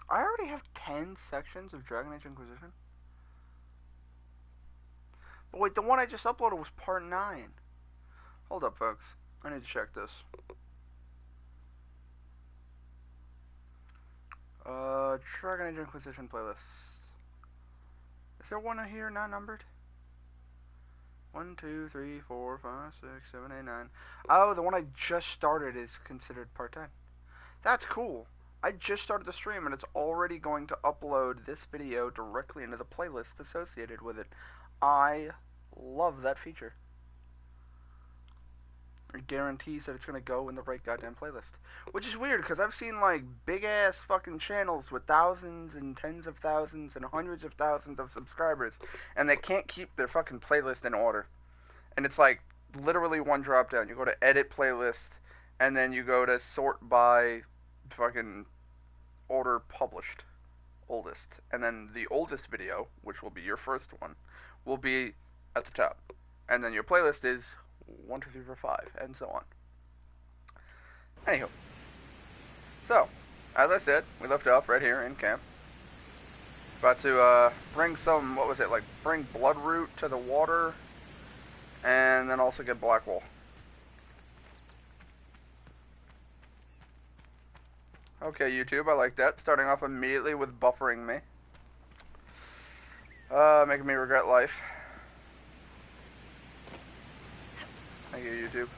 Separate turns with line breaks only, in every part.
I already have 10 sections of Dragon Age Inquisition. But wait, the one I just uploaded was part 9. Hold up, folks. I need to check this. Dragon Age Inquisition playlist. Is there one here not numbered? 1, 2, 3, 4, 5, 6, 7, 8, 9. Oh, the one I just started is considered part 10. That's cool. I just started the stream and it's already going to upload this video directly into the playlist associated with it. I love that feature. It guarantees that it's going to go in the right goddamn playlist. Which is weird, because I've seen, like, big-ass fucking channels with thousands and tens of thousands and hundreds of thousands of subscribers, and they can't keep their fucking playlist in order. And it's, like, literally one drop-down. You go to Edit Playlist, and then you go to Sort by fucking Order Published. Oldest. And then the oldest video, which will be your first one, will be at the top. And then your playlist is 1, 2, 3, 4, 5, and so on. Anywho. So, as I said, we left off right here in camp. About to bring some, what was it, like bring Bloodroot to the water, and then also get Blackwall. Okay, YouTube, I like that. Starting off immediately with buffering me. Making me regret life. Thank you, YouTube.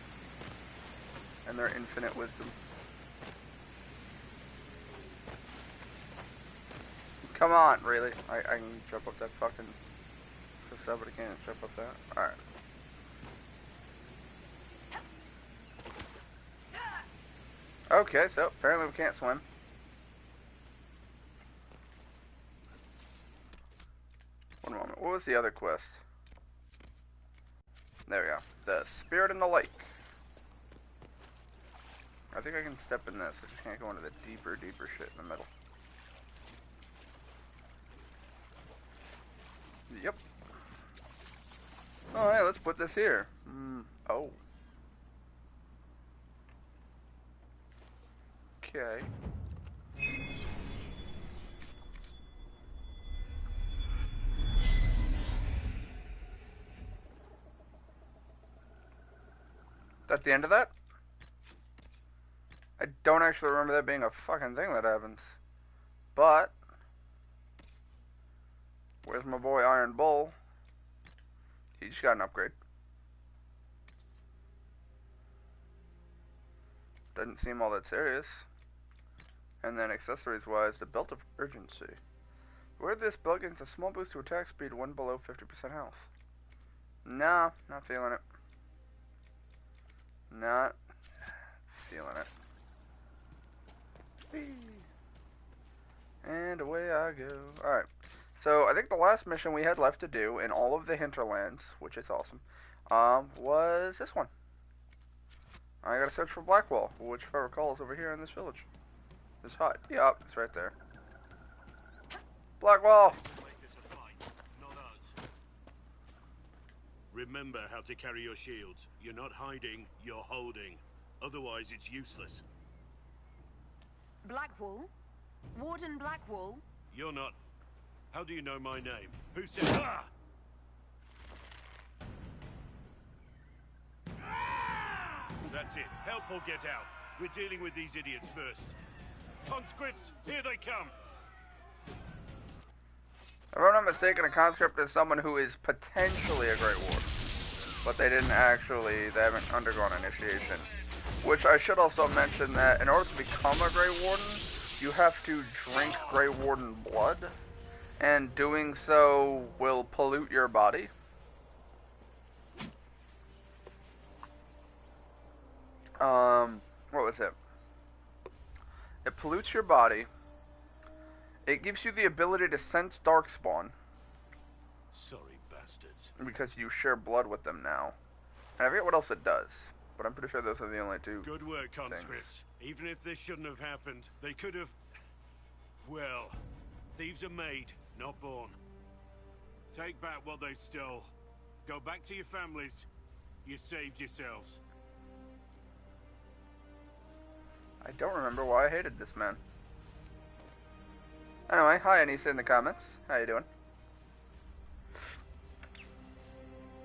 And their infinite wisdom. Come on, really? I can jump up that fucking cliff, but I can't jump up that. Alright. Okay, so apparently we can't swim. One moment. What was the other quest? There we go. The Spirit in the Lake. I think I can step in this. I just can't go into the deeper shit in the middle. Yep. Oh, hey, let's put this here. Oh. Okay. That's the end of that? I don't actually remember that being a fucking thing that happens. But where's my boy Iron Bull? He just got an upgrade. Doesn't seem all that serious. And then accessories wise, the Belt of Urgency. Wear this belt gains a small boost to attack speed when below 50% health. Nah, not feeling it. Not feeling it. Whee. And away I go. Alright. So, I think the last mission we had left to do in all of the hinterlands, which is awesome, was this one. I gotta search for Blackwall, which, if I recall, is over here in this village. This hut. Yup, it's right there. Blackwall!
Remember how to carry your shields. You're not hiding, you're holding. Otherwise, it's useless.
Blackwall? Warden Blackwall?
You're not. How do you know my name? Who said ah? That's it. Help or get out. We're dealing with these idiots first. Conscripts, here they come.
If I'm not mistaken, a conscript is someone who is potentially a Great Warden. But they haven't undergone initiation. Which I should also mention that in order to become a Grey Warden, you have to drink Grey Warden blood. And doing so will pollute your body. What was it? It pollutes your body. It gives you the ability to sense Darkspawn.
Sorry, bastards.
Because you share blood with them now. And I forget what else it does. But I'm pretty sure those are the only two.
Good work, conscripts. Even if this shouldn't have happened, they could have... Well, thieves are made, not born. Take back what they stole. Go back to your families. You saved yourselves.
I don't remember why I hated this man. Anyway, hi Anissa in the comments. How you doing?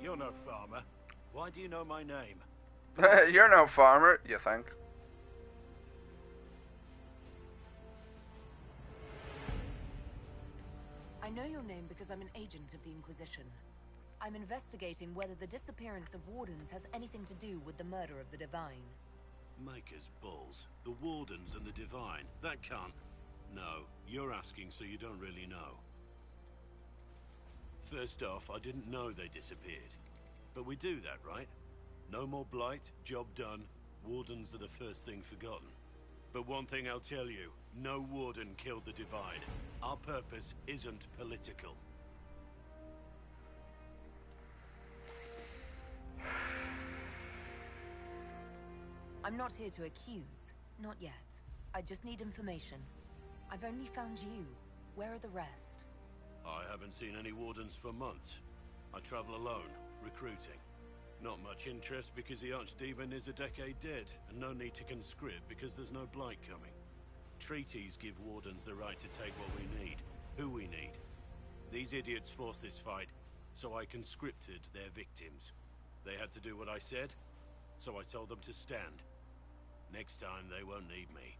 You're no farmer. Why do you know my name?
You're no farmer, you think?
I know your name because I'm an agent of the Inquisition. I'm investigating whether the disappearance of Wardens has anything to do with the murder of the Divine.
Maker's balls. The Wardens and the Divine. That can't... No, you're asking so you don't really know. First off, I didn't know they disappeared. But we do that, right? No more blight, job done. Wardens are the first thing forgotten. But one thing I'll tell you, no Warden killed the Divine. Our purpose isn't political.
I'm not here to accuse. Not yet. I just need information. I've only found you. Where are the rest?
I haven't seen any Wardens for months. I travel alone, recruiting. Not much interest because the Archdemon is a decade dead, and no need to conscript because there's no blight coming. Treaties give Wardens the right to take what we need, who we need. These idiots forced this fight, so I conscripted their victims. They had to do what I said, so I told them to stand. Next time they won't need me.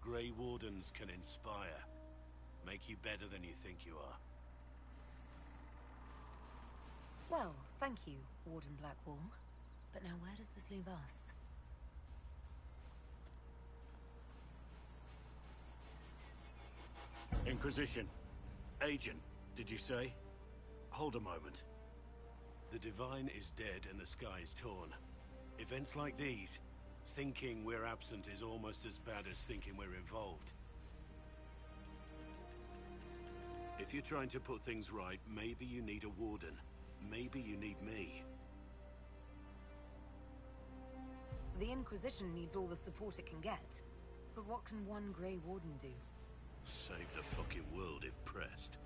Grey Wardens can inspire. Make you better than you think you are.
Well, thank you, Warden Blackwall. But now where does this leave us?
Inquisition. Agent, did you say? Hold a moment. The Divine is dead and the sky is torn. Events like these, thinking we're absent is almost as bad as thinking we're involved. If you're trying to put things right, maybe you need a Warden. Maybe you need me.
The Inquisition needs all the support it can get. But what can one Grey Warden do?
Save the fucking world if pressed.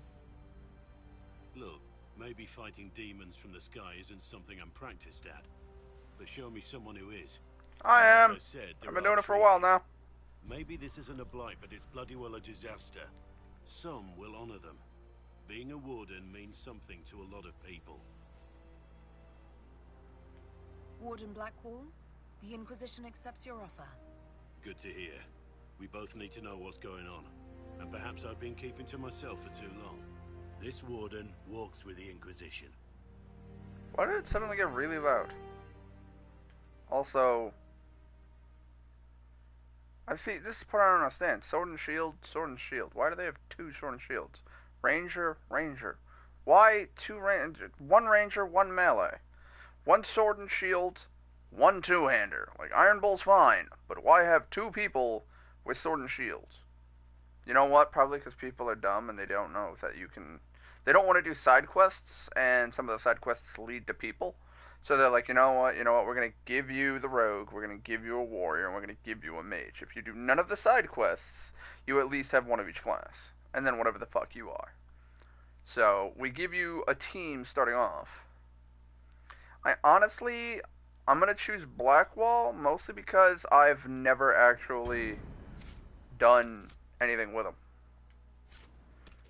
Look, maybe fighting demons from the sky isn't something I'm practiced at. But show me someone who is.
I am.
As I said,
I've been doing it for a while now.
Maybe this isn't a blight, but it's bloody well a disaster. Some will honor them. Being a Warden means something to a lot of people.
Warden Blackwall, the Inquisition accepts your offer.
Good to hear. We both need to know what's going on. And perhaps I've been keeping to myself for too long. This Warden walks with the Inquisition.
Why did it suddenly get really loud? Also, I see this is put on a stand. Sword and shield, sword and shield. Why do they have two sword and shields? Ranger, ranger. Why two ranger? One ranger, one melee. One sword and shield, one two-hander. Like, Iron Bull's fine, but why have two people with sword and shields? You know what? Probably because people are dumb and they don't know that you can... They don't want to do side quests, and some of the side quests lead to people. So they're like, you know what, we're going to give you the rogue, we're going to give you a warrior, and we're going to give you a mage. If you do none of the side quests, you at least have one of each class. And then whatever the fuck you are. So, we give you a team starting off. I'm going to choose Blackwall, mostly because I've never actually done anything with him.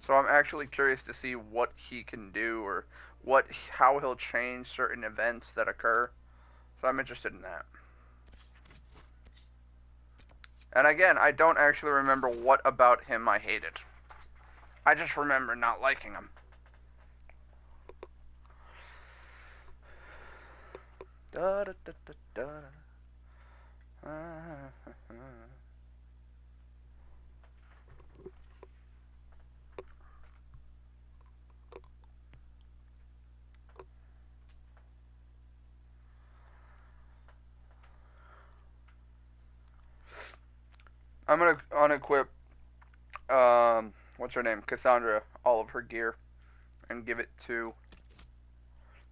So I'm actually curious to see what he can do, or how he'll change certain events that occur. So I'm interested in that. And again, I don't actually remember what about him I hated. I just remember not liking him. Da, da, da, da, da. I'm gonna unequip, what's her name, Cassandra, all of her gear, and give it to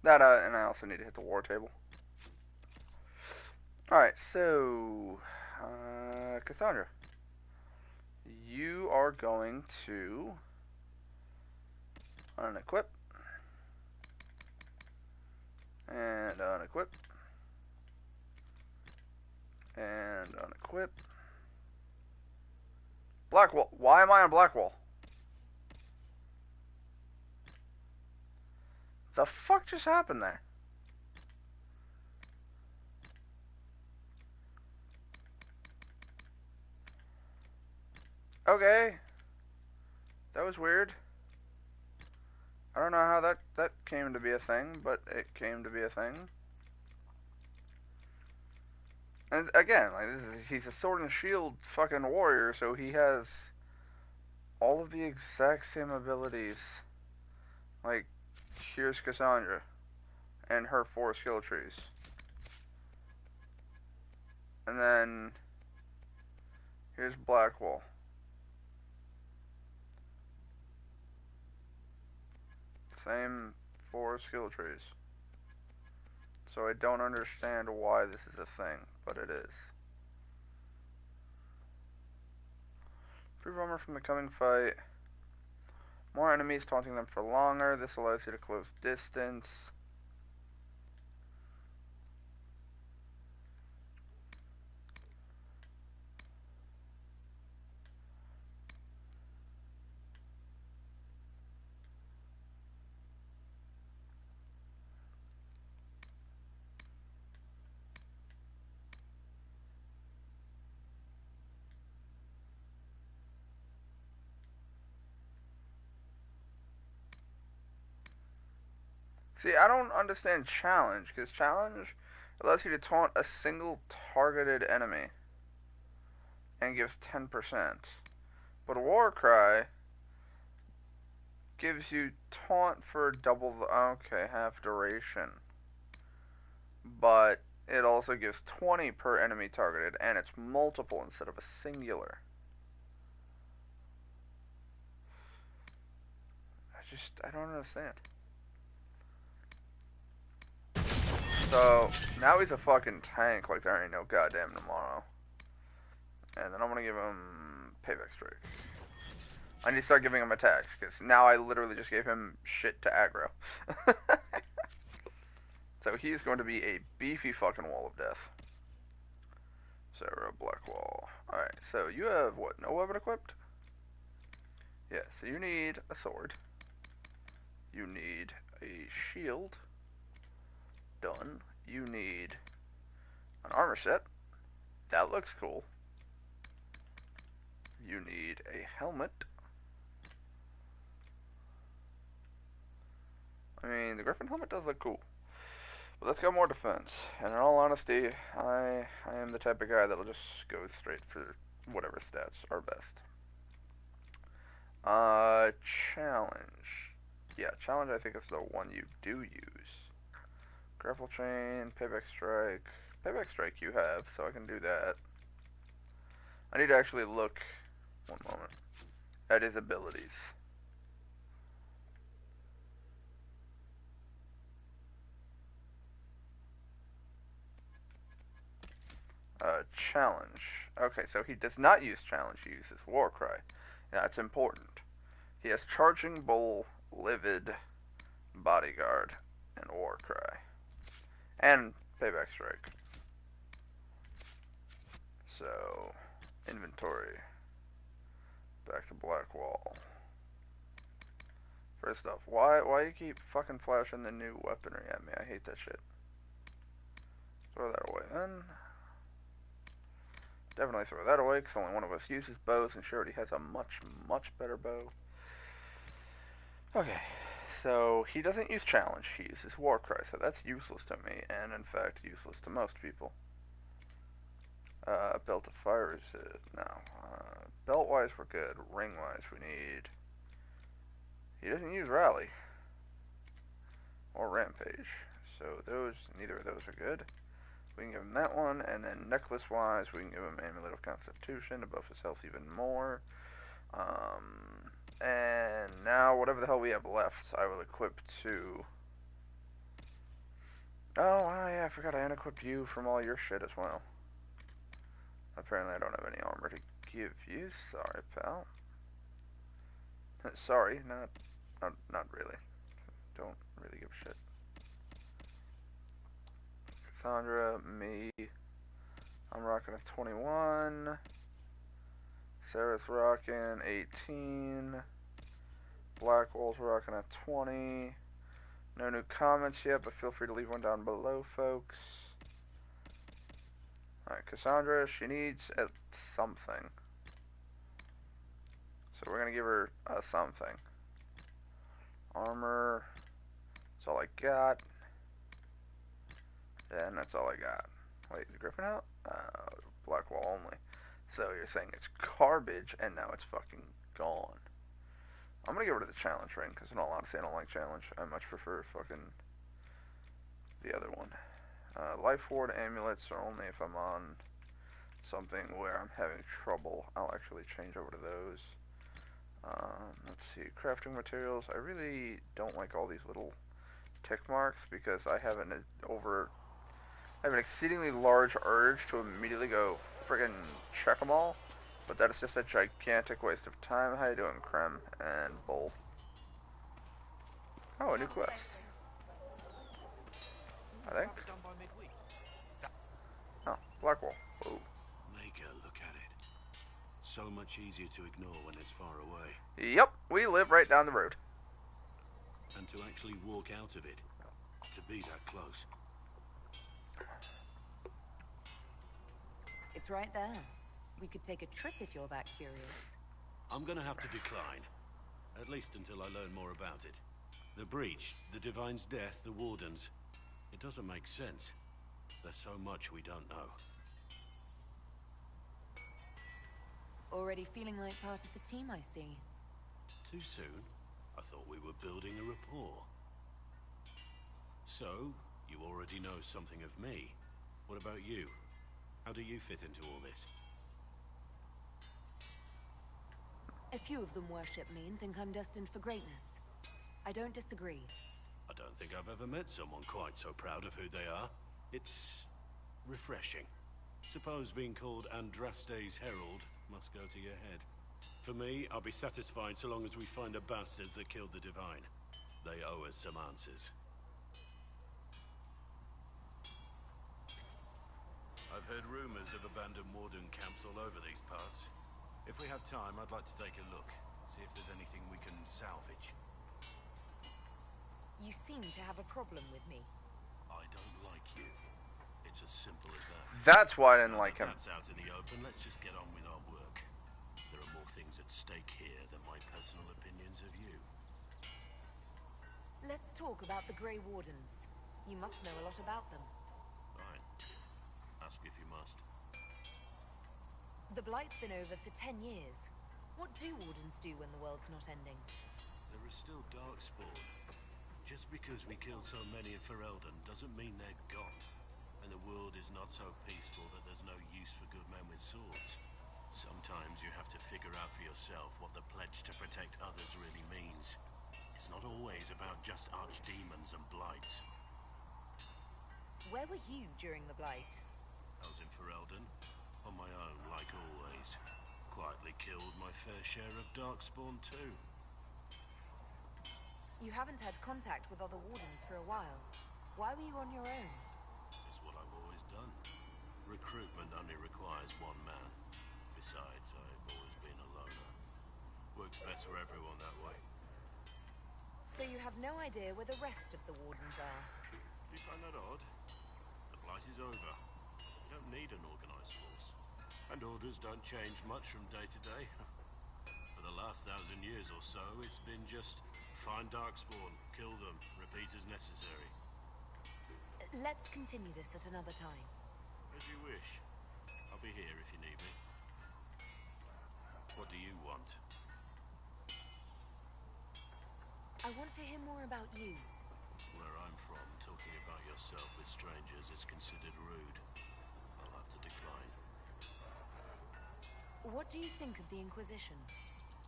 that, and I also need to hit the war table. Alright, so, Cassandra, you are going to unequip, and unequip, and unequip. Blackwall. Why am I on Blackwall? The fuck just happened there? Okay. That was weird. I don't know how that came to be a thing, but it came to be a thing. And again, like he's a sword and shield fucking warrior, so he has all of the exact same abilities. Like, here's Cassandra and her 4 skill trees. And then here's Blackwall. Same 4 skill trees. So I don't understand why this is a thing, but it is. Free armor from the coming fight. More enemies taunting them for longer. This allows you to close distance. See, I don't understand challenge, because challenge allows you to taunt a single targeted enemy and gives 10%. But Warcry gives you taunt for double the, okay, half duration. But it also gives 20 per enemy targeted, and it's multiple instead of a singular. I don't understand. So, now he's a fucking tank like there ain't no goddamn tomorrow. And then I'm gonna give him Payback Strike. I need to start giving him attacks, because now I literally just gave him shit to aggro. So he's going to be a beefy fucking wall of death. Sarah Blackwall. Alright, so you have what? No weapon equipped? Yeah, so you need a sword. You need a shield. Done. You need an armor set. That looks cool. You need a helmet. I mean, the Griffin helmet does look cool. But that's got more defense. And in all honesty, I am the type of guy that'll just go straight for whatever stats are best. Challenge. Yeah, challenge I think is the one you do use. Grapple chain, payback strike. Payback strike you have, so I can do that. I need to actually look, one moment, at his abilities. Challenge. Okay, so he does not use challenge, he uses Warcry. That's important. He has Charging Bull, Livid, Bodyguard, and Warcry. And Payback Strike. So, inventory. Back to Blackwall. First off, why you keep fucking flashing the new weaponry at me? I hate that shit. Throw that away then. Definitely throw that away, because only one of us uses bows, and she already has a much, much better bow. Okay, so he doesn't use challenge, he uses Warcry, so that's useless to me, and in fact, useless to most people. Belt of Fire is it? No. Belt-wise, we're good. Ring-wise, we need... He doesn't use Rally. Or Rampage. So those, neither of those are good. We can give him that one, and then necklace-wise, we can give him Amulet of Constitution to buff his health even more. And now, whatever the hell we have left, I will equip to... Oh, yeah, I forgot I unequipped you from all your shit as well. Apparently I don't have any armor to give you. Sorry, pal. Sorry, not really. Don't really give a shit. Cassandra, me. I'm rocking a 21. Sarah's rocking 18. Blackwall's rocking a 20. No new comments yet, but feel free to leave one down below, folks. Alright, Cassandra, she needs something. So we're gonna give her something. Armor. That's all I got. And that's all I got. Wait, is Griffin out? Black wall only. So you're saying it's garbage, and now it's fucking gone. I'm gonna get rid of the challenge ring, because in all honesty, I don't like challenge. I much prefer fucking the other one. Life ward amulets are only if I'm on something where I'm having trouble. I'll actually change over to those. Let's see, crafting materials. I really don't like all these little tick marks because I have an exceedingly large urge to immediately go friggin' check them all, but that is just a gigantic waste of time. How you doing, Krem and Bull? Oh, a new quest. I think. Oh, Blackwall. Whoa.
Make a look at it. So much easier to ignore when it's far away.
Yep, we live right down the road.
And to actually walk out of it, to be that close.
It's right there. We could take a trip if you're that curious.
I'm gonna have to decline. At least until I learn more about it. The breach, the Divine's death, the Wardens. It doesn't make sense. There's so much we don't know.
Already feeling like part of the team, I see.
Too soon? I thought we were building a rapport. So, you already know something of me. What about you? How do you fit into all this?
A few of them worship me and think I'm destined for greatness. I don't disagree.
I don't think I've ever met someone quite so proud of who they are. It's refreshing. Suppose being called Andraste's Herald must go to your head. For me, I'll be satisfied so long as we find the bastards that killed the Divine. They owe us some answers. I've heard rumors of abandoned Warden camps all over these parts. If we have time, I'd like to take a look. See if there's anything we can salvage.
You seem to have a problem with me.
I don't like you. It's as simple as that.
That's why I didn't like him.
That's out in the open. Let's just get on with our work. There are more things at stake here than my personal opinions of you.
Let's talk about the Grey Wardens. You must know a lot about them.
Fine. Ask if you must.
The Blight's been over for 10 years. What do Wardens do when the world's not ending?
There is still Darkspawn. Just because we killed so many in Ferelden doesn't mean they're gone. And the world is not so peaceful that there's no use for good men with swords. Sometimes you have to figure out for yourself what the pledge to protect others really means. It's not always about just archdemons and blights.
Where were you during the Blight?
I was in Ferelden, on my own, like always. Quietly killed my fair share of Darkspawn too.
You haven't had contact with other Wardens for a while. Why were you on your own?
It's what I've always done. Recruitment only requires one man. Besides, I've always been a loner. Works best for everyone that way.
So you have no idea where the rest of the Wardens are?
Do you find that odd? The Blight is over. You don't need an organized force. And orders don't change much from day to day. For the last 1,000 years or so, it's been just find Darkspawn, kill them, repeat as necessary.
Let's continue this at another time.
As you wish. I'll be here if you need me. What do you want?
I want to hear more about you.
Where I'm from, talking about yourself with strangers is considered rude. I'll have to decline.
What do you think of the Inquisition?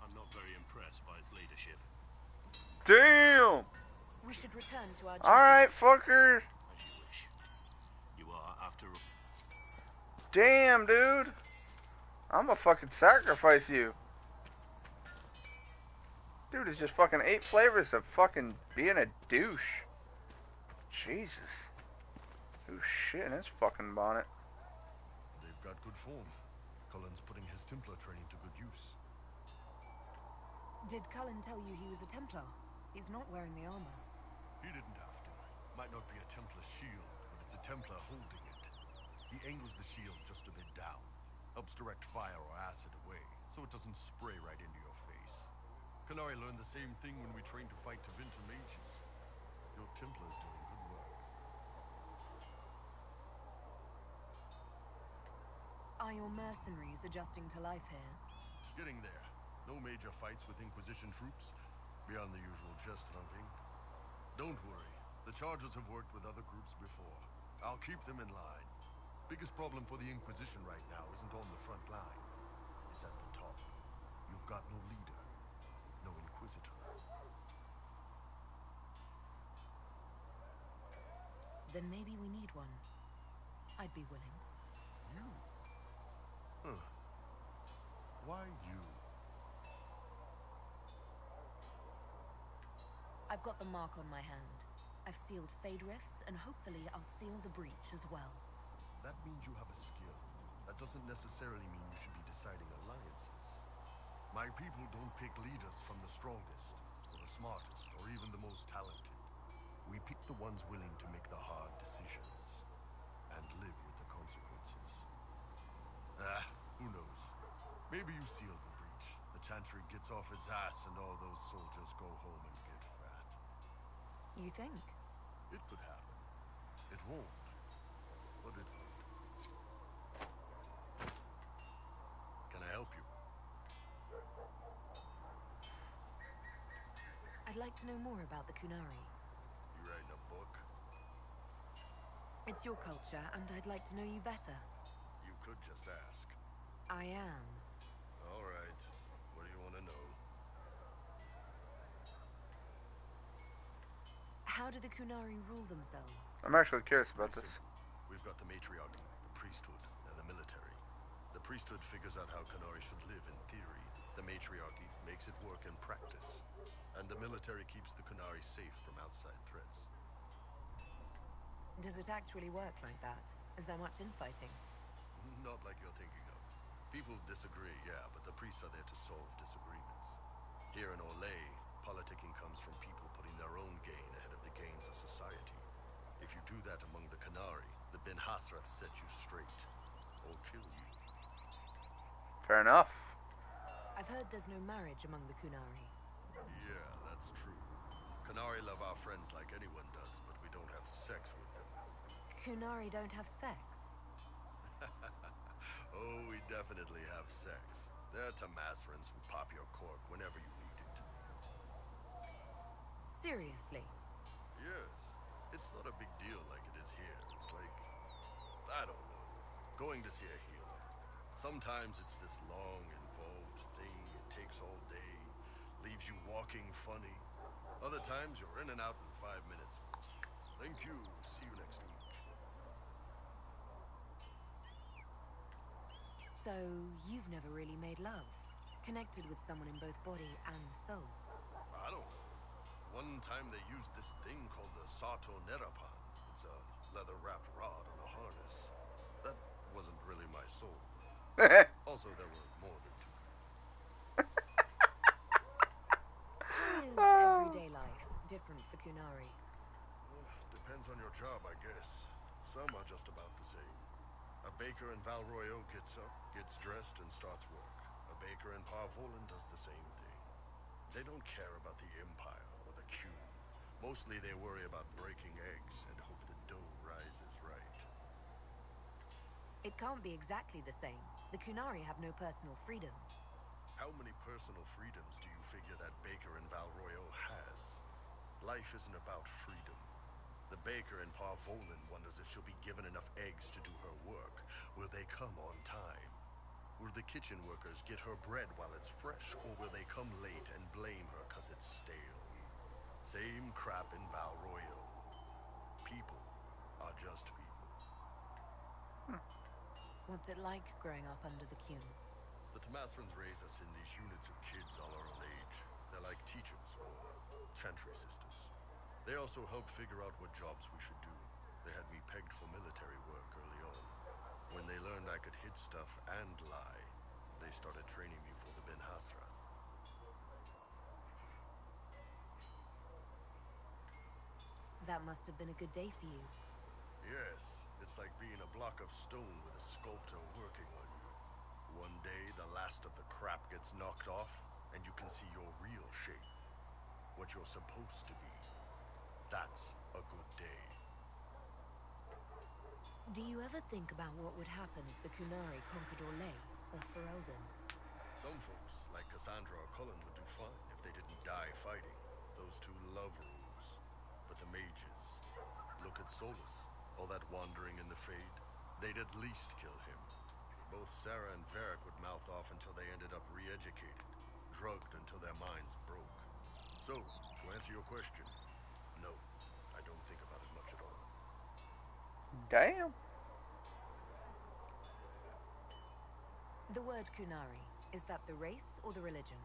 I'm not very impressed by its leadership.
Damn!
We should return to our
Alright, fucker.
As you wish. You are, after all...
Damn, dude. I'm gonna fucking sacrifice you. Dude is just fucking 8 flavors of fucking being a douche. Jesus. Who's shit in his fucking bonnet?
They've got good form. Cullen's putting his Templar training to good use.
Did Cullen tell you he was a Templar? He's not wearing the armor.
He didn't have to. Might not be a Templar shield, but it's a Templar holding it. He angles the shield just a bit down. Helps direct fire or acid away, so it doesn't spray right into your face. Qunari learned the same thing when we trained to fight Tevinter mages. Your Templar's doing good work.
Are your mercenaries adjusting to life here?
Getting there. No major fights with Inquisition troops, beyond the usual chest thumping. Don't worry. The Chargers have worked with other groups before. I'll keep them in line. Biggest problem for the Inquisition right now isn't on the front line. It's at the top. You've got no leader. No Inquisitor.
Then maybe we need one. I'd be willing.
You? Huh. Why you?
I've got the mark on my hand. I've sealed Fade Rifts, and hopefully I'll seal the breach as well.
That means you have a skill. That doesn't necessarily mean you should be deciding alliances. My people don't pick leaders from the strongest, or the smartest, or even the most talented. We pick the ones willing to make the hard decisions, and live with the consequences. Who knows? Maybe you seal the breach. The Chantry gets off its ass and all those soldiers go home and get fat.
You think?
It could happen. It won't. But it would. Can I help you?
I'd like to know more about the Qunari.
You writing a book?
It's your culture, and I'd like to know you better.
You could just ask.
I am.
All right. What do you want to know?
How do the Qunari rule themselves?
I'm actually curious about this.
We've got the matriarchy, the priesthood, and the military. The priesthood figures out how Qunari should live in theory. The matriarchy makes it work in practice. And the military keeps the Qunari safe from outside threats.
Does it actually work like that? Is there much infighting?
Not like you're thinking of. People disagree, yeah, but the priests are there to solve disagreements. Here in Olay, politicking comes from people putting their own gain ahead of the gains of society. If you do that among the Qunari, the Ben Hasrath set you straight, or kill you.
Fair enough.
I've heard there's no marriage among the Qunari.
Yeah, that's true. Qunari love our friends like anyone does, but we don't have sex with them.
Qunari don't have sex?
Oh, we definitely have sex. They're Tamasrans who pop your cork whenever you need it.
Seriously?
Yes. It's not a big deal like it is here. It's like, I don't know, going to see a healer. Sometimes it's this long, involved thing. It takes all day, leaves you walking funny. Other times you're in and out in 5 minutes. Thank you. See you next week.
So, you've never really made love? Connected with someone in both body and soul?
I don't know. One time they used this thing called the Sato Nerapan. It's a leather-wrapped rod on a harness. That wasn't really my soul. Also, there were more than two.
How is everyday life different for Qunari?
Depends on your job, I guess. Some are just about the same. A baker in Val Royeaux gets up, gets dressed, and starts work. A baker in Parvolan does the same thing. They don't care about the Empire or the Q. Mostly they worry about breaking eggs and hope the dough rises right.
It can't be exactly the same. The Qunari have no personal freedoms.
How many personal freedoms do you figure that baker in Val Royeaux has? Life isn't about freedom. The baker in Parvolan wonders if she'll be given enough eggs to do her work. Will they come on time? Will the kitchen workers get her bread while it's fresh, or will they come late and blame her because it's stale? Same crap in Val Royeaux. People are just people.
What's it like growing up under the Qun?
The Tamasrans raise us in these units of kids all our own age. They're like teachers or chantry sisters. They also help figure out what jobs we should do. They had me pegged for military work early on. When they learned I could hit stuff and lie, they started training me for the Ben Hasrath.
That must have been a good day for you.
Yes, it's like being a block of stone with a sculptor working on you. One day, the last of the crap gets knocked off, and you can see your real shape. What you're supposed to be. That's a good day.
Do you ever think about what would happen if the Kunari conquered Orlais or Ferelden?
Some folks, like Cassandra or Cullen, would do fine if they didn't die fighting. Those two love rules. But the mages, look at Solus. All that wandering in the Fade, they'd at least kill him. Both Sarah and Varric would mouth off until they ended up re-educated, drugged until their minds broke. So, to answer your question, no, I don't think about it much at all.
Damn.
The word Kunari, is that the race or the religion?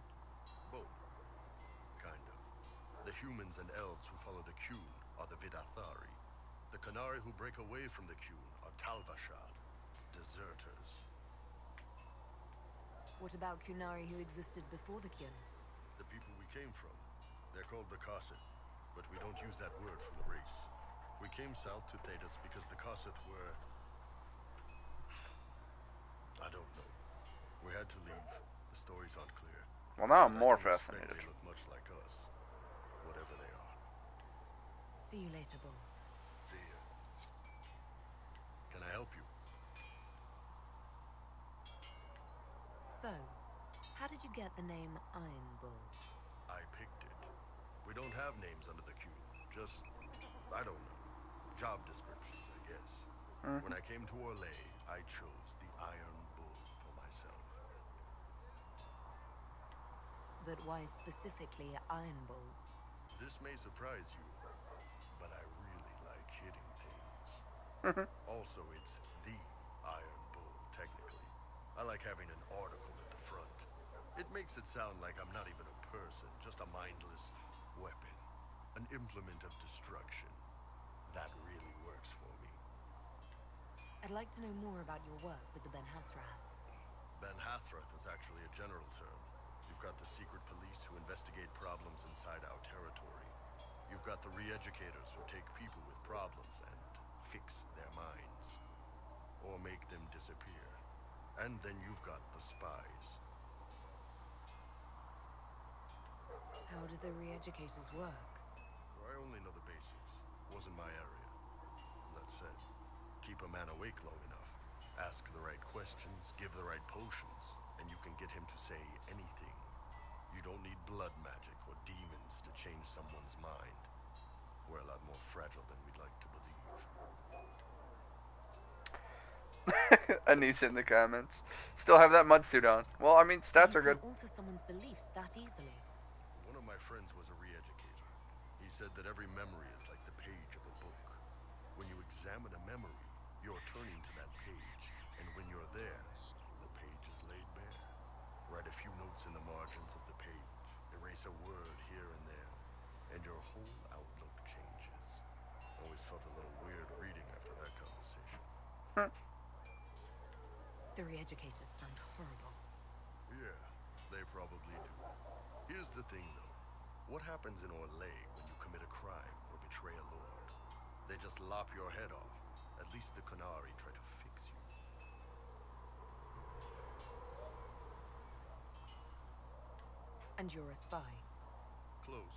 Both. Kind of. The humans and elves who follow the Qun are the Vidathari. The Kunari who break away from the Qun are Talvashar, deserters.
What about Kunari who existed before the Qun?
The people we came from. They're called the Kossith, but we don't use that word for the race. We came south to Thedas because the Kossith were... I don't know. We had to leave. The stories aren't clear.
Well, now I'm
But I
more
don't expect
fascinated.
They look much like us. Whatever they are.
See you later, Bull.
See ya. Can I help you?
So, how did you get the name Iron Bull?
I picked it. We don't have names under the Q. Just, I don't know. Job descriptions, I guess. When I came to Orlais, I chose the Iron Bull for myself.
But why specifically Iron Bull?
This may surprise you, but I really like hitting things. Also, it's the Iron Bull, technically. I like having an article at the front. It makes it sound like I'm not even a person, just a mindless weapon. An implement of destruction. That really works for me.
I'd like to know more about your work with the Ben Hasrath.
Ben Hasrath is actually a general term. You've got the secret police who investigate problems inside our territory. You've got the re-educators who take people with problems and fix their minds. Or make them disappear. And then you've got the spies.
How do the re-educators work?
I only know the basics. Wasn't my area. That said, keep a man awake long enough. Ask the right questions, give the right potions, and you can get him to say anything. You don't need blood magic or demons to change someone's mind. We're a lot more fragile than we'd like to believe.
Anissa in the comments. Still have that mud suit on. Well, I mean, stats are
You
good.
can alter someone's beliefs that easily.
One of my friends was a re-educator. He said that every memory is like the page of a book. When you examine a memory, you're turning to that page, and when you're there, the page is laid bare. Write a few notes in the margins of the page, erase a word here and there, and your whole outlook changes. Always felt a little weird reading after that conversation.
The re-educators sound horrible.
Yeah, they probably do. Here's the thing, though. What happens in Orlais when you commit a crime or betray a lord? They just lop your head off. At least the Kunari try to fix you.
And you're a spy.
Close.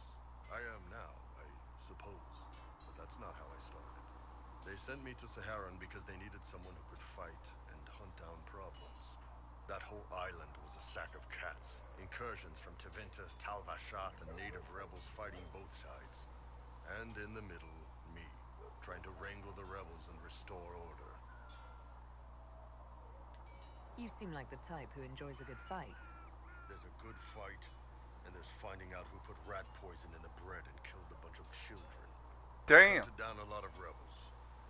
I am now, I suppose. But that's not how I started. They sent me to Saharan because they needed someone who could fight and hunt down problems. That whole island was a sack of cats. Incursions from Tevinter, Talvashath, and native rebels fighting both sides. And in the middle, me, trying to wrangle the rebels and restore order.
You seem like the type who enjoys a good fight.
There's a good fight, and there's finding out who put rat poison in the bread and killed a bunch of children.
Damn.
Hunted down a lot of rebels.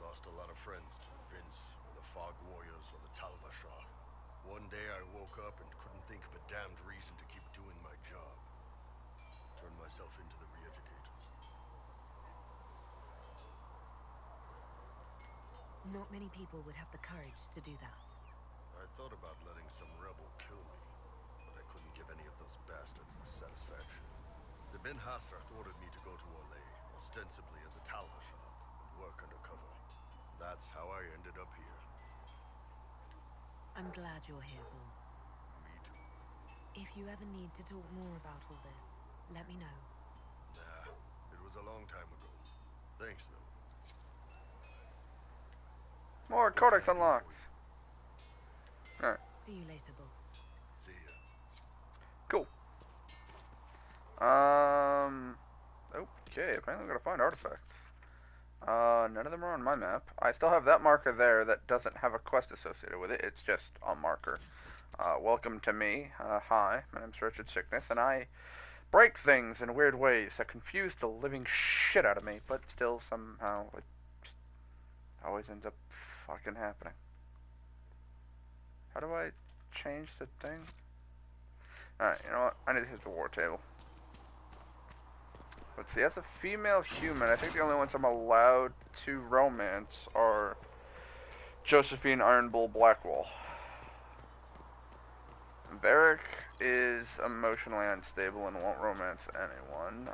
Lost a lot of friends to the Vince, or the Fog Warriors, or the Talvashath. One day I woke up and couldn't think of a damned reason to keep doing my job. Turned myself into the re-educators.
Not many people would have the courage to do that.
I thought about letting some rebel kill me, but I couldn't give any of those bastards the satisfaction. The Ben Hasrath ordered me to go to Orlais, or ostensibly as a tallow shop, and work undercover. That's how I ended up here.
I'm glad you're here, Bull.
Me too.
If you ever need to talk more about all this, let me know.
Nah, it was a long time ago. Thanks, though.
More codex unlocks. Alright,
See you later, Bull.
See ya.
cool. Okay, apparently I'm gonna find artifacts. None of them are on my map. I still have that marker there that doesn't have a quest associated with it. It's just a marker. Welcome to me. Hi, my name's WretchedSickness, and I break things in weird ways that confuse the living shit out of me, but still somehow it just always ends up fucking happening. How do I change the thing? Alright, you know what? I need to hit the war table. Let's see, as a female human, I think the only ones I'm allowed to romance are Josephine, Iron Bull, Blackwall. Varric is emotionally unstable and won't romance anyone.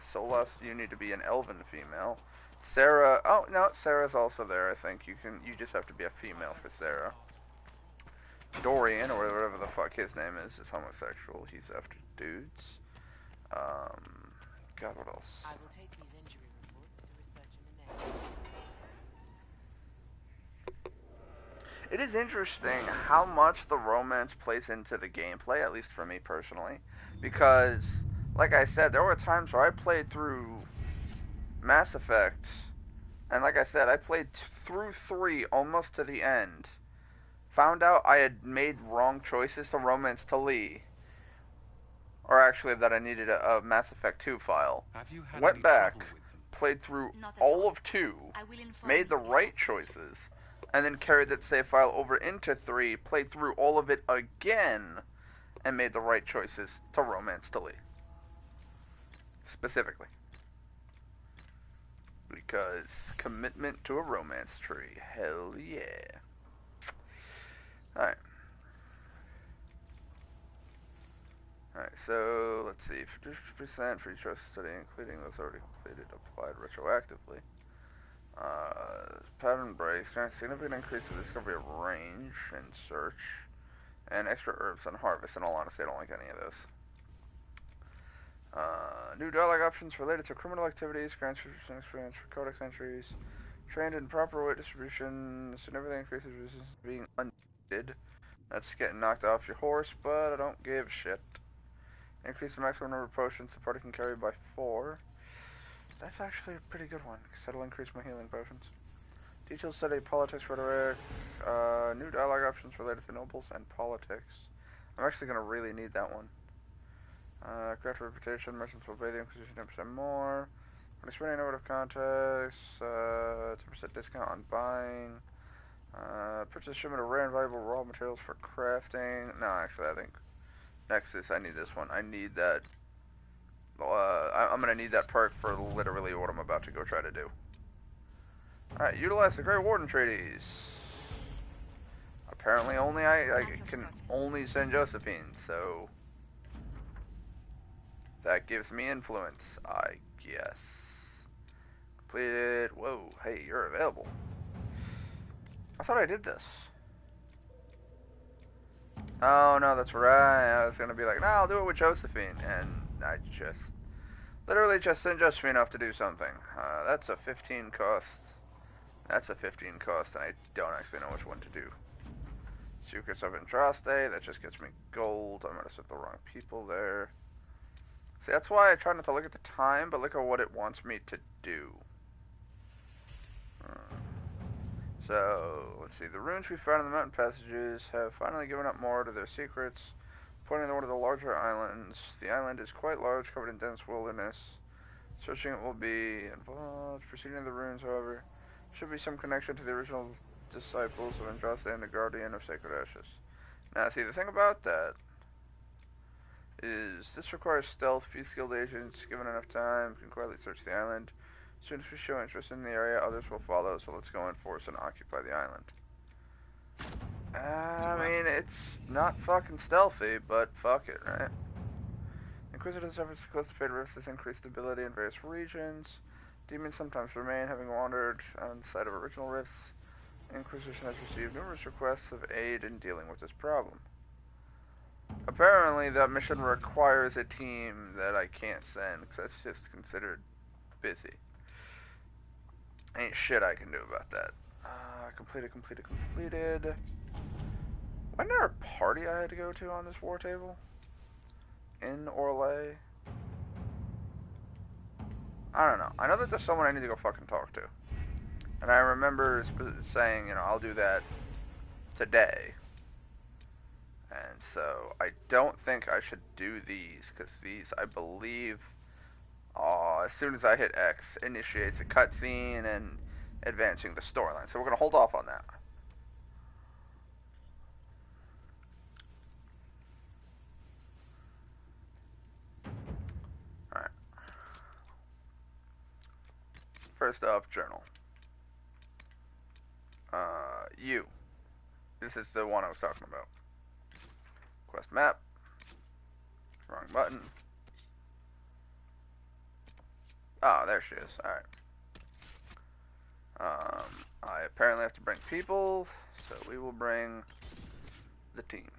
Solas, you need to be an elven female. Sarah, oh no, Sarah's also there. I think you just have to be a female for Sarah. Dorian, or whatever the fuck his name is homosexual. He's after dudes. God, what else?
I will take these injury reports to research them in.
It is interesting how much the romance plays into the gameplay, at least for me personally, because, like I said, there were times where I played through Mass Effect, and like I said, I played through 3 almost to the end, found out I had made wrong choices to romance to Lee, or actually that I needed a Mass Effect 2 file, went back, played through all of 2, made the right choices, and then carried that save file over into 3, played through all of it again, and made the right choices to romance to Lee. Specifically. Because commitment to a romance tree. Hell yeah. Alright. Alright, so let's see. 50% for each study, including those already completed, applied retroactively. Pattern breaks, grants significant increase to the discovery of range and search, and extra herbs on harvest. In all honesty, I don't like any of those. New dialogue options related to criminal activities, grants 50% experience for codex entries, trained in proper weight distribution, significantly increases resistance to being undead. That's getting knocked off your horse, but I don't give a shit. Increase the maximum number of potions the party can carry by 4. That's actually a pretty good one, because that'll increase my healing potions. Detailed study politics, rhetoric, new dialogue options related to nobles and politics. I'm actually going to really need that one. Craft reputation, merchants will pay the Inquisition 10% more. When explaining out of context, 10% discount on buying. Purchase shipment of rare and valuable raw materials for crafting. No, actually, I think Nexus, I need this one. I need that. I'm going to need that perk for literally what I'm about to go try to do. Alright, utilize the Grey Warden treaties. Apparently only I can only send Josephine, so that gives me influence, I guess. Completed. Whoa, hey, you're available. I thought I did this. Oh, no, that's right. I was going to be like, no, I'll do it with Josephine. And I just, literally just sent Josephine off to do something. That's a 15 cost. That's a 15 cost, and I don't actually know which one to do. Secrets of Andraste, that just gets me gold. I'm going to set the wrong people there. See, that's why I try not to look at the time, but look at what it wants me to do. So, let's see. The runes we found in the mountain passages have finally given up more to their secrets, pointing to one of the larger islands. The island is quite large, covered in dense wilderness. Searching it will be involved. Proceeding the runes, however, should be some connection to the original disciples of Andraste and the Guardian of Sacred Ashes. Now, see, the thing about that is this requires stealth. Few skilled agents, given enough time, can quietly search the island. As soon as we show interest in the area, others will follow, so let's go in force and occupy the island. I mean, it's not fucking stealthy, but fuck it, right? Inquisitors' efforts to close the Fade Rifts has increased stability in various regions. Demons sometimes remain, having wandered on the site of original rifts. Inquisition has received numerous requests of aid in dealing with this problem. Apparently, that mission requires a team that I can't send, because that's just considered busy. Ain't shit I can do about that. Completed. Wasn't there a party I had to go to on this war table? In Orlais? I don't know. I know that there's someone I need to go fucking talk to. And I remember saying, you know, I'll do that today. And so I don't think I should do these, because these, I believe, as soon as I hit X, initiates a cutscene and advancing the storyline. So we're going to hold off on that. Alright. First off, journal. You. This is the one I was talking about. Quest map. Wrong button. Oh, there she is. Alright. I apparently have to bring people, so we will bring the team.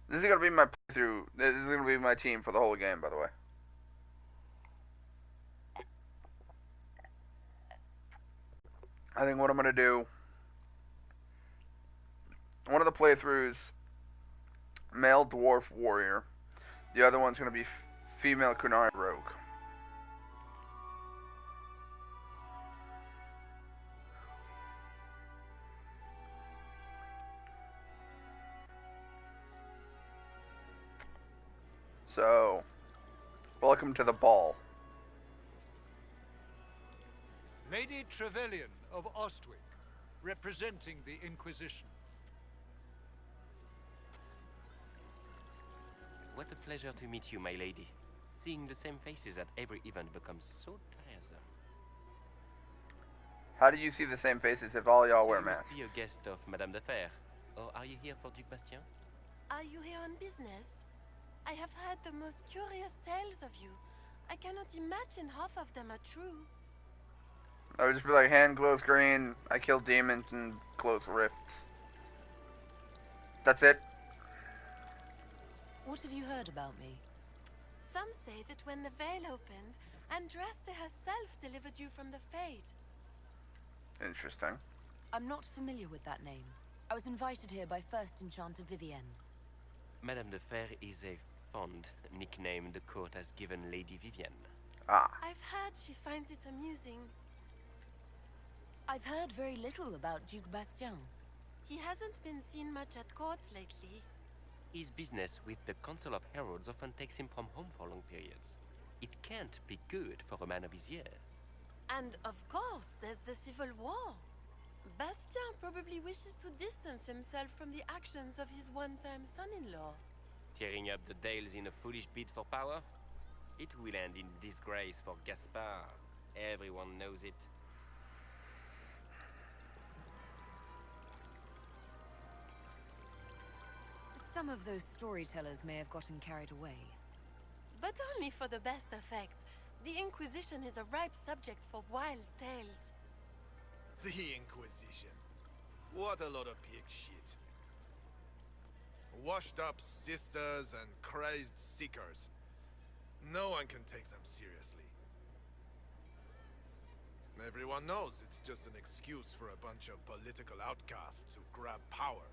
This is going to be my playthrough. This is going to be my team for the whole game, by the way. I think what I'm going to do, one of the playthroughs, male dwarf warrior. The other one's going to be female Kunari rogue. So, welcome to the ball.
Lady Trevelyan of Ostwick, representing the Inquisition.
What a pleasure to meet you, my lady. Seeing the same faces at every event becomes so tiresome.
How do you see the same faces if all y'all wear
You must
masks?
be a guest of Madame de Fer. Or are you here for Duc Bastien?
Are you here on business? I have heard the most curious tales of you. I cannot imagine half of them are true.
I would just be like, hand glows green, I kill demons and close rifts. That's it?
What have you heard about me?
Some say that when the veil opened, Andraste herself delivered you from the Fade.
Interesting.
I'm not familiar with that name. I was invited here by First Enchanter Vivienne.
Madame de Fer is a fond nickname the court has given Lady Vivienne.
Ah.
I've heard she finds it amusing.
I've heard very little about Duc Bastien.
He hasn't been seen much at court lately.
His business with the Council of Heralds often takes him from home for long periods. It can't be good for a man of his years.
And of course, there's the Civil War. Bastien probably wishes to distance himself from the actions of his one-time son-in-law.
Tearing up the Dales in a foolish bid for power? It will end in disgrace for Gaspard. Everyone knows it.
Some of those storytellers may have gotten carried away.
But only for the best effect. The Inquisition is a ripe subject for wild tales.
The Inquisition. What a lot of pig shit. Washed up sisters and crazed seekers. No one can take them seriously. Everyone knows it's just an excuse for a bunch of political outcasts to grab power.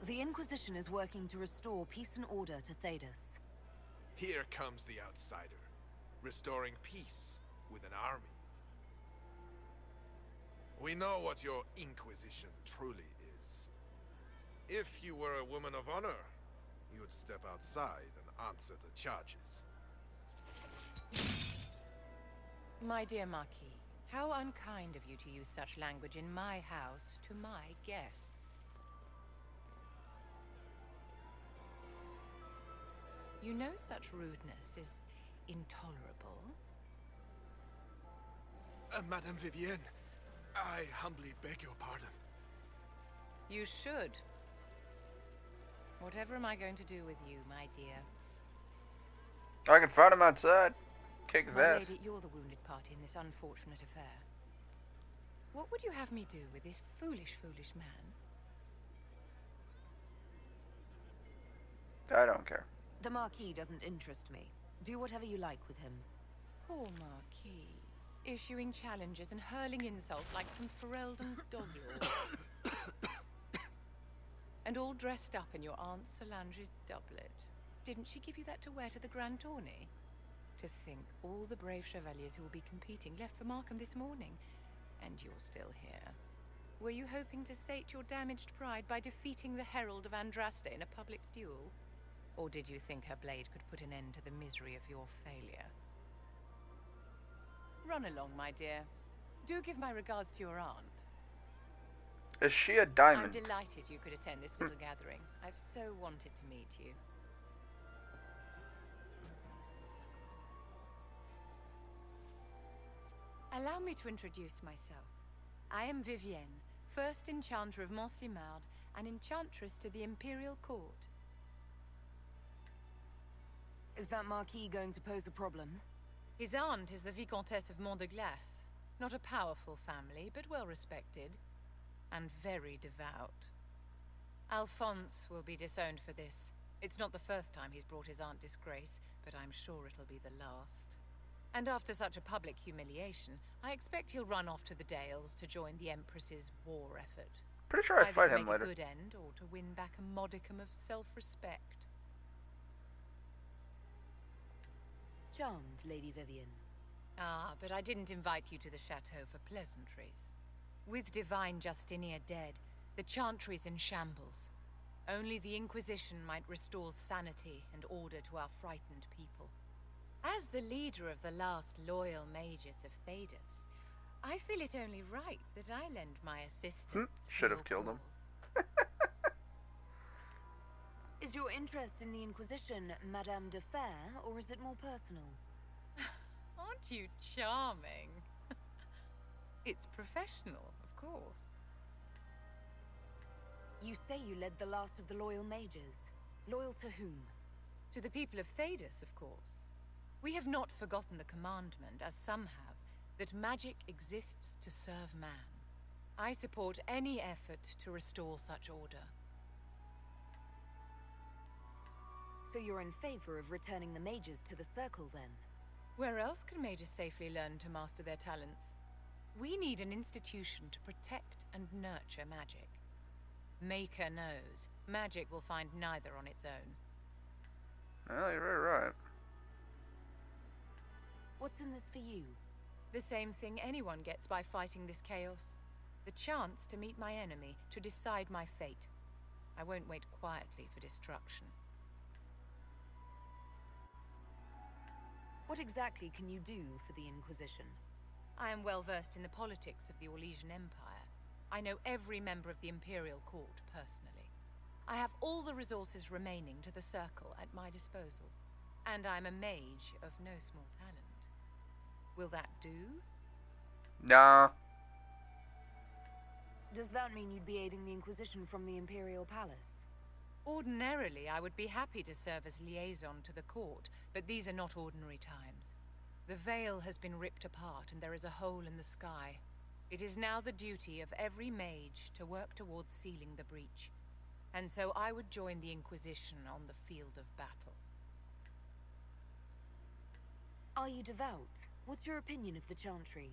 The Inquisition is working to restore peace and order to Thedas.
Here comes the outsider, restoring peace with an army. We know what your Inquisition truly is. If you were a woman of honor, you would step outside and answer the charges.
My dear Marquis, how unkind of you to use such language in my house to my guests. You know such rudeness is intolerable.
Madame Vivienne, I humbly beg your pardon.
You should. Whatever am I going to do with you, my dear?
I can find him outside. Kick his
My
ass.
lady, you're the wounded party in this unfortunate affair. What would you have me do with this foolish, foolish man?
I don't care.
The Marquis doesn't interest me. Do whatever you like with him.
Poor Marquis. Issuing challenges and hurling insults like some Ferelden doglord. And all dressed up in your Aunt Solange's doublet. Didn't she give you that to wear to the Grand Tourney? To think, all the brave chevaliers who will be competing left for Markham this morning, and you're still here. Were you hoping to sate your damaged pride by defeating the Herald of Andraste in a public duel? Or did you think her blade could put an end to the misery of your failure? Run along, my dear. Do give my regards to your aunt.
Is she a diamond?
I'm delighted you could attend this little gathering. I've so wanted to meet you. Allow me to introduce myself. I am Vivienne, first Enchanter of Montsimard and Enchantress to the Imperial Court.
Is that Marquis going to pose a problem?
His aunt is the Vicomtesse of Mont de Glace. Not a powerful family, but well respected. And very devout. Alphonse will be disowned for this. It's not the first time he's brought his aunt disgrace, but I'm sure it'll be the last. And after such a public humiliation, I expect he'll run off to the Dales to join the Empress's war effort.
Pretty sure I fight
Either to
him
make
later.
a good end, or to win back a modicum of self-respect.
Charmed, Lady Vivienne.
Ah, but I didn't invite you to the chateau for pleasantries. With Divine Justinia dead, the Chantry's in shambles. Only the Inquisition might restore sanity and order to our frightened people. As the leader of the last loyal mages of Thedas, I feel it only right that I lend my assistance.
Should have killed him.
Is your interest in the Inquisition Madame de Fer, or is it more personal?
Aren't you charming? It's professional, of course.
You say you led the last of the loyal mages. Loyal to whom?
To the people of Thedas, of course. We have not forgotten the commandment, as some have, that magic exists to serve man. I support any effort to restore such order.
So you're in favor of returning the mages to the Circle, then?
Where else can mages safely learn to master their talents? We need an institution to protect and nurture magic. Maker knows, magic will find neither on its own.
Well, you're very right.
What's in this for you?
The same thing anyone gets by fighting this chaos. The chance to meet my enemy, to decide my fate. I won't wait quietly for destruction.
What exactly can you do for the Inquisition?
I am well versed in the politics of the Orlesian Empire. I know every member of the Imperial Court personally. I have all the resources remaining to the Circle at my disposal. And I'm a mage of no small talent. Will that do?
Nah.
Does that mean you'd be aiding the Inquisition from the Imperial Palace?
Ordinarily, I would be happy to serve as liaison to the court, but these are not ordinary times. The veil has been ripped apart and there is a hole in the sky. It is now the duty of every mage to work towards sealing the breach. And so I would join the Inquisition on the field of battle.
Are you devout? What's your opinion of the Chantry?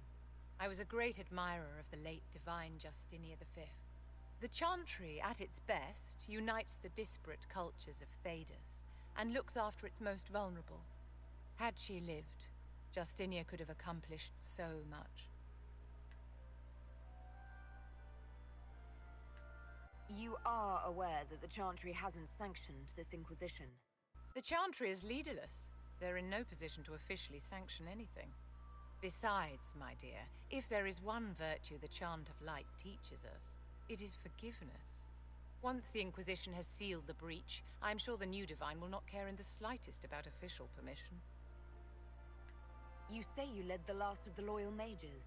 I was a great admirer of the late Divine Justinia V. The Chantry, at its best, unites the disparate cultures of Thedas and looks after its most vulnerable. Had she lived, Justinia could have accomplished so much.
You are aware that the Chantry hasn't sanctioned this Inquisition.
The Chantry is leaderless. They're in no position to officially sanction anything. Besides, my dear, if there is one virtue the Chant of Light teaches us, it is forgiveness. Once the Inquisition has sealed the breach, I'm sure the new Divine will not care in the slightest about official permission.
You say you led the last of the loyal mages.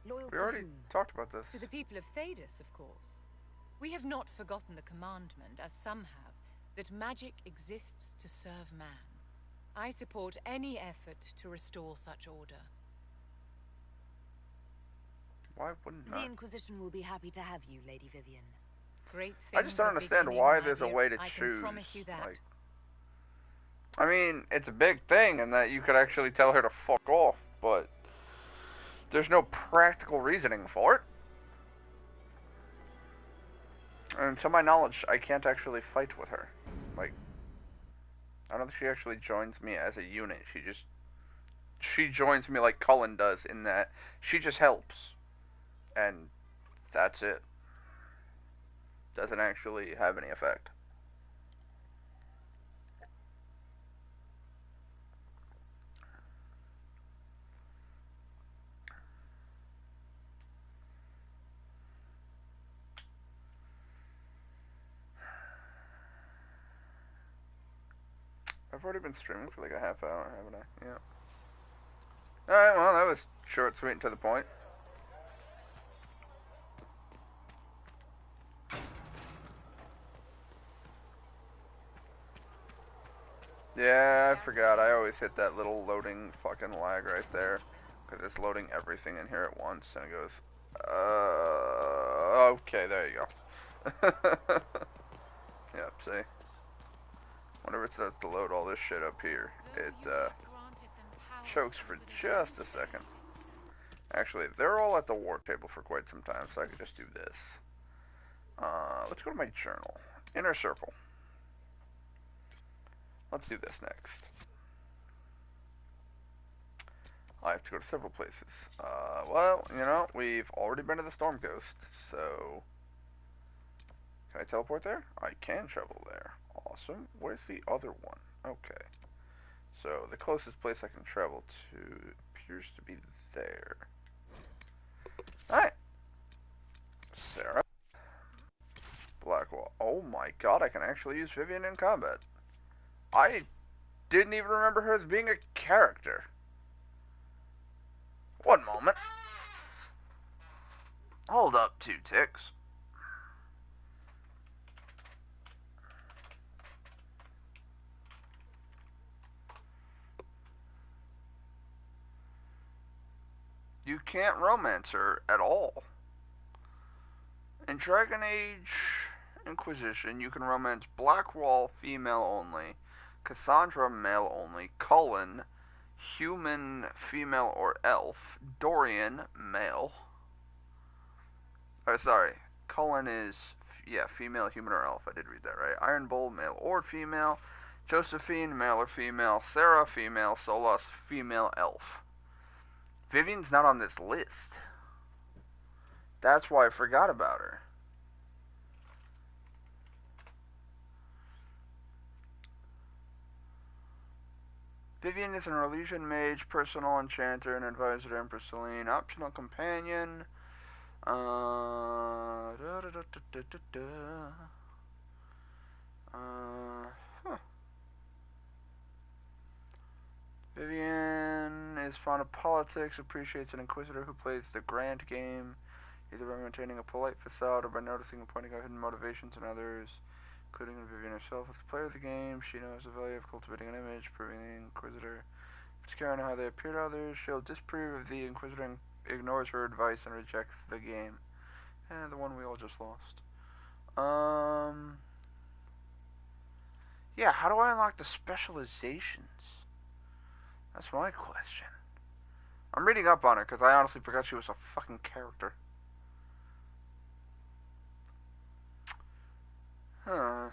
Loyal
We
to
already
whom?
talked about this.
To the people of Thedas, of course. We have not forgotten the commandment, as some have, that magic exists to serve man. I support any effort to restore such order.
Why wouldn't
The
I?
Inquisition will be happy to have you, Lady Vivian.
Great
I
things
just don't
are
understand
beginning,
why
my
there's a
dear.
way to
I
choose.
can promise you that.
Like, I mean, it's a big thing in that you could actually tell her to fuck off, but there's no practical reasoning for it. And to my knowledge, I can't actually fight with her. Like, I don't think she actually joins me as a unit. She joins me like Cullen does, in that she just helps. And that's it. Doesn't actually have any effect. I've already been streaming for like a half hour, haven't I? Yeah. Alright, well, that was short, sweet, and to the point. Yeah, I forgot. I always hit that little loading fucking lag right there. Because it's loading everything in here at once. And it goes, okay, there you go. Yep, see? Whenever it starts to load all this shit up here, it, chokes for just a second. Actually, they're all at the war table for quite some time, so I could just do this. Let's go to my journal. Inner circle. Let's do this next. I have to go to several places. Well, you know, we've already been to the Storm Coast, so... Can I teleport there? I can travel there. Awesome. Where's the other one? Okay. So, the closest place I can travel to appears to be there. Alright. Sarah. Blackwall. Oh my god, I can actually use Vivian in combat. I didn't even remember her as being a character. One moment. Hold up, 2 ticks. You can't romance her at all. In Dragon Age Inquisition, you can romance Blackwall female only, Cassandra male only, Cullen human female or elf, Dorian male. Sorry, Cullen is female, human or elf. I did read that right. Iron Bull male or female, Josephine male or female, Sarah female, Solas female elf. Vivian's not on this list. That's why I forgot about her. Vivian is an Orlesian mage, personal enchanter, and advisor to Empress Celine. Optional companion. Vivian is fond of politics, appreciates an inquisitor who plays the grand game, either by maintaining a polite facade or by noticing and pointing out hidden motivations in others, including in Vivian herself. As the player of the game, she knows the value of cultivating an image, proving the inquisitor. If caring how they appear to others, she'll disprove if the inquisitor ignores her advice and rejects the game. And the one we all just lost. Yeah, how do I unlock the specializations? That's my question. I'm reading up on her because I honestly forgot she was a fucking character. Huh.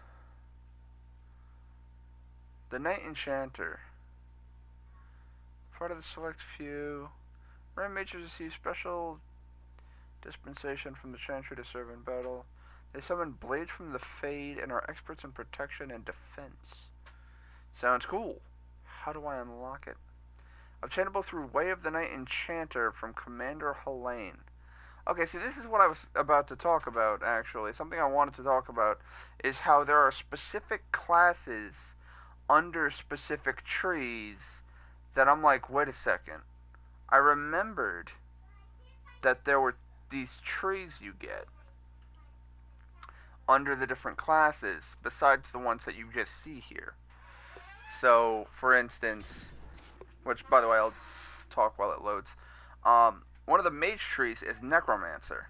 The Knight Enchanter. Part of the select few. Ram mages receive special dispensation from the Chantry to serve in battle. They summon blades from the Fade and are experts in protection and defense. Sounds cool. How do I unlock it? Obtainable through Way of the Night Enchanter from Commander Helene. Okay, so this is what I was about to talk about, actually. Something I wanted to talk about is how there are specific classes under specific trees that I'm like, wait a second. I remembered that there were these trees you get under the different classes, besides the ones that you just see here. So, for instance, which, by the way, I'll talk while it loads. One of the mage trees is Necromancer,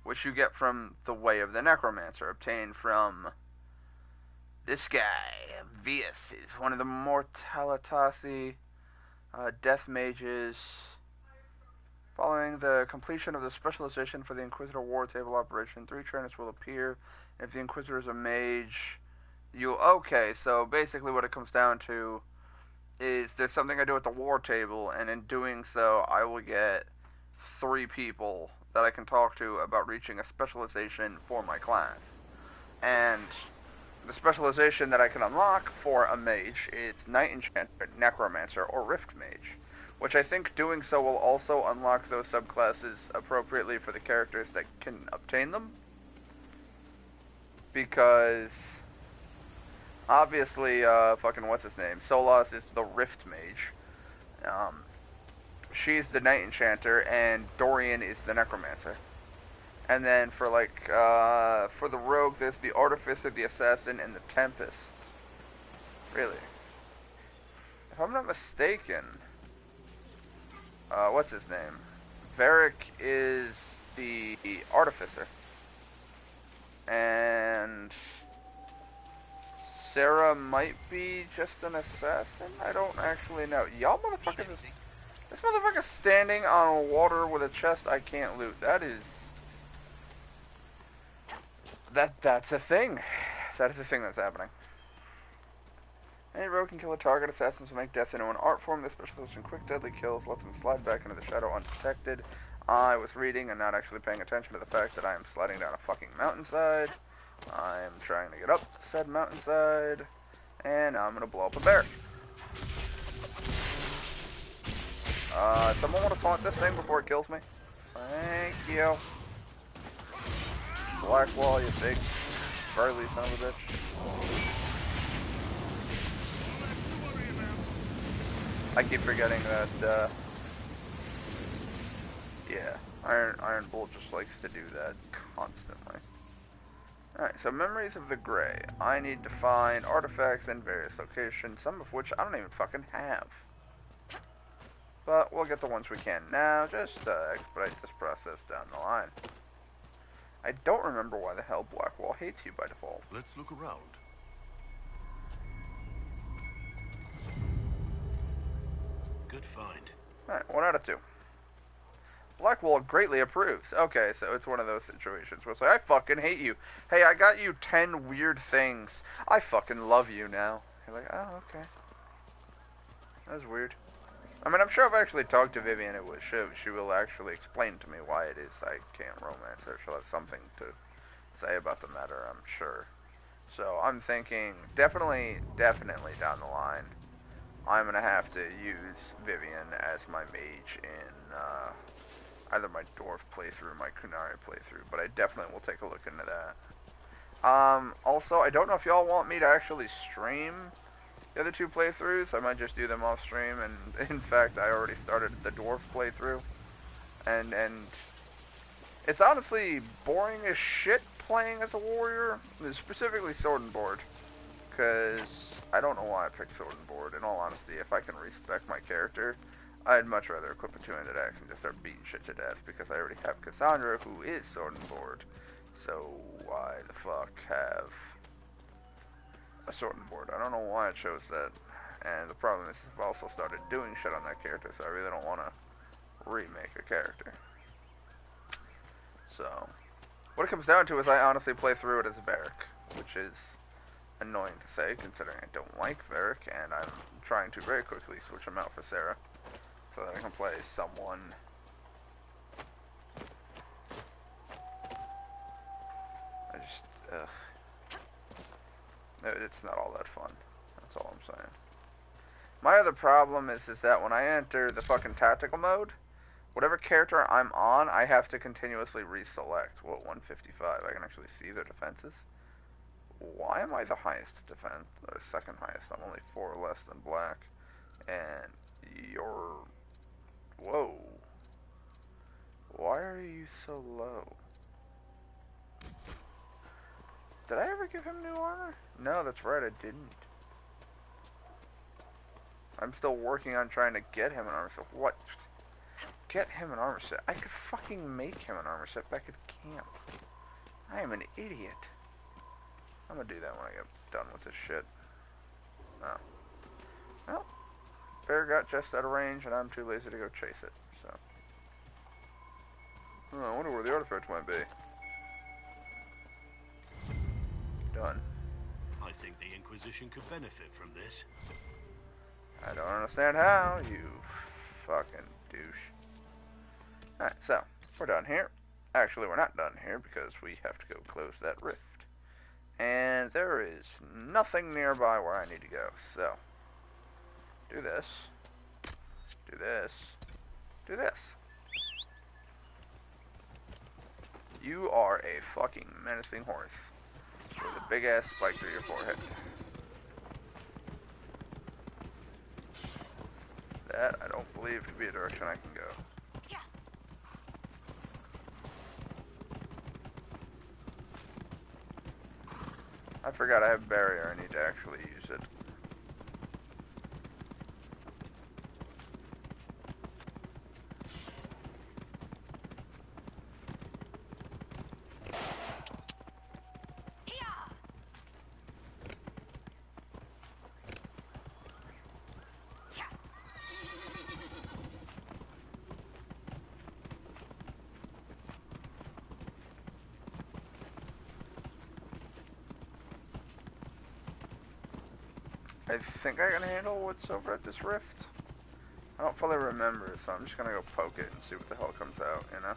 which you get from the Way of the Necromancer, obtained from this guy. Vius is one of the Mortalitasi death mages. Following the completion of the specialization for the Inquisitor War Table operation, 3 trainers will appear. If the Inquisitor is a mage, okay, so basically what it comes down to is there's something I do at the War Table, and in doing so, I will get 3 people that I can talk to about reaching a specialization for my class. And the specialization that I can unlock for a mage is Knight Enchanter, Necromancer, or Rift Mage, which I think doing so will also unlock those subclasses appropriately for the characters that can obtain them. Because obviously, fucking what's his name? Solas is the Rift Mage. She's the Knight Enchanter, and Dorian is the Necromancer. And then for for the Rogue, there's the Artificer, the Assassin, and the Tempest. Really. If I'm not mistaken, what's his name? Varric is the Artificer. And Sarah might be just an assassin? I don't actually know. Y'all motherfuckers is... This motherfucker's standing on water with a chest I can't loot. That is... That's a thing. That is a thing that's happening. Any rogue can kill a target. Assassins will make death into an art form. This specialization quick deadly kills. Let them slide back into the shadow undetected. I was reading and not actually paying attention to the fact that I am sliding down a fucking mountainside. I am trying to get up said mountainside. And now I'm going to blow up a bear. Someone want to taunt this thing before it kills me? Thank you. Blackwall, you big burly son of a bitch. I keep forgetting that, yeah, Iron Bull just likes to do that constantly. Alright, so Memories of the Grey. I need to find artifacts in various locations, some of which I don't even fucking have. But we'll get the ones we can now, just expedite this process down the line. I don't remember why the hell Blackwall hates you by default.
Let's look around.
Good find.
Alright, 1 out of 2. Blackwall greatly approves. Okay, so it's one of those situations where it's like, I fucking hate you. Hey, I got you 10 weird things. I fucking love you now. You're like, oh, okay. That was weird. I mean, I'm sure if I actually talked to Vivian, she will actually explain to me why it is I can't romance her. She'll have something to say about the matter, I'm sure. So I'm thinking, definitely down the line, I'm going to have to use Vivian as my mage in either my Dwarf playthrough or my Kunari playthrough, but I definitely will take a look into that. Also, I don't know if y'all want me to actually stream the other 2 playthroughs. I might just do them off stream, and in fact, I already started the Dwarf playthrough, and it's honestly boring as shit playing as a warrior, specifically Sword and Board, because I don't know why I picked Sword and Board. In all honesty, if I can respect my character, I'd much rather equip a 2-handed axe and just start beating shit to death, because I already have Cassandra, who is Sword and Board, so why the fuck have a Sword and Board? I don't know why it shows that, and the problem is I've also started doing shit on that character, so I really don't want to remake a character. So, what it comes down to is I honestly play through it as a Varric, which is annoying to say, considering I don't like Varric, and I'm trying to very quickly switch him out for Sarah, so that I can play someone. It's not all that fun. That's all I'm saying. My other problem is that when I enter the fucking tactical mode, whatever character I'm on, I have to continuously reselect. What, 155? I can actually see their defenses. Why am I the highest defense? Or second highest? I'm only 4 less than black. And you're... Whoa. Why are you so low? Did I ever give him new armor? No, that's right, I didn't. I'm still working on trying to get him an armor set. What? Get him an armor set? I could fucking make him an armor set back at camp. I am an idiot. I'm gonna do that when I get done with this shit. Oh. Well, bear got just out of range and I'm too lazy to go chase it, so. Oh, I wonder where the artifact might be. Done.
I think the Inquisition could benefit from this.
I don't understand how, you fucking douche. Alright, so, we're done here. Actually, we're not done here because we have to go close that rift. And there is nothing nearby where I need to go, so. Do this. Do this. Do this. You are a fucking menacing horse with a big ass spike through your forehead. That I don't believe to be a direction I can go. I forgot I have barrier. I need to actually use it. I think I can handle what's over at this rift. I don't fully remember, so I'm just gonna go poke it and see what the hell comes out, you know?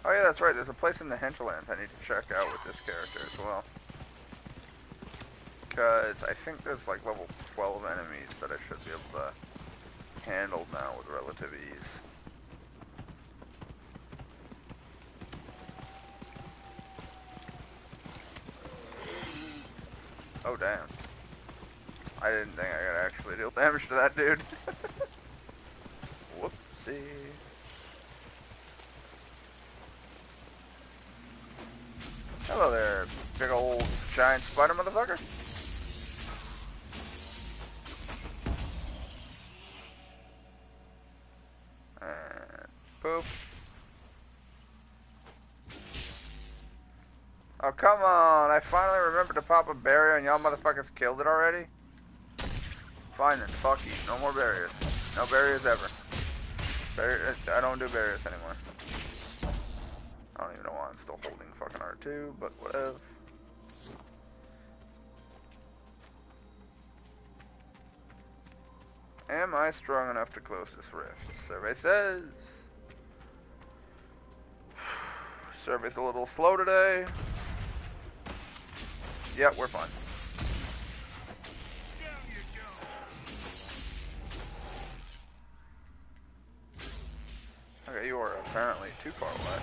Oh yeah, that's right, there's a place in the hinterlands I need to check out with this character as well. Because I think there's like level 12 enemies that I should be able to handle now with relative ease. Oh damn. I didn't think I could actually deal damage to that dude. Whoopsie. Hello there, big old giant spider motherfucker. Poop. Oh, come on. I finally remembered to pop a barrier and y'all motherfuckers killed it already? Fine then. Fuck you. No more barriers. No barriers ever. I don't do barriers anymore. I don't even know why I'm still holding fucking R2, but whatever. Am I strong enough to close this rift? Survey says... Survey's a little slow today. Yep, we're fine. Okay, you are apparently too far away.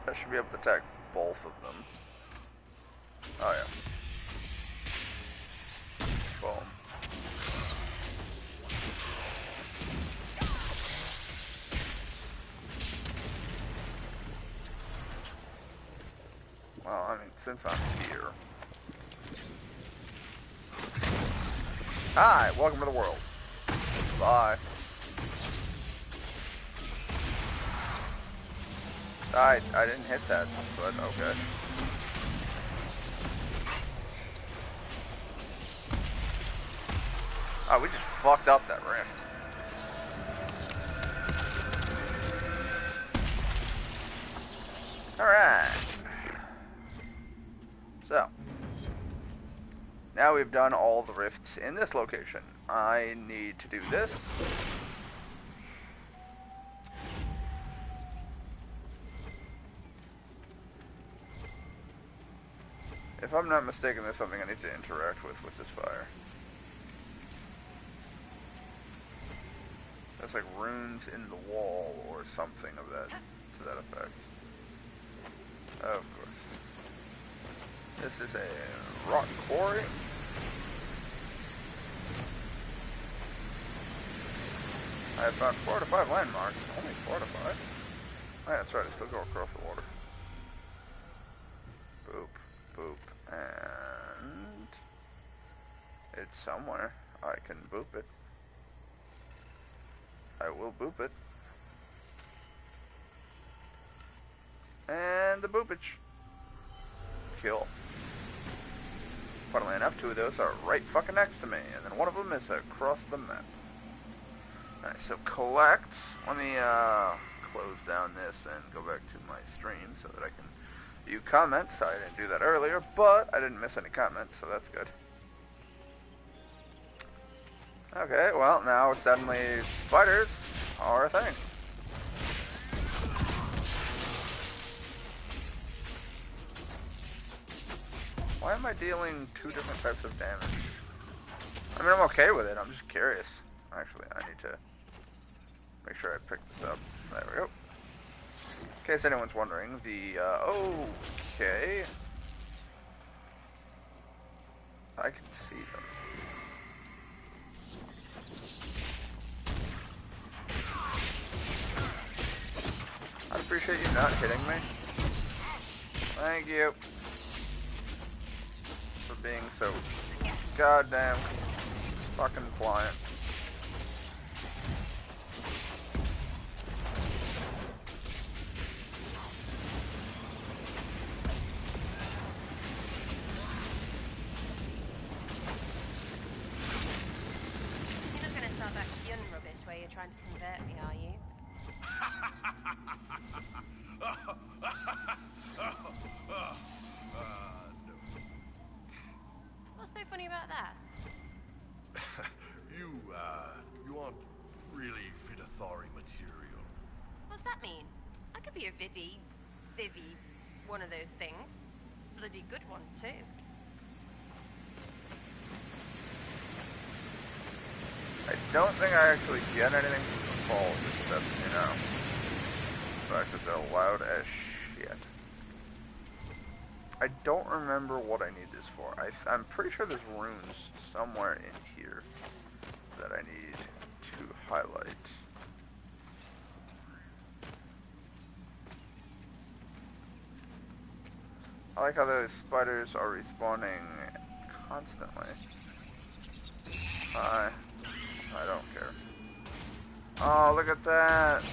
That should be able to attack both of them. Oh yeah. Boom. Well, I mean, since I'm here. Hi, welcome to the world. Bye. I didn't hit that, but okay. Oh, we just fucked up that rift. Alright. So. Now we've done all the rifts in this location. I need to do this. If I'm not mistaken, there's something I need to interact with this fire. That's like runes in the wall or something of that, to that effect. Of course. This is a rock quarry. I have found 4 to 5 landmarks. Only 4 to 5? Oh, yeah, that's right. I still go across the water. Boop, boop, and it's somewhere. I can boop it. I will boop it. And the boopage. Kill. Funnily enough, 2 of those are right fucking next to me, and then one of them is across the map. Alright, so collect. Let me close down this and go back to my stream so that I can view comments. I didn't do that earlier, but I didn't miss any comments, so that's good. Okay, well, now suddenly spiders are a thing. Why am I dealing 2 different types of damage? I mean, I'm okay with it, I'm just curious. Actually, I need to make sure I pick this up. There we go. In case anyone's wondering, the, okay. I can see them. I'd appreciate you not hitting me. Thank you. For being so goddamn fucking pliant.
You're not gonna start that yun rubbish where you're trying to convert me, are you? What's so funny about that?
You aren't really Vidathari material.
What's that mean? I could be a Vivi, one of those things. Bloody good one, too.
I don't think I actually get anything from the falls, except, you know, the fact that they're loud as shit. I don't remember what I need this for. I'm pretty sure there's runes somewhere in here that I need to highlight. I like how those spiders are respawning constantly. I don't care. Oh, look at that!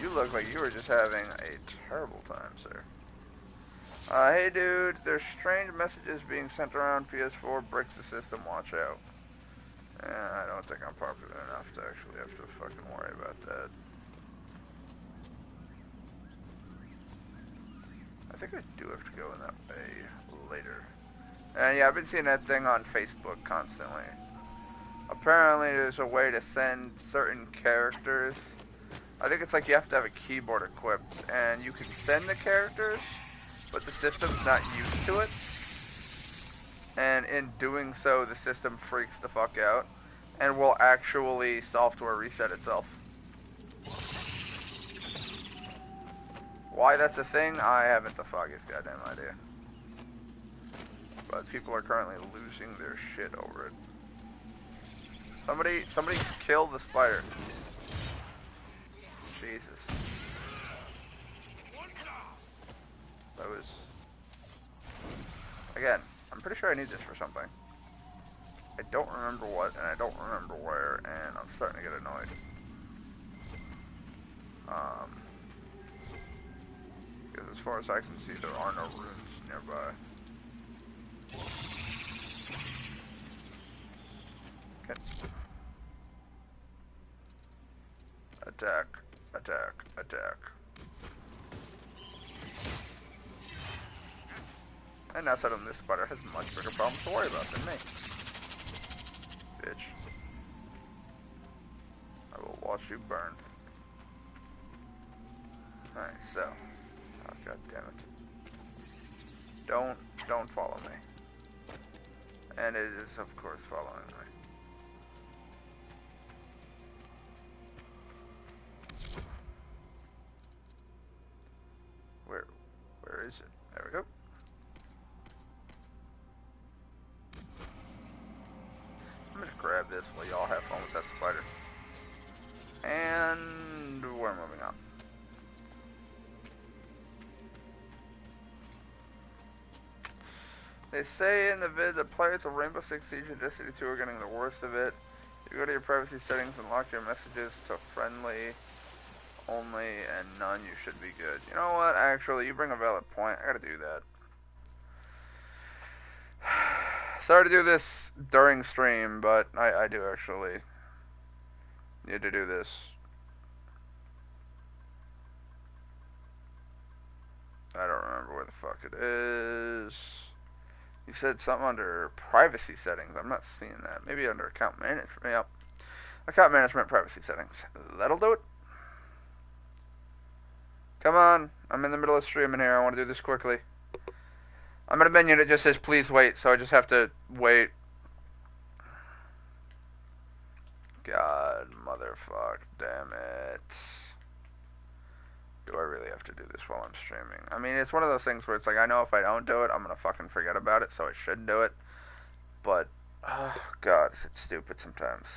You look like you were just having a terrible time, sir. Hey dude, there's strange messages being sent around PS4, breaks the system, watch out. I don't think I'm popular enough to actually have to fucking worry about that. I think I do have to go in that way later. And yeah, I've been seeing that thing on Facebook constantly. Apparently there's a way to send certain characters. I think it's like you have to have a keyboard equipped, and you can send the characters, but the system's not used to it. And in doing so, the system freaks the fuck out and will actually software reset itself. Why that's a thing, I haven't the foggiest goddamn idea. But people are currently losing their shit over it. Somebody kill the spider. Jesus. That was... Again, I'm pretty sure I need this for something. I don't remember what, and I don't remember where, and I'm starting to get annoyed. Because as far as I can see, there are no runes nearby. Okay. Attack, attack, attack. And now suddenly this spider has much bigger problems to worry about than me. Bitch. I will watch you burn. Alright, so. Oh, god damn it. Don't follow me. And it is, of course, following me. Where is it? There we go. this while y'all have fun with that spider. And we're moving on. They say in the vid that players of Rainbow Six Siege and Destiny 2 are getting the worst of it. You go to your privacy settings and lock your messages to friendly only and none, you should be good. You know what? Actually, you bring a valid point. I gotta do that. Sorry to do this during stream, but I do actually need to do this. I don't remember where the fuck it is. You said something under privacy settings. I'm not seeing that. Maybe under account management. Yep. Account management, privacy settings. That'll do it. Come on. I'm in the middle of streaming here. I want to do this quickly. I'm in a menu that just says please wait, so I just have to wait. God, motherfuck, damn it. Do I really have to do this while I'm streaming? I mean, it's one of those things where it's like, I know if I don't do it, I'm gonna fucking forget about it, so I shouldn't do it. But, oh god, it's stupid sometimes.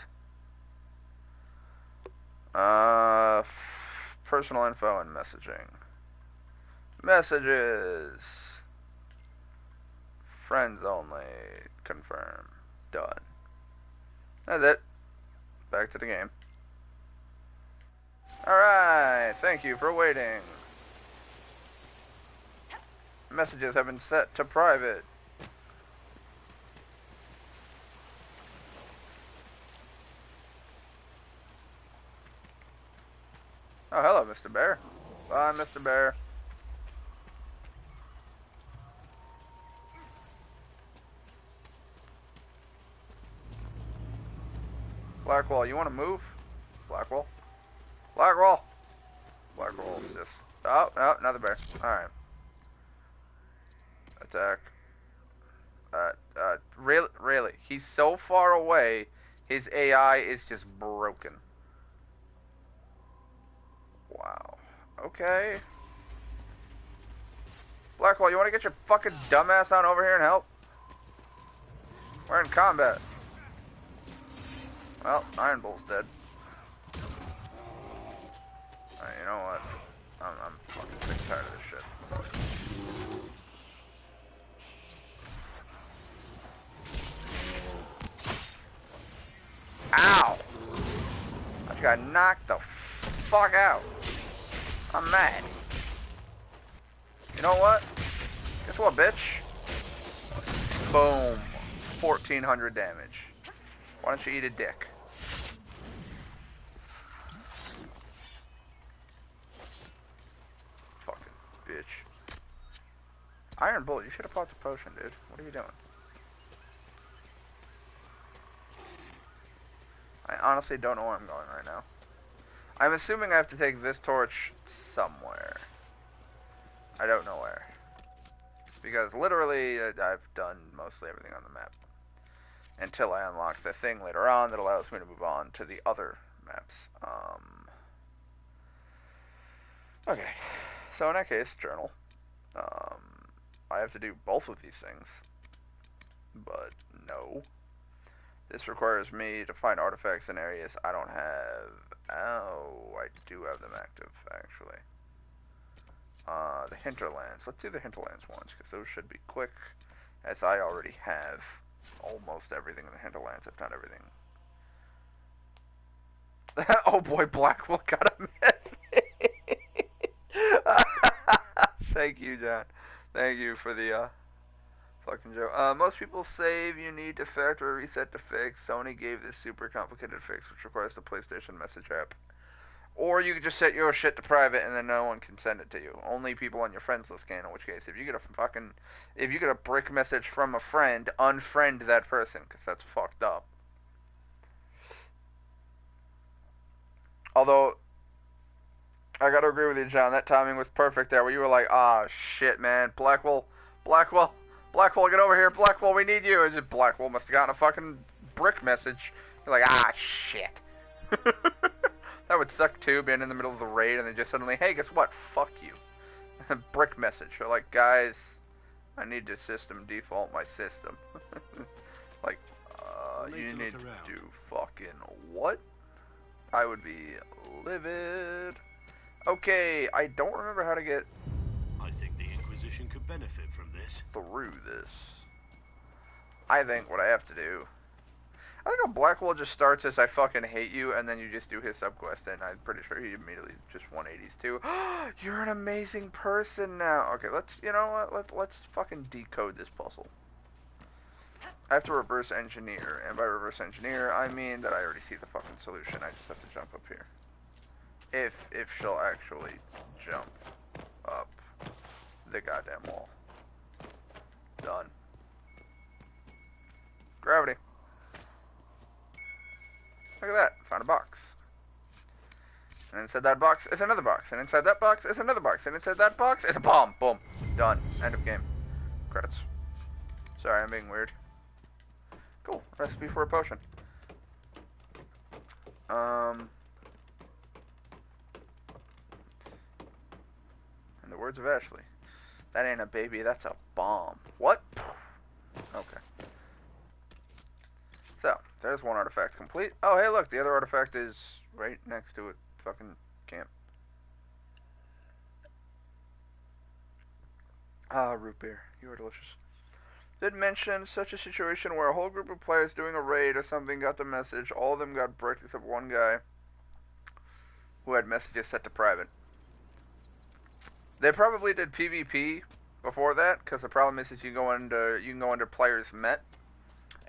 Personal info and messaging. Messages. Friends only. Confirm. Done. That's it. Back to the game. Alright, thank you for waiting. Messages have been set to private. Oh, hello, Mr. Bear. Bye, Mr. Bear. Blackwall, you want to move? Blackwall? Blackwall! Blackwall's just... Oh, no, another bear. Alright. Attack. Really? He's so far away, his AI is just broken. Wow. Okay. Blackwall, you want to get your fucking dumbass on over here and help? We're in combat. Well, Iron Bull's dead. Alright, you know what? I'm fucking sick and tired of this shit. Ow! I just got knocked the fuck out. I'm mad. You know what? Guess what, bitch? Boom. 1400 damage. Why don't you eat a dick? Fucking bitch. Iron Bull, you should have popped a potion, dude. What are you doing? I honestly don't know where I'm going right now. I'm assuming I have to take this torch somewhere. I don't know where. Because literally, I've done mostly everything on the map. Until I unlock the thing later on that allows me to move on to the other maps. Okay. So in that case, journal. I have to do both of these things. But no. This requires me to find artifacts in areas I don't have. Oh, I do have them active, actually. The hinterlands. Let's do the hinterlands ones, because those should be quick, as I already have almost everything in the hinterlands. I've done everything. Oh boy, Blackwell got a message. Thank you, John. Thank you for the fucking joke. Most people save you need to factory reset to fix. Sony gave this super complicated fix, which requires the PlayStation message app. Or you can just set your shit to private and then no one can send it to you. Only people on your friends list can, in which case, if you get a brick message from a friend, unfriend that person, because that's fucked up. Although, I gotta agree with you, John, that timing was perfect there, where you were like, ah, shit, man, Blackwell, get over here, Blackwell, we need you. And just Blackwell must have gotten a fucking brick message. You're like, ah, shit. That would suck too, being in the middle of the raid and then just suddenly, hey, guess what? Fuck you. Brick message. You're like, guys, I need to system default my system. Like, You need to do fucking what? I would be livid. Okay, I don't remember how to get
I think the Inquisition could benefit from this.
through this. I think what I have to do... I think how Blackwell just starts as I fucking hate you, and then you just do his subquest, and I'm pretty sure he immediately just 180s too. You're an amazing person now. Okay, let's, you know what, let's fucking decode this puzzle. I have to reverse engineer, and by reverse engineer, I mean that I already see the fucking solution. I just have to jump up here. If she'll actually jump up the goddamn wall. Done. Gravity. Look at that. Found a box. And inside that box is another box. And inside that box is another box. And inside that box is a bomb. Boom. Done. End of game. Credits. Sorry, I'm being weird. Cool. Recipe for a potion. In the words of Ashley, that ain't a baby, that's a bomb. What? Okay. So, there's one artifact complete. Oh, hey, look, the other artifact is right next to it. Fucking camp. Ah, root beer. You are delicious. Did mention such a situation where a whole group of players doing a raid or something got the message. All of them got bricked except one guy who had messages set to private. They probably did PvP before that, because the problem is you can go under players met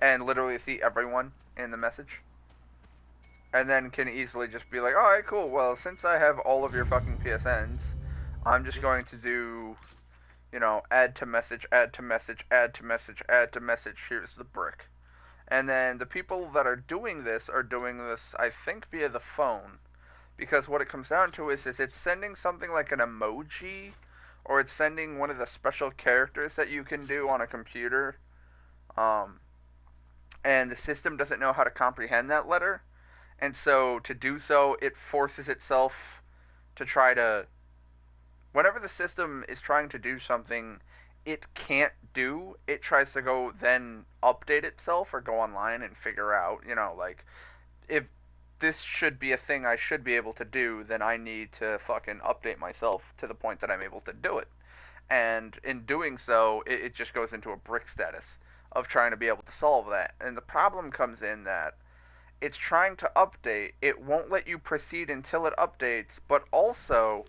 and literally see everyone in the message, and then can easily just be like, alright, cool, well, since I have all of your fucking PSNs, I'm just going to do, you know, add to message, add to message, add to message, add to message, here's the brick. And then the people that are doing this, I think, via the phone, because what it comes down to is it's sending something like an emoji, or it's sending one of the special characters that you can do on a computer, and the system doesn't know how to comprehend that letter, and so to do so, it forces itself to try to, whenever the system is trying to do something it can't do, it tries to go then update itself or go online and figure out, you know, like, if this should be a thing I should be able to do, then I need to fucking update myself to the point that I'm able to do it. And in doing so, it just goes into a brick status of trying to be able to solve that. And the problem comes in that it's trying to update, it won't let you proceed until it updates, but also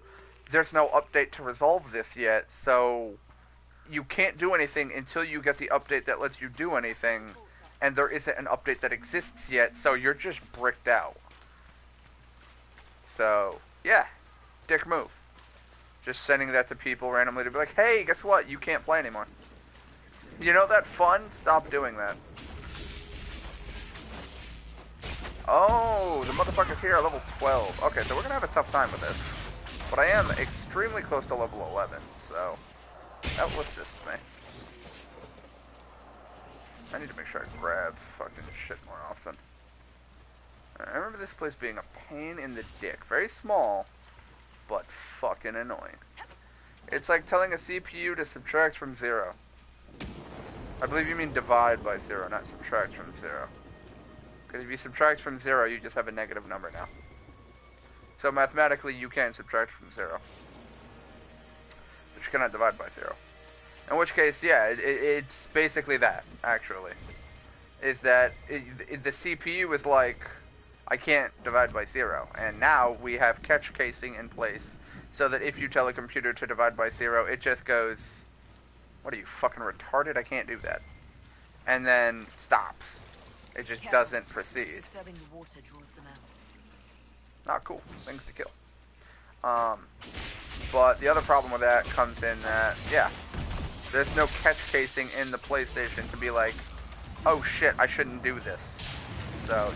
there's no update to resolve this yet, so you can't do anything until you get the update that lets you do anything, and there isn't an update that exists yet, so you're just bricked out. So, yeah, dick move. Just sending that to people randomly to be like, hey, guess what, you can't play anymore. You know that fun? Stop doing that. Oh, the motherfuckers here are level 12. Okay, so we're gonna have a tough time with this. But I am extremely close to level 11, so that will assist me. I need to make sure I grab fucking shit more often. I remember this place being a pain in the dick. Very small, but fucking annoying. It's like telling a CPU to subtract from 0. I believe you mean divide by 0, not subtract from 0. Because if you subtract from 0, you just have a negative number now. So mathematically, you can subtract from 0. But you cannot divide by 0. In which case, yeah, it's basically that, actually. Is that the CPU is like, I can't divide by 0. And now we have catch casing in place, so that if you tell a computer to divide by 0, it just goes, what are you, fucking retarded? I can't do that. And then stops. It just doesn't proceed.
Disturbing the water draws them out.
Not cool. Things to kill. But the other problem with that comes in that, yeah, there's no catch casing in the PlayStation to be like, oh shit, I shouldn't do this. So,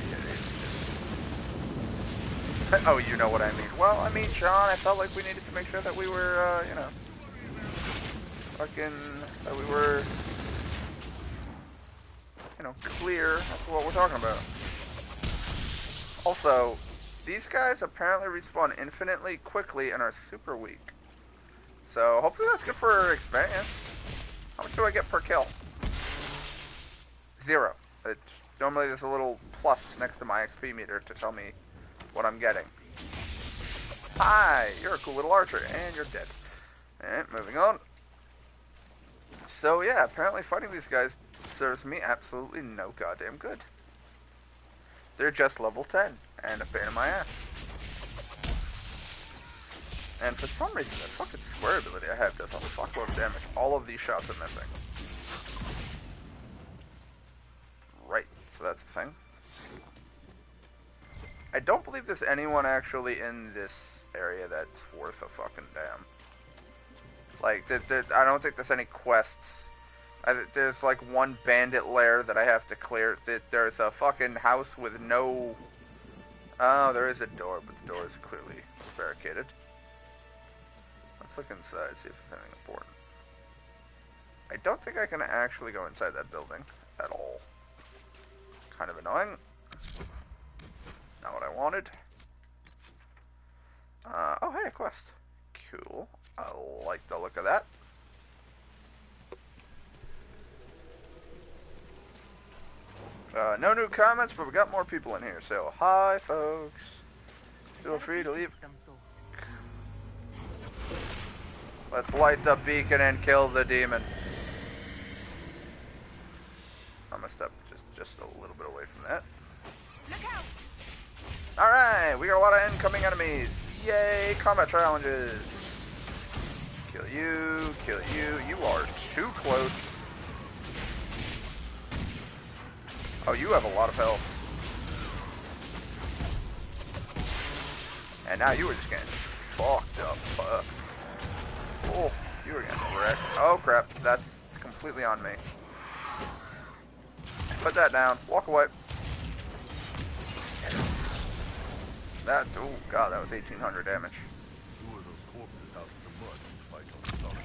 oh, you know what I mean. Well, I mean, John, I felt like we needed to make sure that we were, you know, fucking, that we were, you know, clear as to what we're talking about. Also, these guys apparently respawn infinitely quickly and are super weak. So, hopefully that's good for experience. How much do I get per kill? 0. It's Normally there's a little plus next to my XP meter to tell me what I'm getting. Hi, you're a cool little archer, and you're dead. Alright, moving on. So yeah, apparently fighting these guys serves me absolutely no goddamn good. They're just level 10, and a pain in my ass. And for some reason, the fucking square ability I have does a fuckload of damage. All of these shots are missing. Right, so that's the thing. I don't believe there's anyone actually in this area that's worth a fucking damn. Like, I don't think there's any quests. There's like one bandit lair that I have to clear. There's a fucking house with no... Oh, there is a door, but the door is clearly barricaded. Let's look inside, see if there's anything important. I don't think I can actually go inside that building at all. Kind of annoying. Not what I wanted. Oh, hey, a quest. Cool. I like the look of that. No new comments, but we got more people in here, so hi, folks. Feel free to leave. Let's light the beacon and kill the demon. I'm gonna step just a little bit away from that.
Look out!
Alright, we got a lot of incoming enemies. Yay, combat challenges. Kill you, kill you. You are too close. Oh, you have a lot of health. And now you were just getting fucked up. Oh, you were getting wrecked. Oh crap, that's completely on me. Put that down. Walk away. That, oh god, that was 1800 damage.
Lure those corpses out of the mud and fight on the top.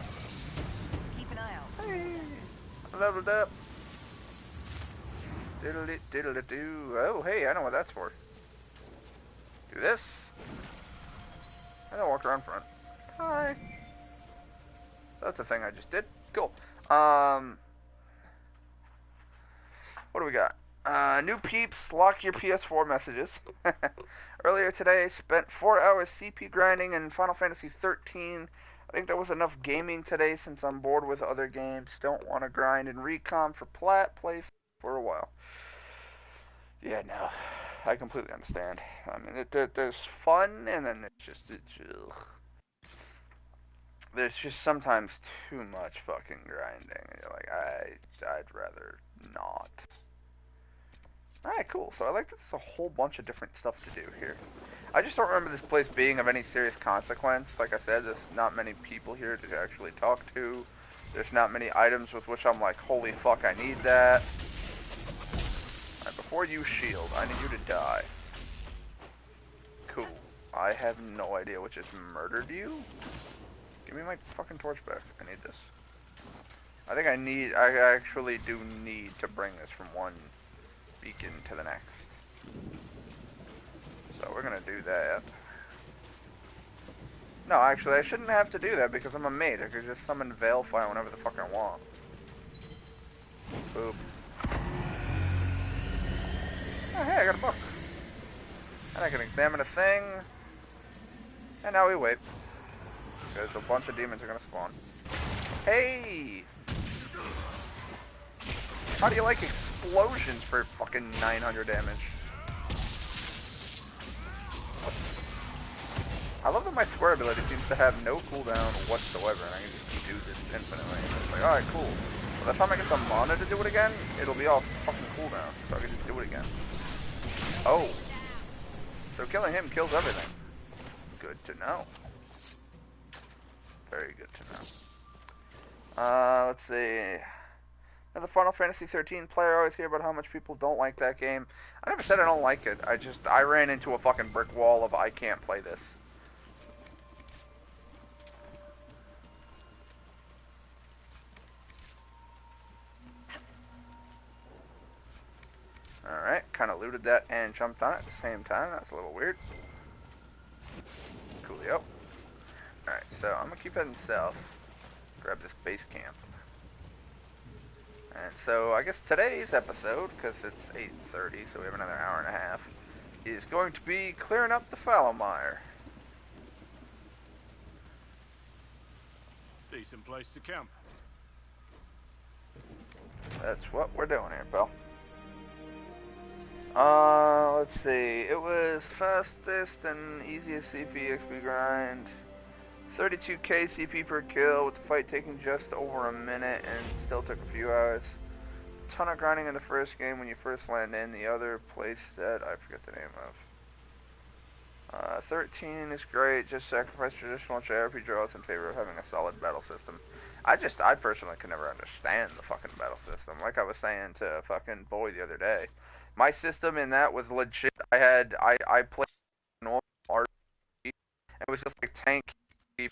Keep an eye out.
Hey, I leveled up. Diddle-it, diddle-it-do. Oh, hey, I know what that's for. Do this. And then walk around front. Hi. That's the thing I just did. Cool. What do we got? New peeps, lock your PS4 messages. Earlier today, spent 4 hours CP grinding in Final Fantasy 13. I think that was enough gaming today since I'm bored with other games. Don't want to grind in Recon for plat. Play for a while. Yeah, no. I completely understand. I mean, there's fun, and then ugh. There's just sometimes too much fucking grinding. And you're like, I'd rather not. Alright, cool. So I like there's a whole bunch of different stuff to do here. I just don't remember this place being of any serious consequence. Like I said, there's not many people here to actually talk to. There's not many items with which I'm like, holy fuck, I need that. Alright, before you shield, I need you to die. Cool. I have no idea what just murdered you. Give me my fucking torch back. I need this. I actually do need to bring this from one beacon to the next. So we're gonna do that. No, actually I shouldn't have to do that because I'm a mage. I could just summon Veilfire whenever the fuck I want. Boop. Oh hey, I got a book. And I can examine a thing. And now we wait. Because a bunch of demons are gonna spawn. Hey! How do you like explosions for fucking 900 damage? I love that my square ability seems to have no cooldown whatsoever, and I can just do this infinitely. It's like, alright, cool. By the time I get the mana to do it again, it'll be all fucking cooldown, so I can just do it again. Oh. So killing him kills everything. Good to know. Very good to know. Let's see. The Final Fantasy 13 player, I always hear about how much people don't like that game. I never said I don't like it. I ran into a fucking brick wall of I can't play this. Alright, kind of looted that and jumped on it at the same time. That's a little weird. Coolio. Alright, so I'm going to keep heading south. Grab this base camp. And so I guess today's episode, because it's 8:30, so we have another hour and a half, is going to be clearing up the fallow mire.
Decent place to camp.
That's what we're doing here, pal. Let's see. It was fastest and easiest CP XP grind. 32k CP per kill, with the fight taking just over a minute and still took a few hours. Ton of grinding in the first game when you first land in. The other place that I forget the name of. 13 is great. Just sacrifice traditional JRPG draws in favor of having a solid battle system. I personally can never understand the fucking battle system. Like I was saying to fucking Boy the other day. My system in that was legit. I played normal RPG. It was just like tank, and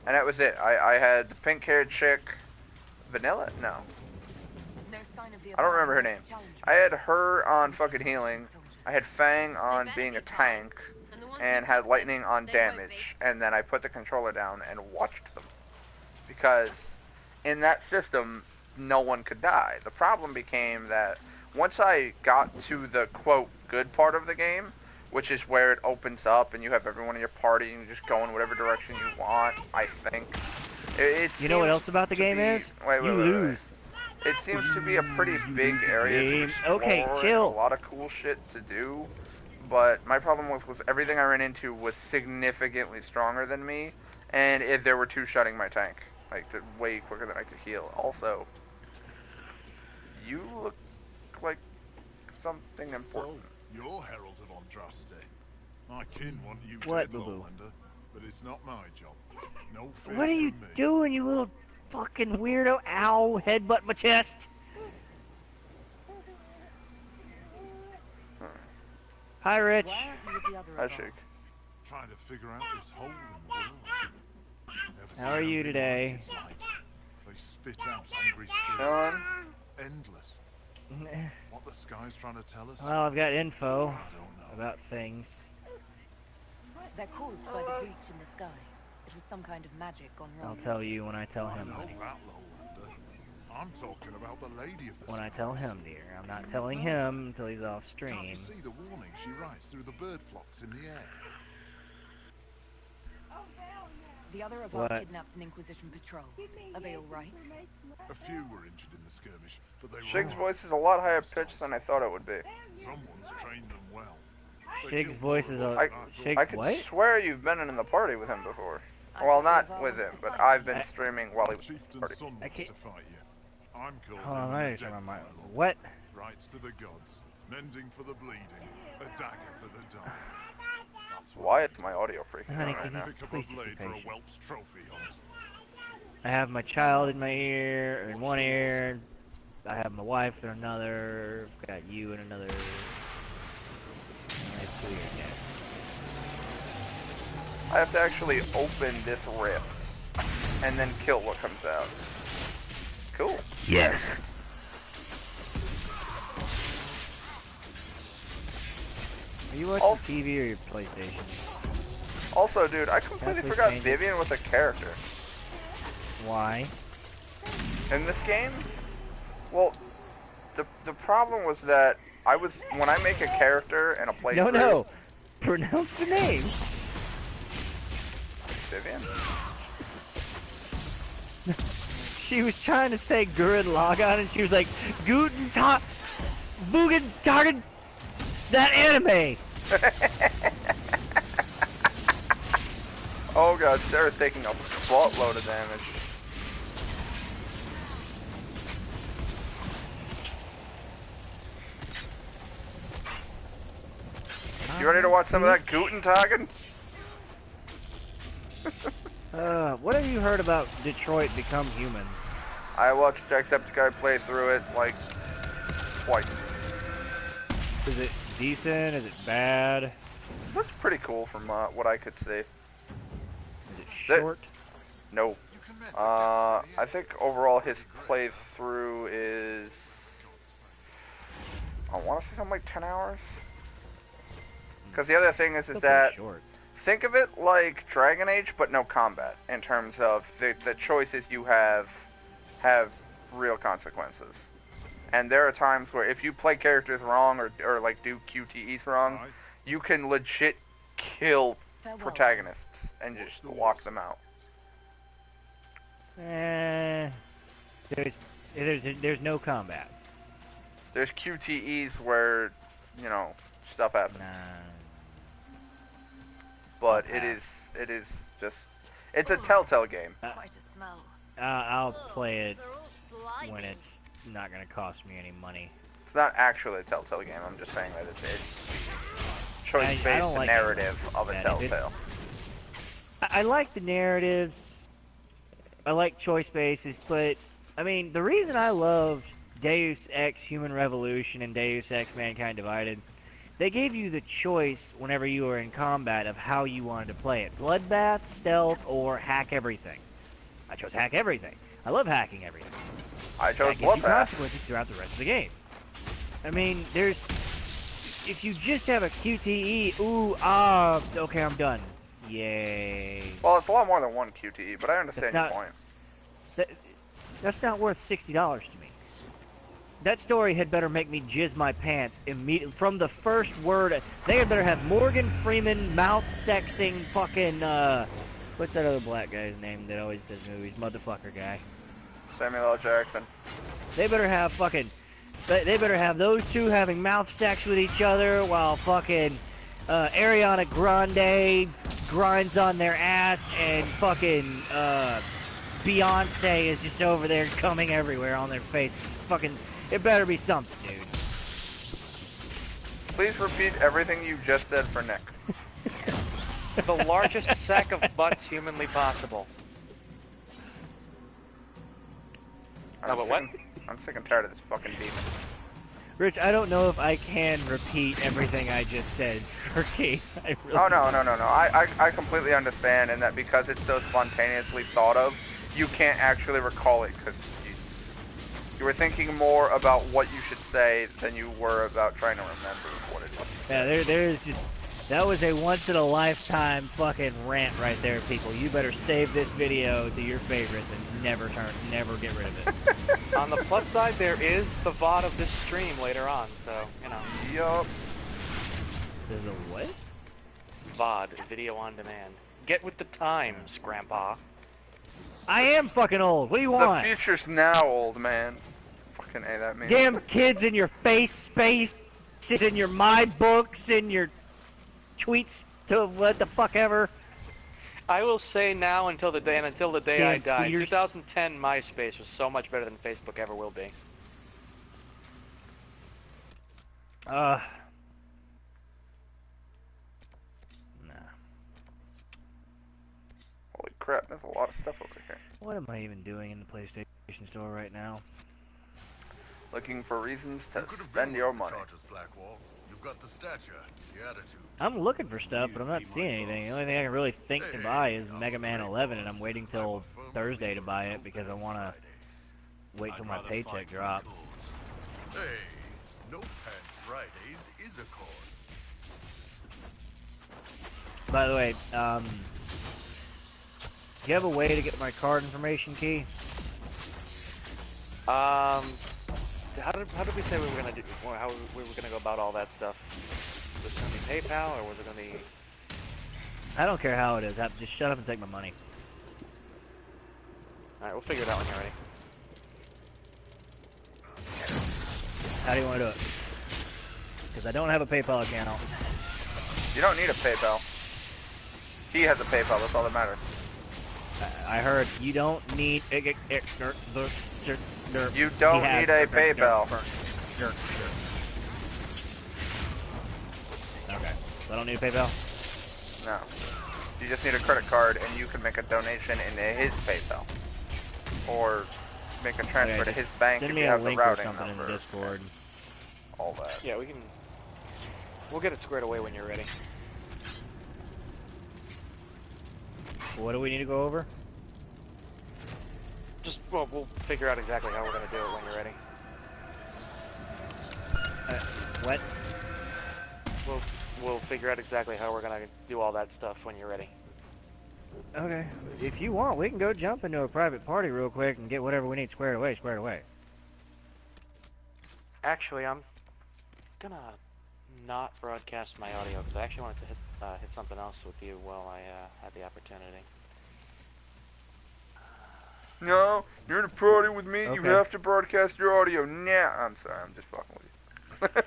that was it. I had the pink-haired chick, Vanilla? No.
No sign of the
I don't remember her name. I had her on fucking healing. I had Fang on being a tank, and had Lightning on damage. And then I put the controller down and watched them. Because in that system, no one could die. The problem became that once I got to the, quote, good part of the game, which is where it opens up and you have everyone in your party and you just go in whatever direction you want, I think.
You know what else about the game is?
Wait,
you lose.
It seems to be a pretty big area to explore.
Okay, chill.
And a lot of cool shit to do. But my problem was everything I ran into was significantly stronger than me. And there were two shutting my tank. Like, way quicker than I could heal. Also, you look like something important.
So, you're Herald of Andraste. My kin want you
what,
dead, Lowlander, but it's not my job. No fear
What are you
from me.
doing, you little fucking weirdo? Ow, headbutt my chest. Hi, Rich.
Hi, Shake.
Trying to figure out this hole in the world. Never
How are you today?
like. They spit out hungry
Sean?
spirits. Endless. What the sky's trying to tell us?
Well, I've got info
I don't know.
about things.
They're caused by the breach in the sky. It was some kind of magic gone wrong.
I'll tell you when I tell
I
him,
know
honey.
that, Lowlander. I'm talking about the lady of the
When I
skies.
tell him, dear. I'm not telling him until he's off
Can't
stream.
you see the warning she writes through the bird flocks in the air?
The other of
What?
our kidnapped an Inquisition patrol. Are they all right?
A few were injured in the skirmish, but they were
Shake's
all
voice is a lot higher pitched than I thought it would be.
Someone's trained them well. They
Shake's
killed
voice
more
is
of
a...
us than I thought.
Shake
I could
what?
swear you've been in the party with him before.
I
Well,
thought
not
we
with
evolved
him,
to
but
fight
I've
you.
been streaming while he was in the
Chieftain's
party.
son
I
wants
can't-
to fight you. I'm called
Hold on,
him
I
the
need to
dead
turn my...
by law.
What?
Rights to the gods, mending for the bleeding, a dagger for the dying. That's what
Why
I
is my audio freaking
Honey,
out right
can you
now?
pick up
please
a
just be
blade for a
patient?
whelp's trophy hunt.
I have my child in my ear, in one ear. I have my wife in another. I've got you in another. And I have 2 ears, yeah.
I have to actually open this rift and then kill what comes out. Cool.
Yes. Are you watching
Also-
TV or your PlayStation?
Also, dude, I completely
Definitely
forgot
change it.
Vivian was a character
Why?
in this game. Well, the problem was that when I make a character and a playthrough.
No. Pronounce the name.
Vivian.
She was trying to say Gurren Lagann and she was like, Guten Tag, Bugen Tagen, that anime.
Oh god, Sarah's taking a buttload of damage. You ready to watch some of that Guten Tagen?
What have you heard about Detroit Become Human?
I watched Jacksepticeye play through it like twice.
Is it decent? Is it bad?
Looks pretty cool from what I could see.
Is it short?
No. I think overall his playthrough is, I want to say something like 10 hours. Because the other thing is
Still
that,
pretty short.
think of it like Dragon Age, but no combat. In terms of the choices you have real consequences. And there are times where if you play characters wrong or like do QTEs wrong, you can legit kill protagonists and just lock them out.
There's no combat.
There's QTEs where, you know, stuff happens. But it is just, it's a Telltale game.
Quite a smell.
I'll play it when it's not going to cost me any money.
It's not actually a Telltale game. I'm just saying that it's choice-based
like
narrative of a Telltale.
I like the narratives. I like choice bases, but I mean, the reason I loved Deus Ex Human Revolution and Deus Ex Mankind Divided, they gave you the choice whenever you were in combat of how you wanted to play it. Bloodbath, stealth, or hack everything. I chose hack everything. I love hacking everything.
I chose
that gives you
Bloodbath.
consequences throughout the rest of the game. I mean, if you just have a QTE, okay, I'm done. Yay.
Well, it's a lot more than one QTE, but I understand your point.
That's not worth $60 to me. That story had better make me jizz my pants immediately from the first word. They had better have Morgan Freeman mouth-sexing fucking, what's that other black guy's name that always does movies? Motherfucker guy.
Samuel L. Jackson.
They better have fucking, they better have those two having mouth sex with each other while fucking, Ariana Grande grinds on their ass and fucking, Beyonce is just over there coming everywhere on their face. Fucking, it better be something, dude.
Please repeat everything you just said for Nick.
The largest sack of butts humanly possible.
I'm sick and tired of this fucking demon.
Rich, I don't know if I can repeat everything I just said. Okay.
Oh, no. I completely understand, and that because it's so spontaneously thought of, you can't actually recall it, because you were thinking more about what you should say than you were about trying to remember what it was.
Yeah, there's just, that was a once-in-a-lifetime fucking rant right there, people. You better save this video to your favorites and never get rid of it.
On the plus side, there is the VOD of this stream later on, so, you know.
Yup.
There's a what?
VOD, video on demand. Get with the times, Grandpa.
I am fucking old. What do you want?
The future's now, old man. Fucking A, that means.
Damn kids in your face space, in your my books, in your tweets to what the fuck ever.
I will say now until the day
Damn
I die,
tweeters.
2010 MySpace was so much better than Facebook ever will be.
Nah.
Holy crap, there's a lot of stuff over here.
What am I even doing in the PlayStation Store right now?
Looking for reasons to spend your money.
You've got the stature, the attitude.
I'm looking for stuff, but I'm not seeing anything. The only thing I can really think to buy is Mega Man 11, and I'm waiting till Thursday to buy it because I want to wait till my paycheck drops.
Hey, no pants Fridays is a cause.
By the way, do you have a way to get my card information key?
How did we say we were gonna do? Or how we were gonna go about all that stuff? Was it gonna be PayPal or was it gonna be?
I don't care how it is. Just shut up and take my money.
All right, we'll figure it out when you're ready.
How do you want to do it? Because I don't have a PayPal account.
You don't need a PayPal. He has a PayPal. That's all that matters.
I heard you don't need.
You don't need a PayPal.
Okay. So I don't need a PayPal?
No. You just need a credit card, and you can make a donation into his PayPal. Or make a transfer to his bank if you have the routing number.
Send me a link or something in the Discord.
All that.
Yeah, we can. We'll get it squared away when you're ready.
What do we need to go over?
Well, we'll figure out exactly how we're gonna do it when you're ready.
What?
We'll figure out exactly how we're gonna do all that stuff when you're ready.
Okay. If you want, we can go jump into a private party real quick and get whatever we need squared away,
Actually, I'm gonna not broadcast my audio because I actually wanted to hit something else with you while I had the opportunity.
No, you're in a party with me.
Okay.
You have to broadcast your audio now. I'm sorry. I'm just fucking with you.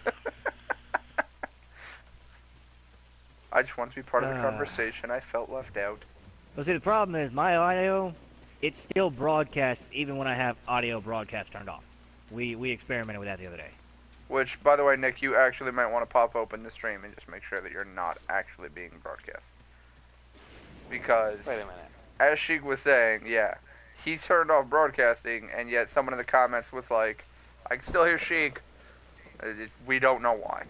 I just want to be part of the conversation. I felt left out.
Well, see, the problem is my audio, it still broadcasts even when I have audio broadcast turned off. We experimented with that the other day.
Which, by the way, Nick, you actually might want to pop open the stream and just make sure that you're not actually being broadcast. Because,
Wait a minute.
as Sheik was saying, yeah, he turned off broadcasting, and yet someone in the comments was like, I can still hear Sheik. We don't know why.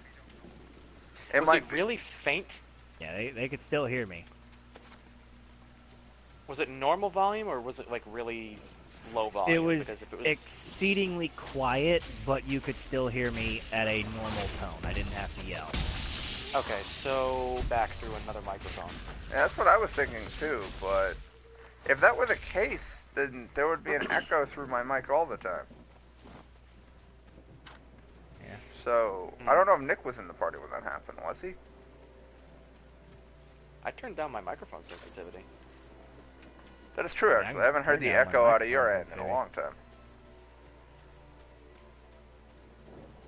Was it really faint?
Yeah, they could still hear me.
Was it normal volume, or was it like really low volume?
It was,
because if it was
exceedingly quiet, but you could still hear me at a normal tone. I didn't have to yell.
Okay, so back through another microphone.
Yeah, that's what I was thinking too, but if that were the case, then there would be an echo through my mic all the time.
Yeah.
So, I don't know if Nick was in the party when that happened, was he?
I turned down my microphone sensitivity.
That is true, actually. I haven't heard the echo out of your end in a long time.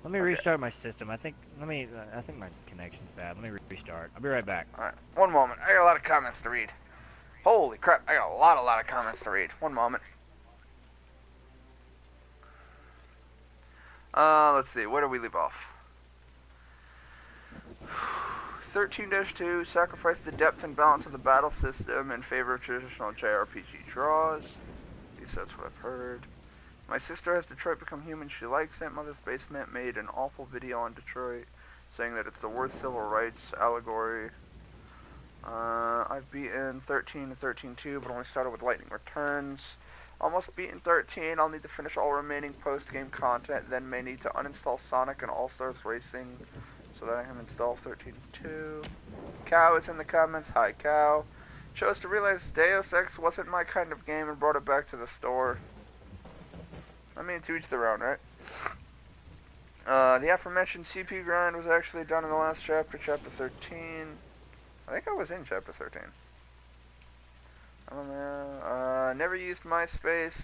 Let me restart my system. I think my connection's bad. Let me restart. I'll be right back.
Alright, one moment. I got a lot of comments to read. Holy crap, I got a lot of comments to read. One moment. Let's see, where do we leave off? 13-2, sacrifice the depth and balance of the battle system in favor of traditional JRPG draws. At least that's what I've heard. My sister has Detroit Become Human. She likes it. Mother's Basement made an awful video on Detroit, saying that it's the worst civil rights allegory. I've beaten 13 and 13-2, but only started with Lightning Returns. Almost beaten 13. I'll need to finish all remaining post-game content, then may need to uninstall Sonic and All-Stars Racing so that I can install 13-2. Cow is in the comments. Hi, Cow. Chose to realize Deus Ex wasn't my kind of game and brought it back to the store. I mean, to each their own, right? The aforementioned CP grind was actually done in the last chapter, chapter 13. I think I was in chapter 13. I don't know. Never used MySpace.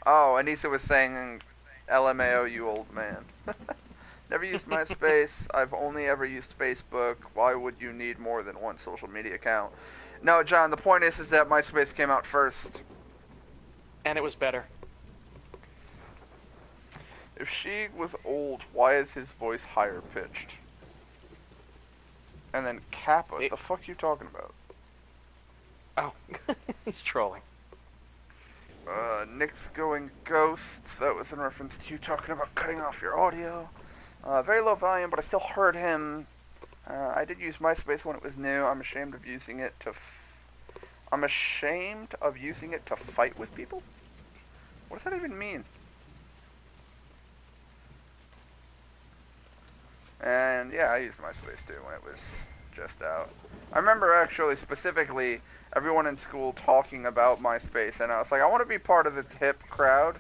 Oh, Anissa was saying, LMAO, you old man. Never used MySpace. I've only ever used Facebook. Why would you need more than one social media account? No, John, the point is that MySpace came out first.
And it was better.
If she was old, why is his voice higher pitched? And then Kappa, what the fuck are you talking about?
Oh, he's trolling.
Nick's going ghost. That was in reference to you talking about cutting off your audio. Very low volume, but I still heard him. I did use MySpace when it was new. I'm ashamed of using it to fight with people? What does that even mean? And yeah, I used MySpace too when it was just out. I remember actually specifically everyone in school talking about MySpace, and I was like, I want to be part of the hip crowd.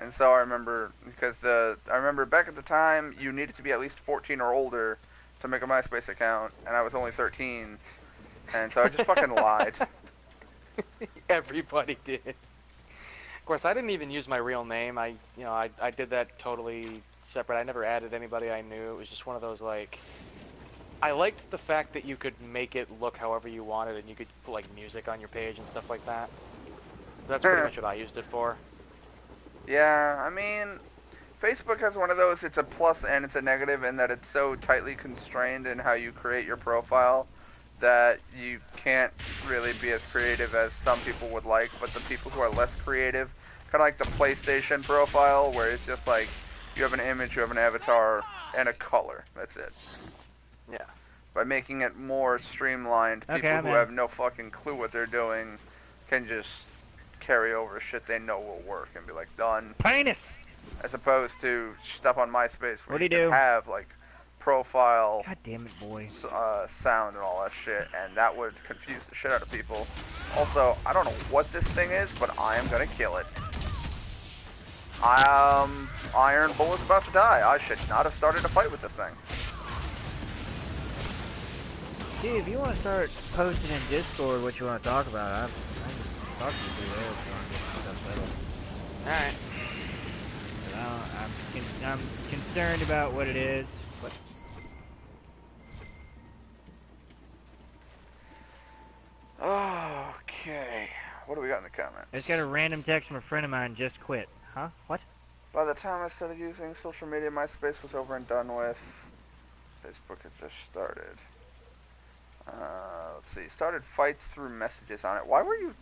And so I remember, because I remember back at the time, you needed to be at least 14 or older to make a MySpace account, and I was only 13, and so I just fucking lied.
Everybody did. Of course, I didn't even use my real name. I did that totally separate. I never added anybody I knew. It was just one of those, like, I liked the fact that you could make it look however you wanted, and you could put, like, music on your page and stuff like that. That's pretty much what I used it for.
Yeah, I mean, Facebook has one of those, it's a plus and it's a negative in that it's so tightly constrained in how you create your profile that you can't really be as creative as some people would like, but the people who are less creative, kind of like the PlayStation profile, where it's just like, you have an image, you have an avatar, and a color, that's it.
Yeah.
By making it more streamlined, people who have no fucking clue what they're doing can just carry over shit they know will work and be like, done.
Penis!
As opposed to stuff on MySpace where
What'd he
you can
do?
have like profile.
God damn it, boy.
Sound and all that shit, and that would confuse the shit out of people. Also, I don't know what this thing is, but I am gonna kill it. Iron Bull is about to die. I should not have started a fight with this thing.
Dude, if you want to start posting in Discord what you want to talk about, I can talk to you through there if you want to get stuff settled. Alright. I'm concerned about what it is. But
okay. What do we got in the comments?
I just got a random text from a friend of mine, just quit. Huh? What?
By the time I started using social media, MySpace was over and done with. Facebook had just started. Let's see. Started fights through messages on it. Why were you...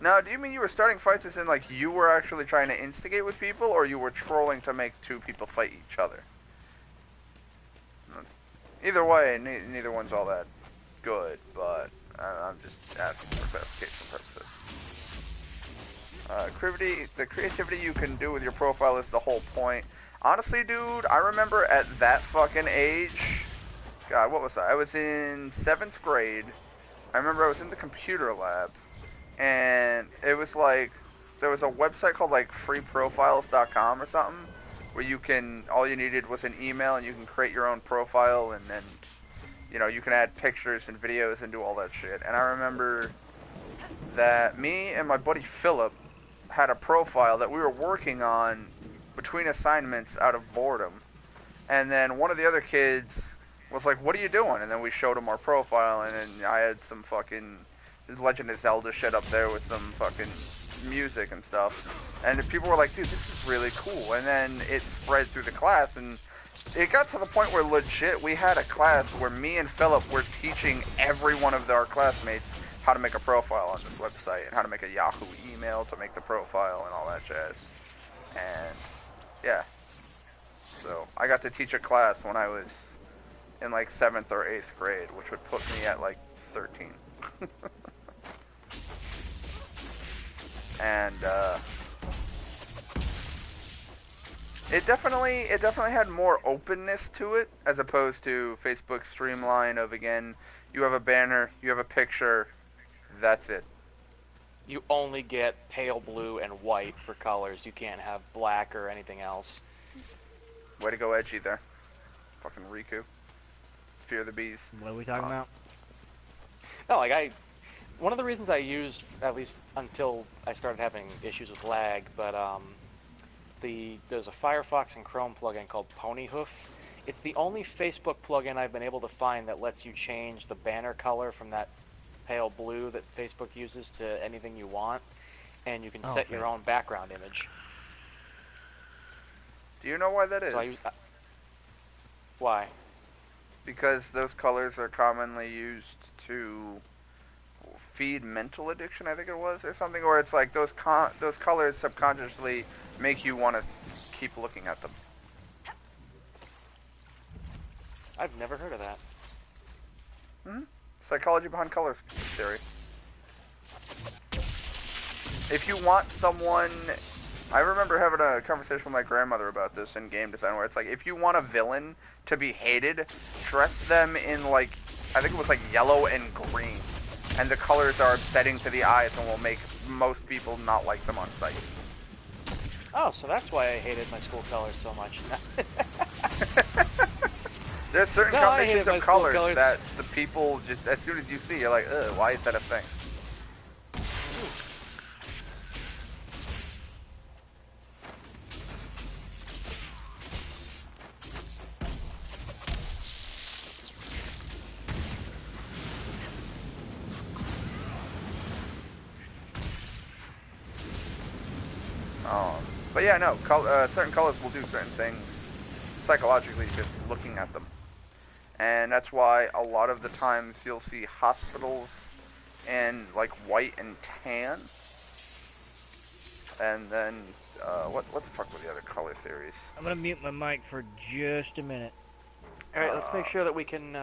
Now, do you mean you were starting fights as in, like, you were actually trying to instigate with people, or you were trolling to make two people fight each other? Either way, neither one's all that good, but I'm just asking for clarification purposes. The creativity you can do with your profile is the whole point. Honestly, dude, I remember at that fucking age... God, what was I? I was in 7th grade. I remember I was in the computer lab. And it was like... There was a website called like freeprofiles.com or something. Where you can... All you needed was an email and you can create your own profile. And then... You know, you can add pictures and videos and do all that shit. And I remember that me and my buddy Philip had a profile that we were working on between assignments out of boredom. And then one of the other kids was like, what are you doing? And then we showed him our profile, and then I had some fucking Legend of Zelda shit up there with some fucking music and stuff. And people were like, dude, this is really cool. And then it spread through the class, and it got to the point where legit we had a class where me and Philip were teaching every one of our classmates how to make a profile on this website and how to make a Yahoo email to make the profile and all that jazz. And yeah, so I got to teach a class when I was in like 7th or 8th grade, which would put me at like 13. And it definitely had more openness to it as opposed to Facebook's streamline of, again, you have a banner, you have a picture, that's it.
You only get pale blue and white for colors. You can't have black or anything else.
Way to go edgy there. Fucking Riku. Fear the bees.
What are we talking about?
No, like one of the reasons I used, at least until I started having issues with lag, but there's a Firefox and Chrome plugin called Ponyhoof. It's the only Facebook plugin I've been able to find that lets you change the banner color from that pale blue that Facebook uses to anything you want, and you can set your own background image.
Do you know why that is?
So why?
Because those colors are commonly used to feed mental addiction, I think it was, or something, or it's like those colors subconsciously make you want to keep looking at them.
I've never heard of that.
Psychology behind colors theory. If you want someone... I remember having a conversation with my grandmother about this in game design, where it's like, if you want a villain to be hated, dress them in, like, I think it was like yellow and green. And the colors are upsetting to the eyes and will make most people not like them on sight.
Oh, so that's why I hated my school colors so much.
There's certain combinations of colors that the people just, as soon as you see, you're like, ugh, why is that a thing? But yeah, no, certain colors will do certain things psychologically just looking at them. And that's why a lot of the times you'll see hospitals in like white and tan. And then, what the fuck were the other color theories?
I'm gonna mute my mic for just a minute.
Alright, let's make sure that we can,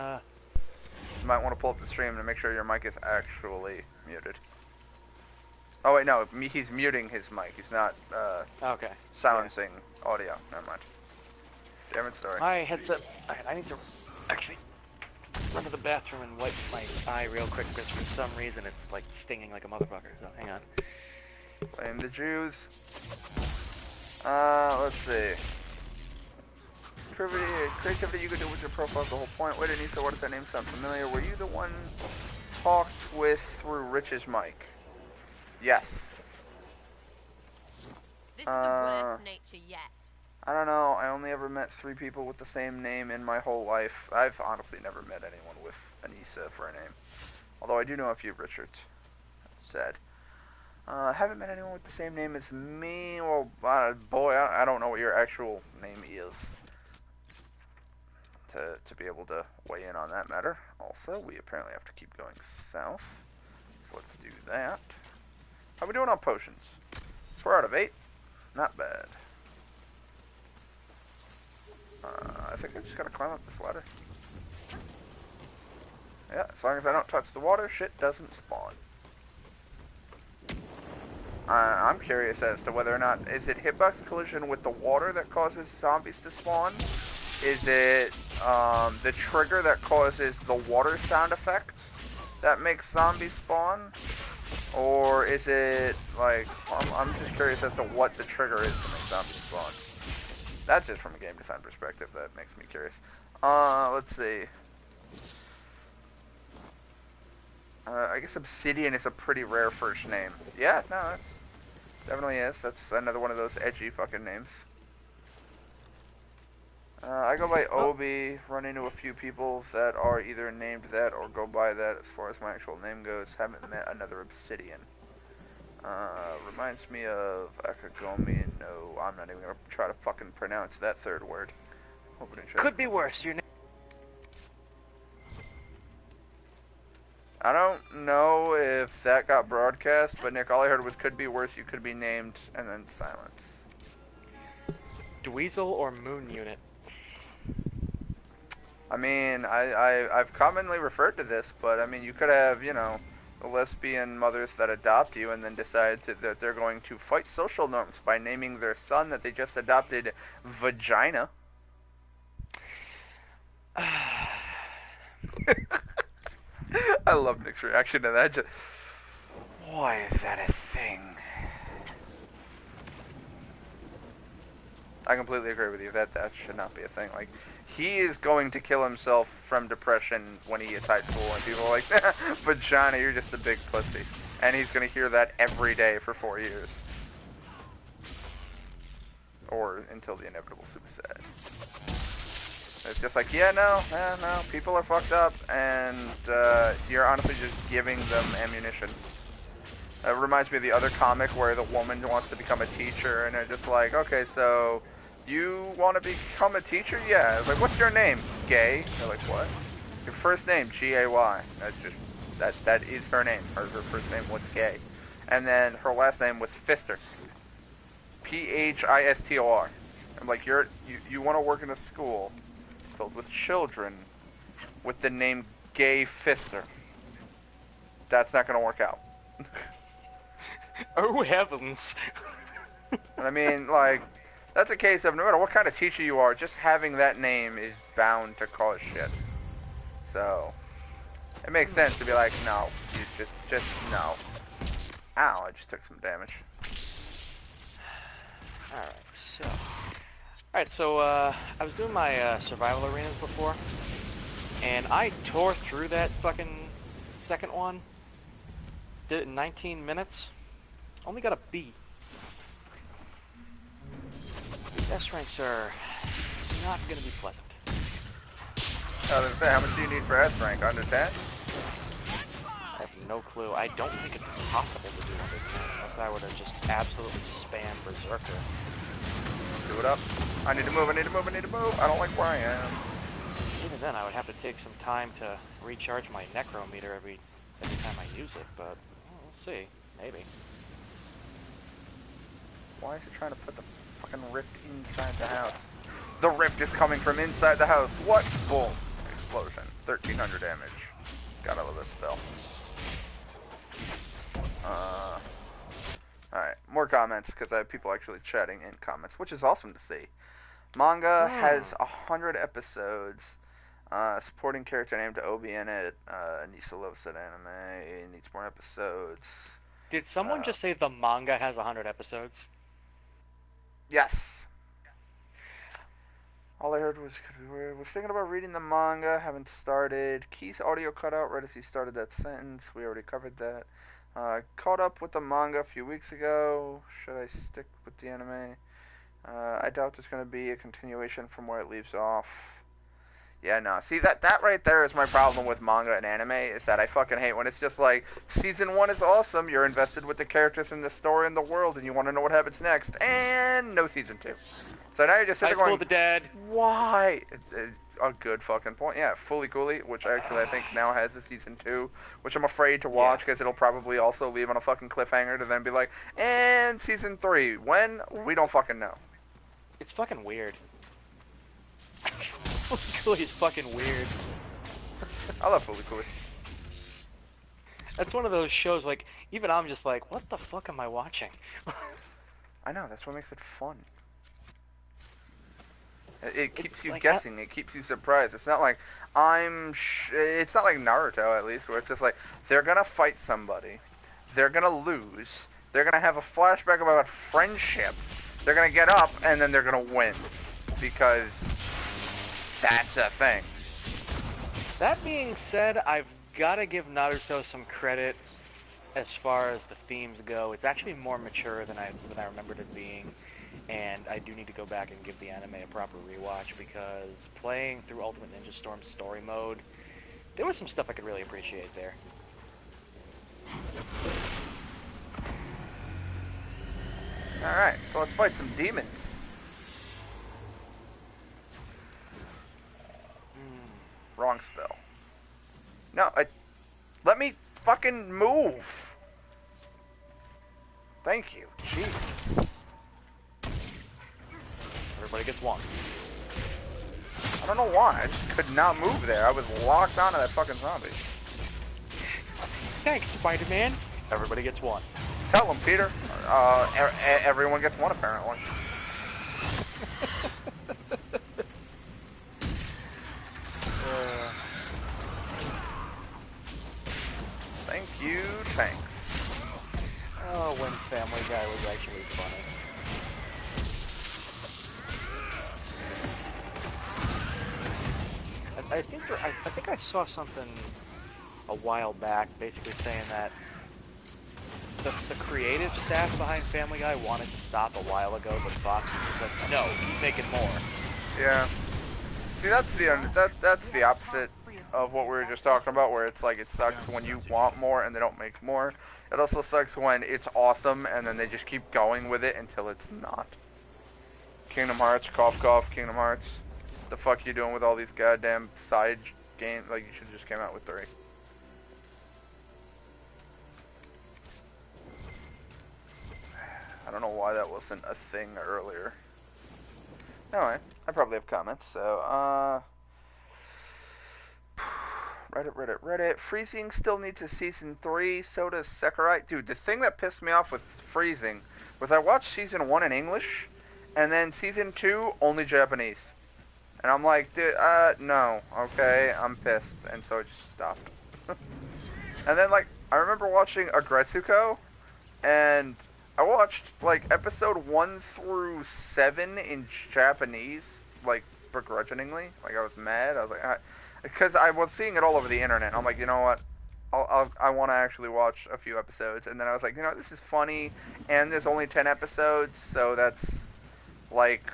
You might want to pull up the stream to make sure your mic is actually muted. Oh wait, no, he's muting his mic. He's not,
okay.
silencing audio. Never mind. Damn it, sorry.
My headset. Alright, I need to actually run to the bathroom and wipe my eye real quick because for some reason it's like stinging like a motherfucker. So hang on.
Blame the Jews. Let's see. Creativity you could do with your profile is the whole point. Wait, Anissa, what does that name sound familiar? Were you the one talked with through Rich's mic? Yes.
This is the worst nature yet.
I don't know. I only ever met 3 people with the same name in my whole life. I've honestly never met anyone with Anissa for a name. Although I do know a few Richards. Sad. I haven't met anyone with the same name as me. Well, boy, I don't know what your actual name is. To be able to weigh in on that matter. Also, we apparently have to keep going south. So let's do that. How we doing on potions? 4 out of 8. Not bad. I think I just gotta climb up this ladder. Yeah, as long as I don't touch the water, shit doesn't spawn. I'm curious as to whether or not, is it hitbox collision with the water that causes zombies to spawn? Is it the trigger that causes the water sound effect that makes zombies spawn? Or is it, like, I'm just curious as to what the trigger is to make zombies spawn. That's just from a game design perspective that makes me curious. Let's see. I guess Obsidian is a pretty rare first name. Yeah, no, it definitely is. That's another one of those edgy fucking names. I go by Obi, run into a few people that are either named that or go by that as far as my actual name goes. Haven't met another Obsidian. Reminds me of Akagomi. No, I'm not even gonna try to fucking pronounce that third word.
Could be worse. Your name.
I don't know if that got broadcast, but Nick, all I heard was could be worse, you could be named, and then silence.
Dweezil or Moon Unit?
I mean, I've commonly referred to this, but I mean, you could have, you know, the lesbian mothers that adopt you and then decide that they're going to fight social norms by naming their son that they just adopted Vagina. I love Nick's reaction to that. Just, why is that a thing? I completely agree with you. That should not be a thing. Like, he is going to kill himself from depression when he hits high school, and people are like, Vagina, you're just a big pussy. And he's going to hear that every day for 4 years. Or until the inevitable suicide. It's just like, yeah, no, people are fucked up, and you're honestly just giving them ammunition. It reminds me of the other comic where the woman wants to become a teacher, and they're just like, okay, so you want to become a teacher? Yeah. It's like, what's your name? Gay. They're like, what? Your first name, G-A-Y. That is her name. Her first name was Gay. And then her last name was Fister. P-H-I-S-T-O-R. I'm like, you want to work in a school filled with children with the name Gay Fister. That's not going to work out.
Oh, heavens.
I mean, like, that's a case of no matter what kind of teacher you are, just having that name is bound to cause shit. So, it makes sense to be like, no, you just no. Ow, I just took some damage.
Alright, so I was doing my survival arenas before, and I tore through that fucking second one. Did it in 19 minutes. Only got a B. These S ranks are not going to be pleasant.
I was gonna say, how much do you need for S rank? Under 10?
I have no clue. I don't think it's possible to do under 10 unless I were to just absolutely spam Berserker.
Do it up. I need to move, I need to move, I need to move. I don't like where I am.
Even then, I would have to take some time to recharge my Necrometer every time I use it, but we'll see. Maybe.
Why is it trying to put the fucking rift inside the house? The rift is coming from inside the house. What? Boom. Explosion. 1300 damage. Gotta love this spell. Alright, more comments, because I have people actually chatting in comments, which is awesome to see. Manga has 100 episodes. Supporting character named Obi in it. Nisa loves that anime. It needs more episodes.
Did someone just say the manga has 100 episodes?
Yes. All I heard was thinking about reading the manga, haven't started. Key's audio cut out right as he started that sentence. We already covered that. Caught up with the manga a few weeks ago. Should I stick with the anime? I doubt there's going to be a continuation from where it leaves off. Yeah, no. See, that right there is my problem with manga and anime, is that I fucking hate when it's just like, Season 1 is awesome, you're invested with the characters and the story and the world, and you want to know what happens next, and no Season 2. So now you're just sitting there going,
High School of the Dead.
Why? It's a good fucking point. Yeah, Fully Cooley, which actually I think now has a Season 2, which I'm afraid to watch, because it'll probably also leave on a fucking cliffhanger to then be like, and Season 3, when? We don't fucking know.
It's fucking weird. Fully Cooley is fucking weird.
I love Fully Cooley.
That's one of those shows, like, even I'm just like, what the fuck am I watching?
I know, that's what makes it fun. It keeps you
like
guessing, it keeps you surprised. It's not like, it's not like Naruto, at least, where it's just like, they're gonna fight somebody, they're gonna lose, they're gonna have a flashback about friendship, they're gonna get up, and then they're gonna win. Because that's a thing.
That being said, I've got to give Naruto some credit as far as the themes go. It's actually more mature than I remembered it being, and I do need to go back and give the anime a proper rewatch, because playing through Ultimate Ninja Storm's story mode, there was some stuff I could really appreciate there.
Alright, so let's fight some demons. Wrong spell. No, let me fucking move. Thank you. Jesus.
Everybody gets one.
I don't know why. I just could not move there. I was locked onto that fucking zombie.
Thanks, Spider-Man. Everybody gets one.
Tell him, Peter. Everyone gets one, apparently. Thank you, thanks.
Oh, when Family Guy was actually funny. I think I saw something a while back, basically saying that the creative staff behind Family Guy wanted to stop a while ago, but Fox was like, no, keep making more.
Yeah. See, that's the opposite of what we were just talking about, where it's like it sucks when you want more and they don't make more. It also sucks when it's awesome and then they just keep going with it until it's not. Kingdom Hearts, cough cough, Kingdom Hearts. The fuck you doing with all these goddamn side games? Like, you should have just came out with 3. I don't know why that wasn't a thing earlier. Anyway, I probably have comments, so, Reddit. Freezing still needs a Season 3, so does Sakurai. Dude, the thing that pissed me off with Freezing was I watched Season 1 in English, and then Season 2, only Japanese. And I'm like, dude, no, okay, I'm pissed, and so I just stopped. And then, like, I remember watching Agretsuko, and I watched, like, episode 1 through 7 in Japanese, like, begrudgingly. Like, I was mad. I was like, because I was seeing it all over the internet. I'm like, you know what? I want to actually watch a few episodes. And then I was like, you know, this is funny, and there's only 10 episodes, so that's, like,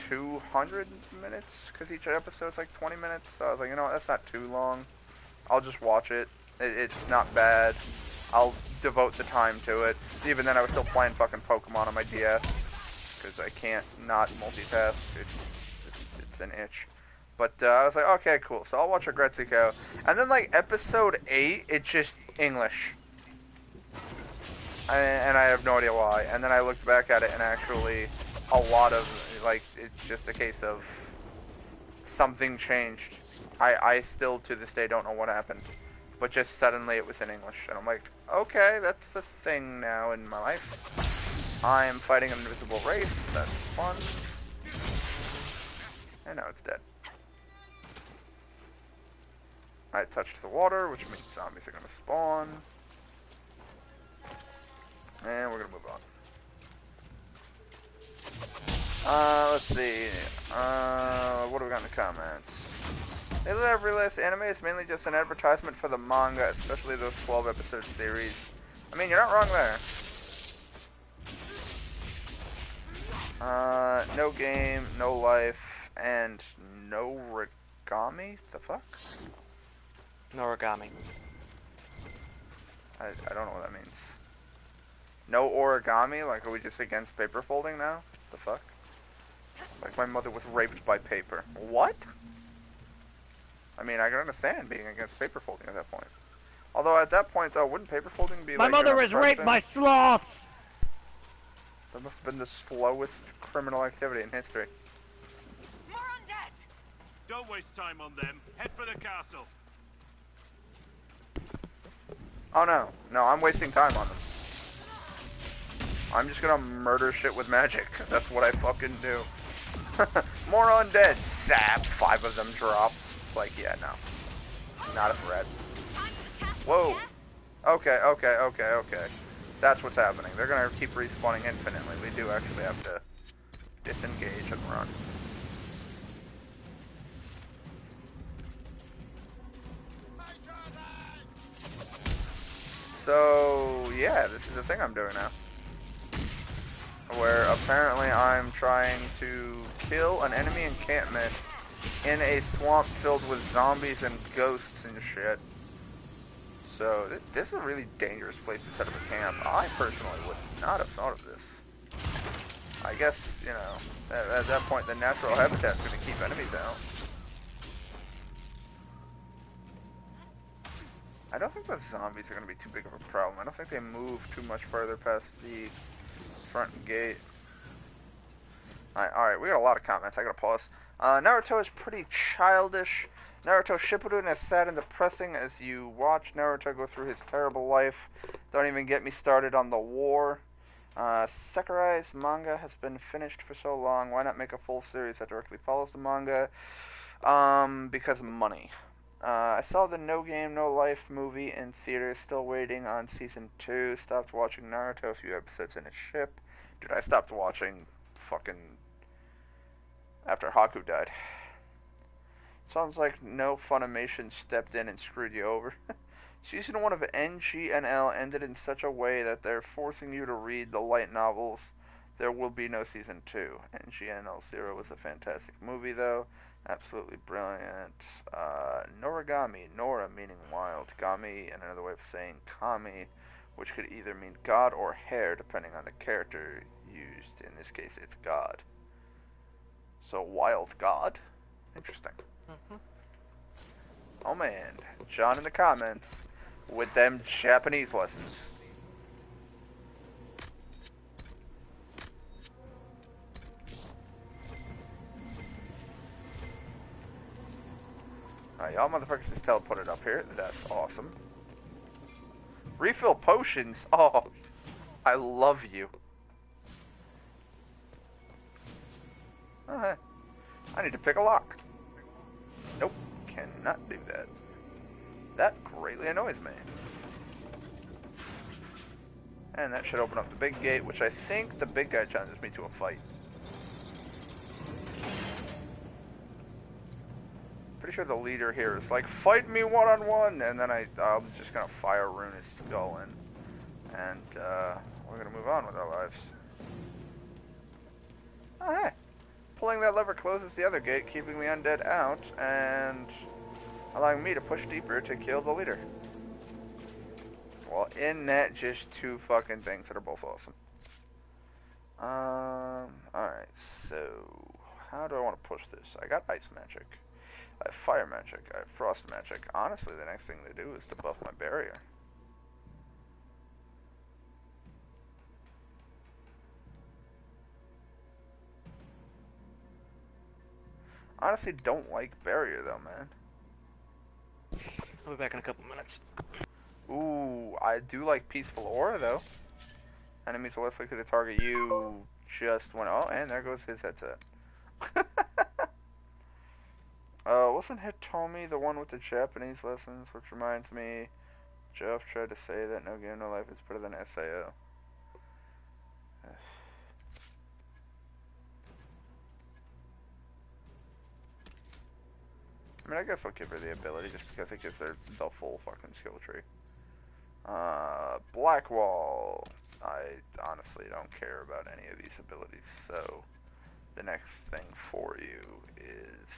200 minutes, because each episode's like 20 minutes. So I was like, you know what? That's not too long. I'll just watch it. It's not bad. I'll devote the time to it. Even then, I was still playing fucking Pokemon on my DS, because I can't not multitask. It's an itch. But I was like, okay, cool. So I'll watch Agretsuko. And then, like, episode 8, it's just English. And I have no idea why. And then I looked back at it, and actually, a lot of, like, it's just a case of something changed. I still, to this day, don't know what happened. But just suddenly it was in English. And I'm like, okay, that's a thing now in my life. I'm fighting an invisible wraith. That's fun. And now it's dead. I touched the water, which means zombies are going to spawn. And we're going to move on. Let's see. What do we got in the comments? Lately I've realized anime is mainly just an advertisement for the manga, especially those 12-episode series. I mean, you're not wrong there. No game, no life, and no origami? The fuck?
No origami.
I don't know what that means. No origami? Like, are we just against paper folding now? The fuck? Like, my mother was raped by paper. What? I mean, I can understand being against paper folding at that point. Although, at that point, though, wouldn't paper folding be
My
like...
mother was raped by sloths!
That must have been the slowest criminal activity in history.
More undead!
Don't waste time on them. Head for the castle.
Oh no. No, I'm wasting time on them. I'm just gonna murder shit with magic, because that's what I fucking do. More undead. Zap. 5 of them drop. It's like, yeah, no. Not a threat. Whoa. Okay. That's what's happening. They're gonna keep respawning infinitely. We do actually have to disengage and run. So, yeah, this is the thing I'm doing now. Where apparently I'm trying to kill an enemy encampment in a swamp filled with zombies and ghosts and shit. So, this is a really dangerous place to set up a camp. I personally would not have thought of this. I guess, you know, at that point the natural habitat's going to keep enemies out. I don't think the zombies are going to be too big of a problem. I don't think they move too much further past the front gate. Alright, we got a lot of comments. I gotta pause. Naruto is pretty childish. Naruto Shippuden is sad and depressing as you watch Naruto go through his terrible life. Don't even get me started on the war. Sakurai's manga has been finished for so long. Why not make a full series that directly follows the manga? Because money. I saw the No Game, No Life movie in theaters, still waiting on season 2. Stopped watching Naruto a few episodes in a ship. Dude, I stopped watching fucking after Haku died. Sounds like no Funimation stepped in and screwed you over. Season 1 of NGNL ended in such a way that they're forcing you to read the light novels. There will be no season 2. NGNL 0 was a fantastic movie, though. Absolutely brilliant. Noragami, Nora meaning wild. Gami, and another way of saying kami, which could either mean god or hair, depending on the character used. In this case, it's god. So, wild god? Interesting. Oh man, John in the comments with them Japanese lessons. Alright, y'all motherfuckers just teleported up here. That's awesome. Refill potions. Oh, I love you. Okay. I need to pick a lock. Nope, cannot do that. That greatly annoys me. And that should open up the big gate, which I think the big guy challenges me to a fight. Pretty sure the leader here is like, fight me one-on-one, and then I'm just gonna fire rune his skull in. And, we're gonna move on with our lives. Oh, hey. Pulling that lever closes the other gate, keeping the undead out, and allowing me to push deeper to kill the leader. Well, in that, just 2 fucking things that are both awesome. Alright, so, how do I want to push this? I got ice magic. I have fire magic. I have frost magic. Honestly, the next thing to do is to buff my barrier. Honestly, don't like barrier though, man.
I'll be back in a couple minutes.
Ooh, I do like peaceful aura though. Enemies are less likely to target you just when... Oh, and there goes his headset. Wasn't Hitomi the one with the Japanese lessons? Which reminds me, Jeff tried to say that No Game No Life is better than SAO. I mean, I guess I'll give her the ability just because it gives her the full fucking skill tree. Blackwall. I honestly don't care about any of these abilities, so the next thing for you is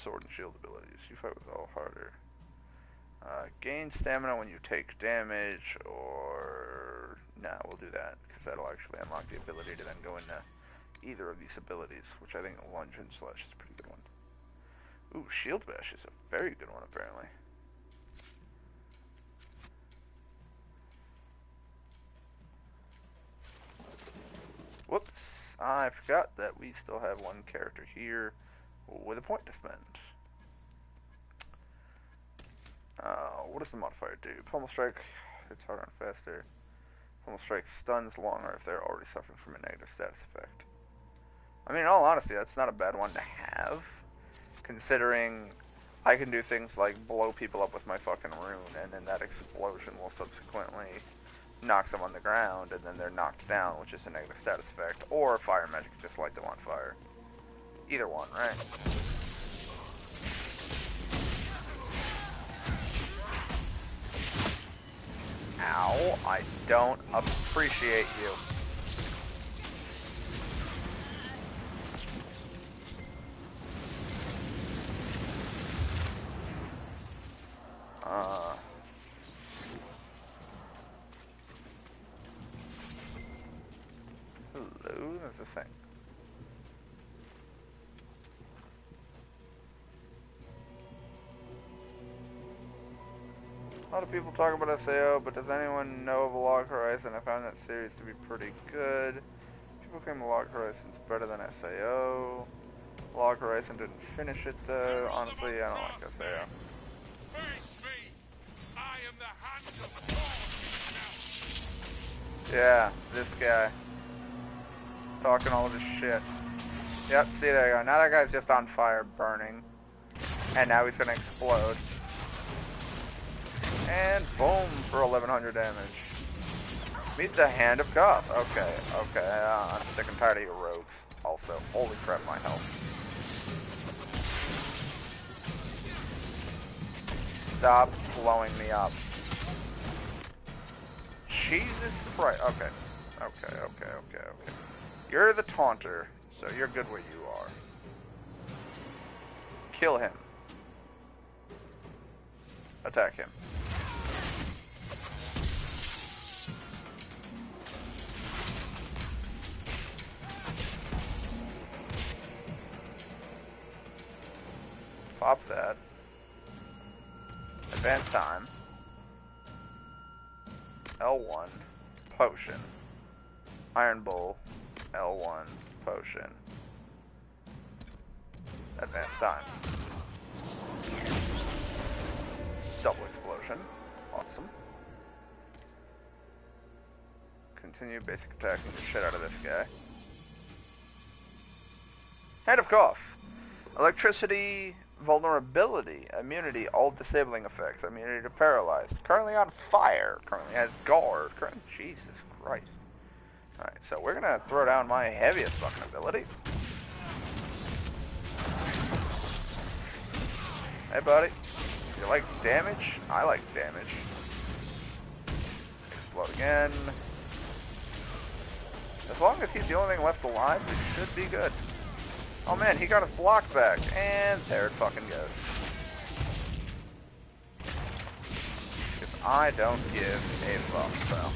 sword and shield abilities. You fight with all harder. Gain stamina when you take damage, or... Nah, we'll do that, because that'll actually unlock the ability to then go into either of these abilities, which I think Lunge and Slash is a pretty good one. Ooh, Shield Bash is a very good one, apparently. Whoops, I forgot that we still have one character here with a point to spend. What does the modifier do? Pummel Strike hits harder and faster. Pummel Strike stuns longer if they're already suffering from a negative status effect. I mean, in all honesty, that's not a bad one to have, considering I can do things like blow people up with my fucking rune, and then that explosion will subsequently knock them on the ground, and then they're knocked down, which is a negative status effect, or fire magic, just light them on fire. Either one, right? Ow, I don't appreciate you. Hello, there's a thing. A lot of people talk about SAO, but does anyone know of Log Horizon? I found that series to be pretty good. People claim Log Horizon's better than SAO. Log Horizon didn't finish it though. Honestly, I don't like SAO.
Face me! I am the hand of God.
Yeah, this guy. Talking all of his shit. Yep, see, there you go. Now that guy's just on fire, burning. And now he's gonna explode. And boom, for 1100 damage. Meet the Hand of God. Okay, okay, I'm sick and tired of your rogues. Also, holy crap, my health. Stop blowing me up. Jesus Christ. Okay, okay, okay, okay, okay. You're the taunter, so you're good where you are. Kill him. Attack him. Pop that. Advance time. L1. Potion. Iron Bull. L1. Potion. Advance time. Double explosion. Awesome. Continue basic attacking the shit out of this guy. Hand of Cough. Electricity, vulnerability, immunity, all disabling effects, immunity to paralyzed. Currently on fire. Currently has guard. Jesus Christ. Alright, so we're gonna throw down my heaviest fucking ability. Hey buddy. You like damage? I like damage. Explode again. As long as he's the only thing left alive, we should be good. Oh man, he got his block back, and there it fucking goes. Because I don't give a fuck, so.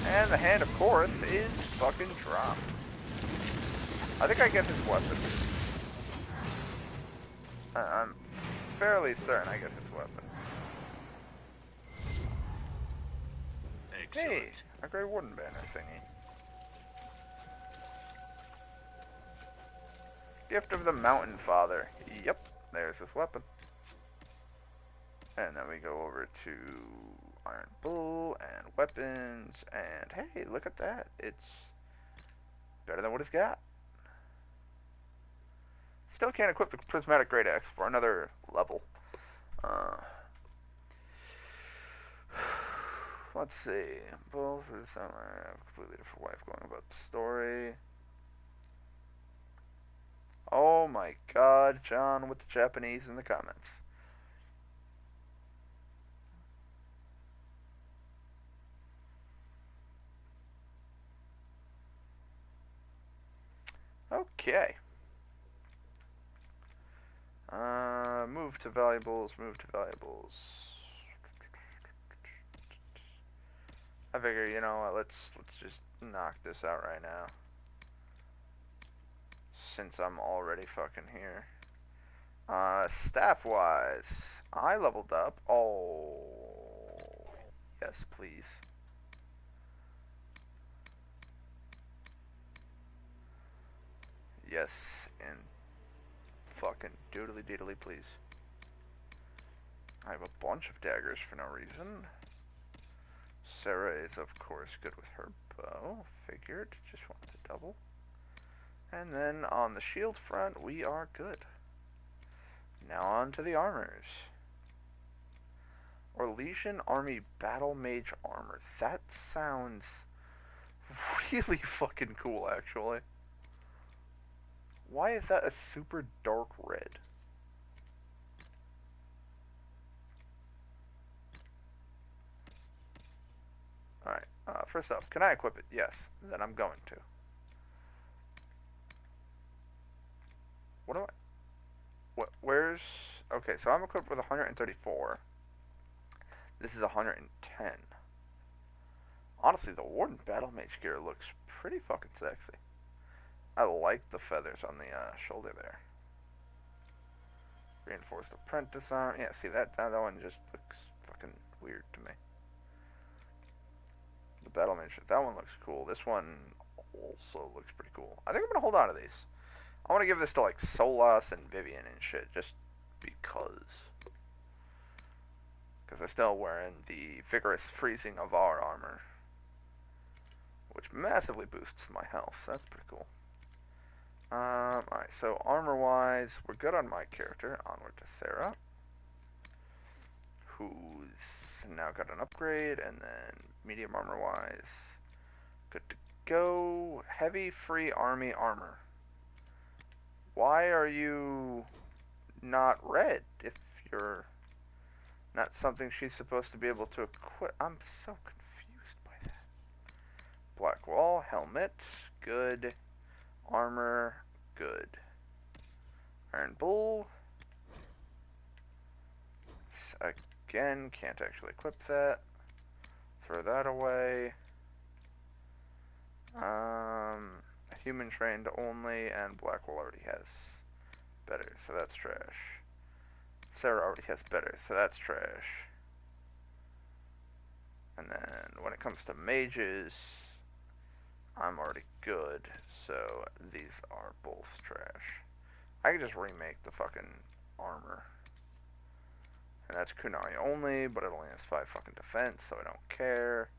And the Hand of Korath is fucking dropped. I think I get his weapon. I'm fairly certain I get his weapon.
Excellent.
Hey, a Grey Warden banner thingy. Gift of the Mountain Father. Yep, there's his weapon. And then we go over to Iron Bull and weapons, and hey, look at that. It's better than what he's got. Still can't equip the prismatic great axe for another level. Let's see. Both for the summer. I have a completely different way of going about the story. Oh my god, John with the Japanese in the comments. Okay. Move to valuables, move to valuables. I figure, you know what, let's just knock this out right now. Since I'm already fucking here. Staff-wise, I leveled up. Oh, yes, please. Yes, and fucking doodly-doodly, please. I have a bunch of daggers for no reason. Sarah is, of course, good with her bow. Figured, just wanted to double. And then on the shield front, we are good. Now on to the armors. Orlesian Army Battle Mage Armor. That sounds really fucking cool, actually. Why is that a super dark red? Alright, first off, can I equip it? Yes, then I'm going to. What am I... What, where's... Okay, so I'm equipped with 134. This is 110. Honestly, the Warden Battle Mage gear looks pretty fucking sexy. I like the feathers on the shoulder there. Reinforced Apprentice arm. Yeah, see, that one just looks fucking weird to me. The Battle Mage, that one looks cool. This one also looks pretty cool. I think I'm going to hold on to these. I want to give this to, like, Solas and Vivian and shit, just because. Because I'm still wearing the Vigorous Freezing of our armor, which massively boosts my health. That's pretty cool. Alright, so armor-wise, we're good on my character. Onward to Sarah, who's now got an upgrade, and then medium armor-wise, good to go. Heavy free army armor. Why are you not red if you're not something she's supposed to be able to equip? I'm so confused by that. Black wall, helmet, good. Armor, good. Iron Bull. Again, can't actually equip that. Throw that away. Human trained only, and Blackwell already has better, so that's trash. Sarah already has better, so that's trash. And then when it comes to mages, I'm already good, so these are both trash. I can just remake the fucking armor. And that's Kunai only, but it only has 5 fucking defense, so I don't care.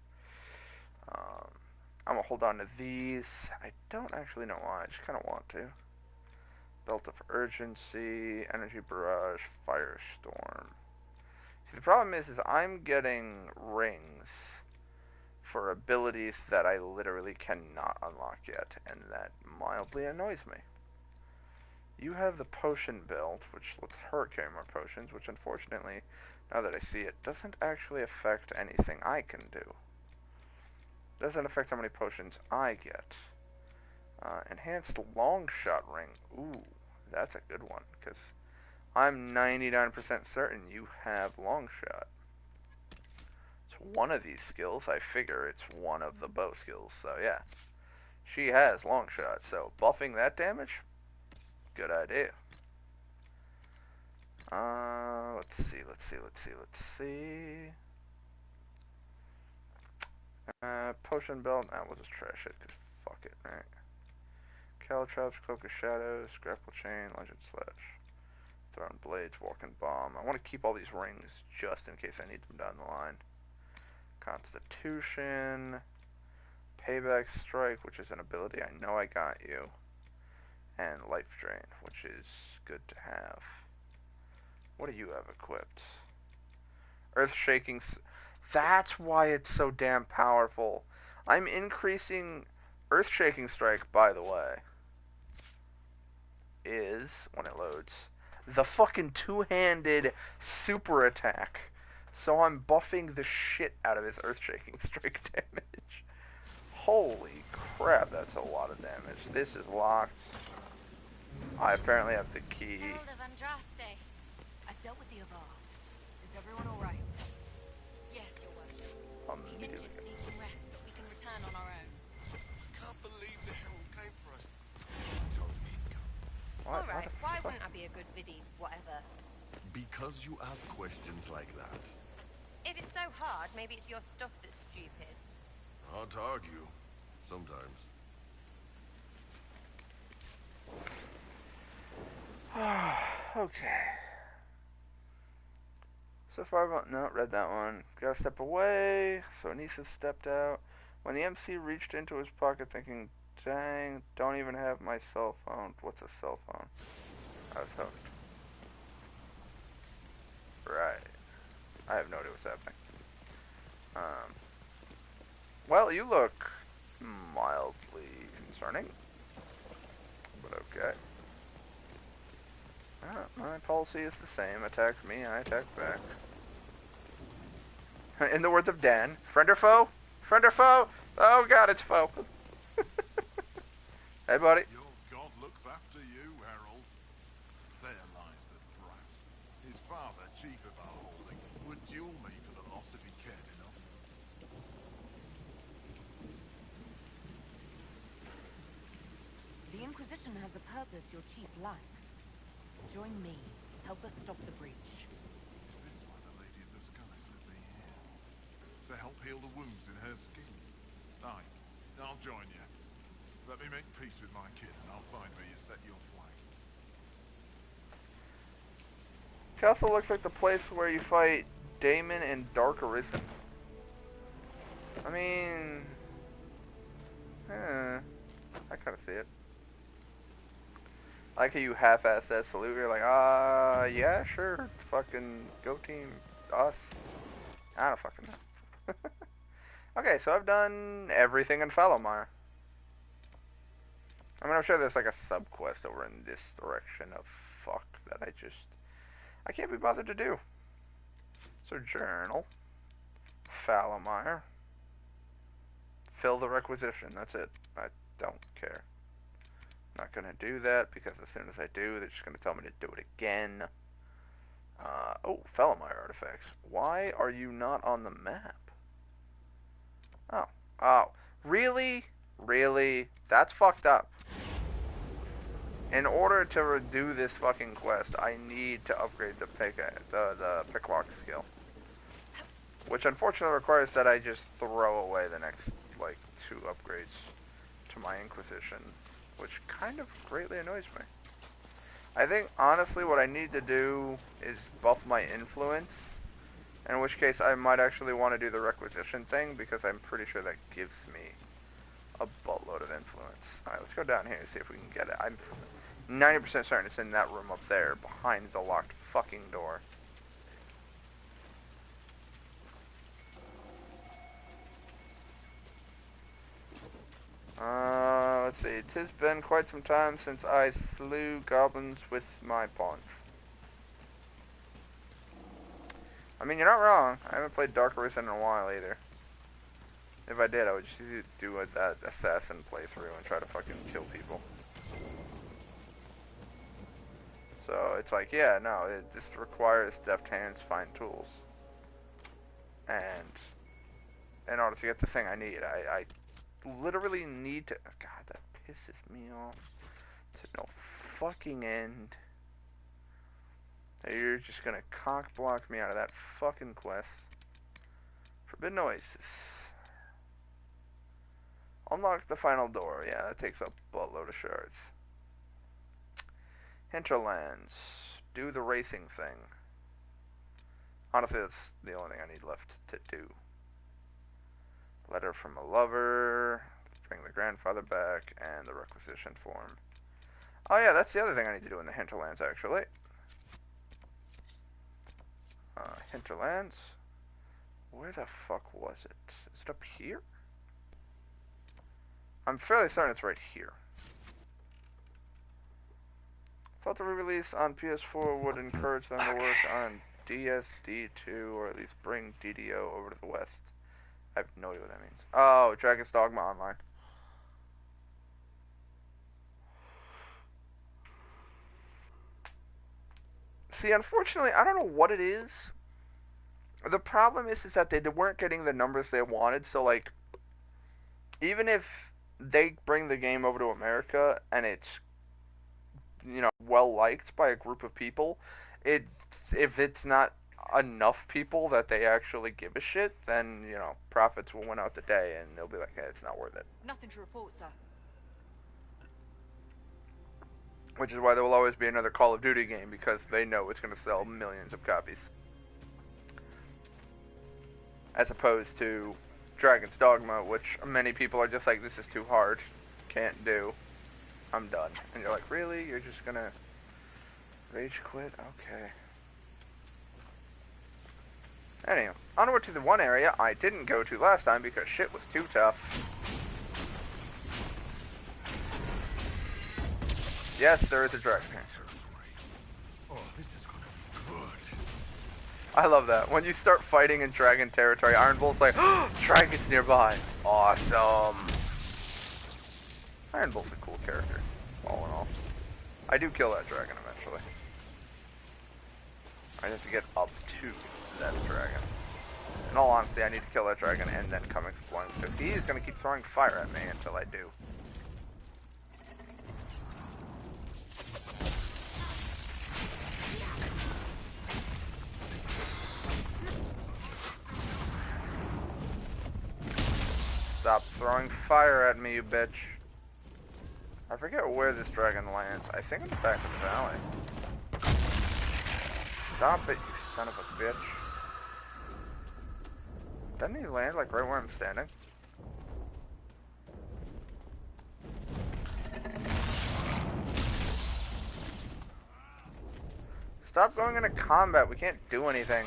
I'm gonna hold on to these. I don't actually know why, I just kinda want to. Belt of Urgency, Energy Barrage, Firestorm. See, the problem is I'm getting rings for abilities that I literally cannot unlock yet, and that mildly annoys me. You have the Potion Belt, which lets her carry more potions, which unfortunately, now that I see it, doesn't actually affect anything I can do. Doesn't affect how many potions I get. Enhanced Long Shot Ring. Ooh, that's a good one, because I'm 99% certain you have Long Shot. It's one of these skills. I figure it's one of the bow skills, so yeah. She has Long Shot, so buffing that damage, good idea. Let's see. Potion Belt, we'll just trash it, because fuck it, right? Calatraps, Cloak of Shadows, Grapple Chain, Legend Slash, Thrown Blades, Walking Bomb. I want to keep all these rings just in case I need them down the line. Constitution, Payback Strike, which is an ability. I know I got you. And Life Drain, which is good to have. What do you have equipped? Earth Shaking. That's why it's so damn powerful. I'm increasing Earth Shaking Strike, by the way. Is, when it loads, the fucking two-handed super attack. So I'm buffing the shit out of his Earth Shaking Strike damage. Holy crap, that's a lot of damage. This is locked. I apparently have the key.
I've dealt with the Avar. Is everyone alright?
Yes, Your Worship. The injured need some rest, but we can return on our own.
Can't believe the Herald came for us.
Alright, why wouldn't I be a good viddy, whatever?
Because you ask questions like that.
If it's so hard, maybe it's your stuff that's stupid.
Hard to argue. Sometimes.
Okay. So far, no, read that one. Gotta step away. So Anissa stepped out. When the MC reached into his pocket thinking, dang, don't even have my cell phone. What's a cell phone? I was hooked. Right. I have no idea what's happening. Well, you look mildly concerning. But okay. My policy is the same. Attack me, I attack back. In the words of Dan, friend or foe? Friend or foe? Oh god, it's foe. Hey, buddy.
Your god looks after you, Herald. There lies the brat. His father, chief of our holding, would duel me for the loss if he cared enough.
The Inquisition has a purpose your chief lacks. Join me. Help us stop the breach.
Is this why the Lady of the Skull has led me here? To help heal the wounds in her skin? Aye, I'll join you. Let me make peace with my kid and I'll find where you set your flag.
Castle looks like the place where you fight Damon and Dark Arisen. I mean... I kinda see it. I like how you half-ass that salute. You're like, yeah, sure. Fucking go team. Us. I don't fucking know. Okay, so I've done everything in Fallowmire. I mean, I'm sure there's like a sub-quest over in this direction of fuck that I can't be bothered to do. So, journal. Fallowmire. Fill the requisition. That's it. I don't care. Not gonna do that because as soon as I do, they're just gonna tell me to do it again. Oh, Fallowmire artifacts. Why are you not on the map? Oh, really? Really? That's fucked up. In order to do this fucking quest, I need to upgrade the picklock skill, which unfortunately requires that I just throw away the next like 2 upgrades to my Inquisition, which kind of greatly annoys me. I think, honestly, what I need to do is buff my influence, in which case I might actually want to do the requisition thing, because I'm pretty sure that gives me a buttload of influence. Alright, let's go down here and see if we can get it. I'm 90% certain it's in that room up there, behind the locked fucking door. Let's see. 'Tis been quite some time since I slew goblins with my pawns. I mean, you're not wrong. I haven't played Dark Arisen in a while either. If I did, I would just do that assassin playthrough and try to fucking kill people. So it's like, yeah, no, it just requires deft hands, fine tools. And in order to get the thing I need, I literally need to... God, that pisses me off to no fucking end. You're just gonna cock block me out of that fucking quest. Forbidden Oasis. Unlock the final door. Yeah, that takes a buttload of shards. Hinterlands. Do the racing thing. Honestly, that's the only thing I need left to do. Letter from a lover. Bring the grandfather back and the requisition form. Oh yeah, that's the other thing I need to do in the hinterlands, actually. Hinterlands. Where the fuck was it? Is it up here? I'm fairly certain it's right here. Thought the re-release on PS4 would encourage them to work on DSD2, or at least bring DDO over to the West. I have no idea what that means. Oh, Dragon's Dogma Online. See, unfortunately, I don't know what it is. The problem is that they weren't getting the numbers they wanted, so, like, even if they bring the game over to America and it's, you know, well-liked by a group of people, if it's not enough people that they actually give a shit, then, you know, profits will win out the day, and they'll be like, hey, it's not worth it.
Nothing to report, sir.
Which is why there will always be another Call of Duty game, because they know it's going to sell millions of copies. As opposed to Dragon's Dogma, which many people are just like, this is too hard, can't do, I'm done. And you're like, really? You're just going to rage quit? Okay. Anyway, onward to the one area I didn't go to last time because shit was too tough. Yes, there is a dragon here.
Oh, this is gonna be good.
I love that. When you start fighting in dragon territory, Iron Bull's like, oh, dragons nearby. Awesome. Iron Bull's a cool character, all in all. I do kill that dragon eventually. I have to get up to that dragon. In all honesty, I need to kill that dragon and then come exploring, because he is going to keep throwing fire at me until I do. Stop throwing fire at me, you bitch. I forget where this dragon lands. I think in the back of the valley. Stop it, you son of a bitch. Doesn't he land like right where I'm standing? Stop going into combat. We can't do anything.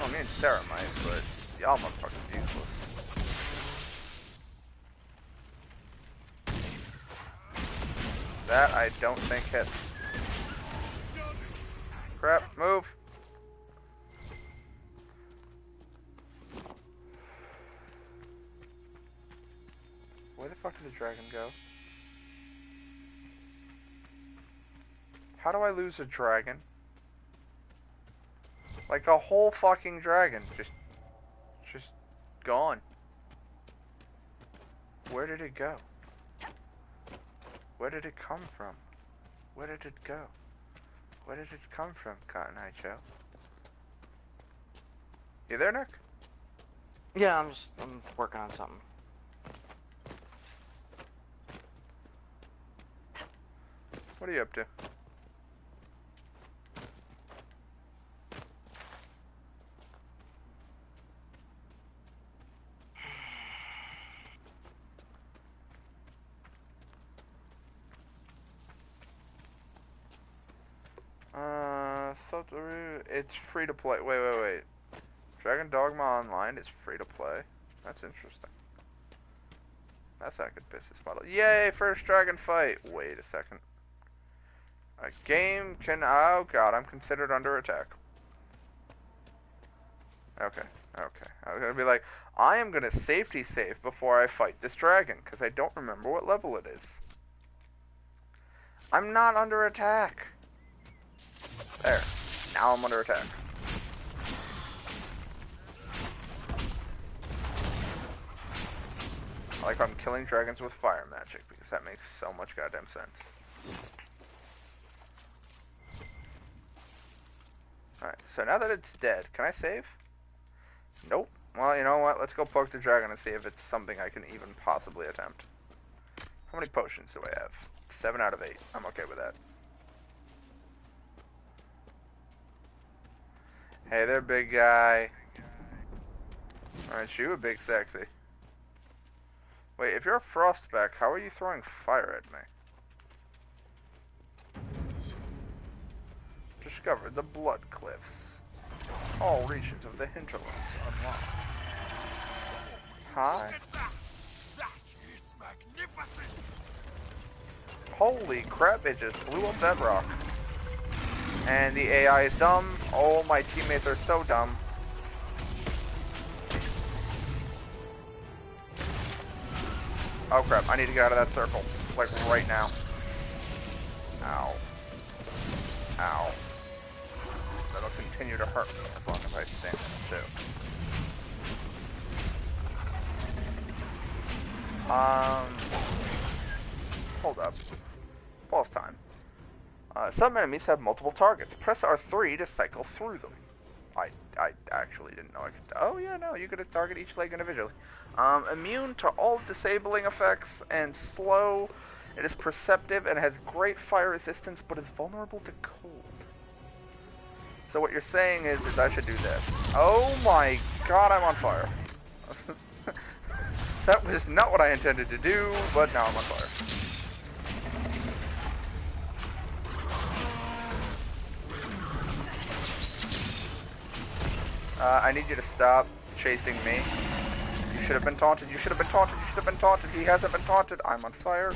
Oh, me and Sarah might, but y'all motherfuckers useless. That I don't think hits. Crap, move. Where the fuck did the dragon go? How do I lose a dragon? Like a whole fucking dragon. Just gone. Where did it go? Where did it come from? Where did it go? Where did it come from, Cotton Eye Joe? You there, Nick?
Yeah, I'm working on something.
What are you up to? It's free to play. Wait. Dragon Dogma Online is free to play. That's interesting. That's not a good business model. Yay, first dragon fight. Wait a second. A game can... Oh god, I'm considered under attack. Okay. I was gonna be like, I am gonna safety save before I fight this dragon, because I don't remember what level it is. I'm not under attack. There. Now I'm under attack. I like I'm killing dragons with fire magic, because that makes so much goddamn sense. Alright, so now that it's dead, can I save? Nope. Well, you know what? Let's go poke the dragon and see if it's something I can even possibly attempt. How many potions do I have? 7 out of 8. I'm okay with that. Hey there, big guy. Aren't you a big sexy? Wait, if you're a Frostback, how are you throwing fire at me? Discover the Blood Cliffs. All regions of the hinterlands unlocked. Hi.
That is magnificent.
Holy crap, it just blew up that rock. And the AI is dumb. Oh, my teammates are so dumb. Oh crap, I need to get out of that circle. Like right now. Ow. Ow. That'll continue to hurt me as long as I stand too. Hold up. Pause time. Some enemies have multiple targets. Press R3 to cycle through them. I actually didn't know I could. Oh yeah, no, you could target each leg individually. Immune to all disabling effects and slow. It is perceptive and has great fire resistance, but is vulnerable to cold. So what you're saying is I should do this. Oh my god, I'm on fire. That was not what I intended to do, but now I'm on fire. I need you to stop chasing me. You should have been taunted. You should have been taunted. You should have been taunted. He hasn't been taunted. I'm on fire.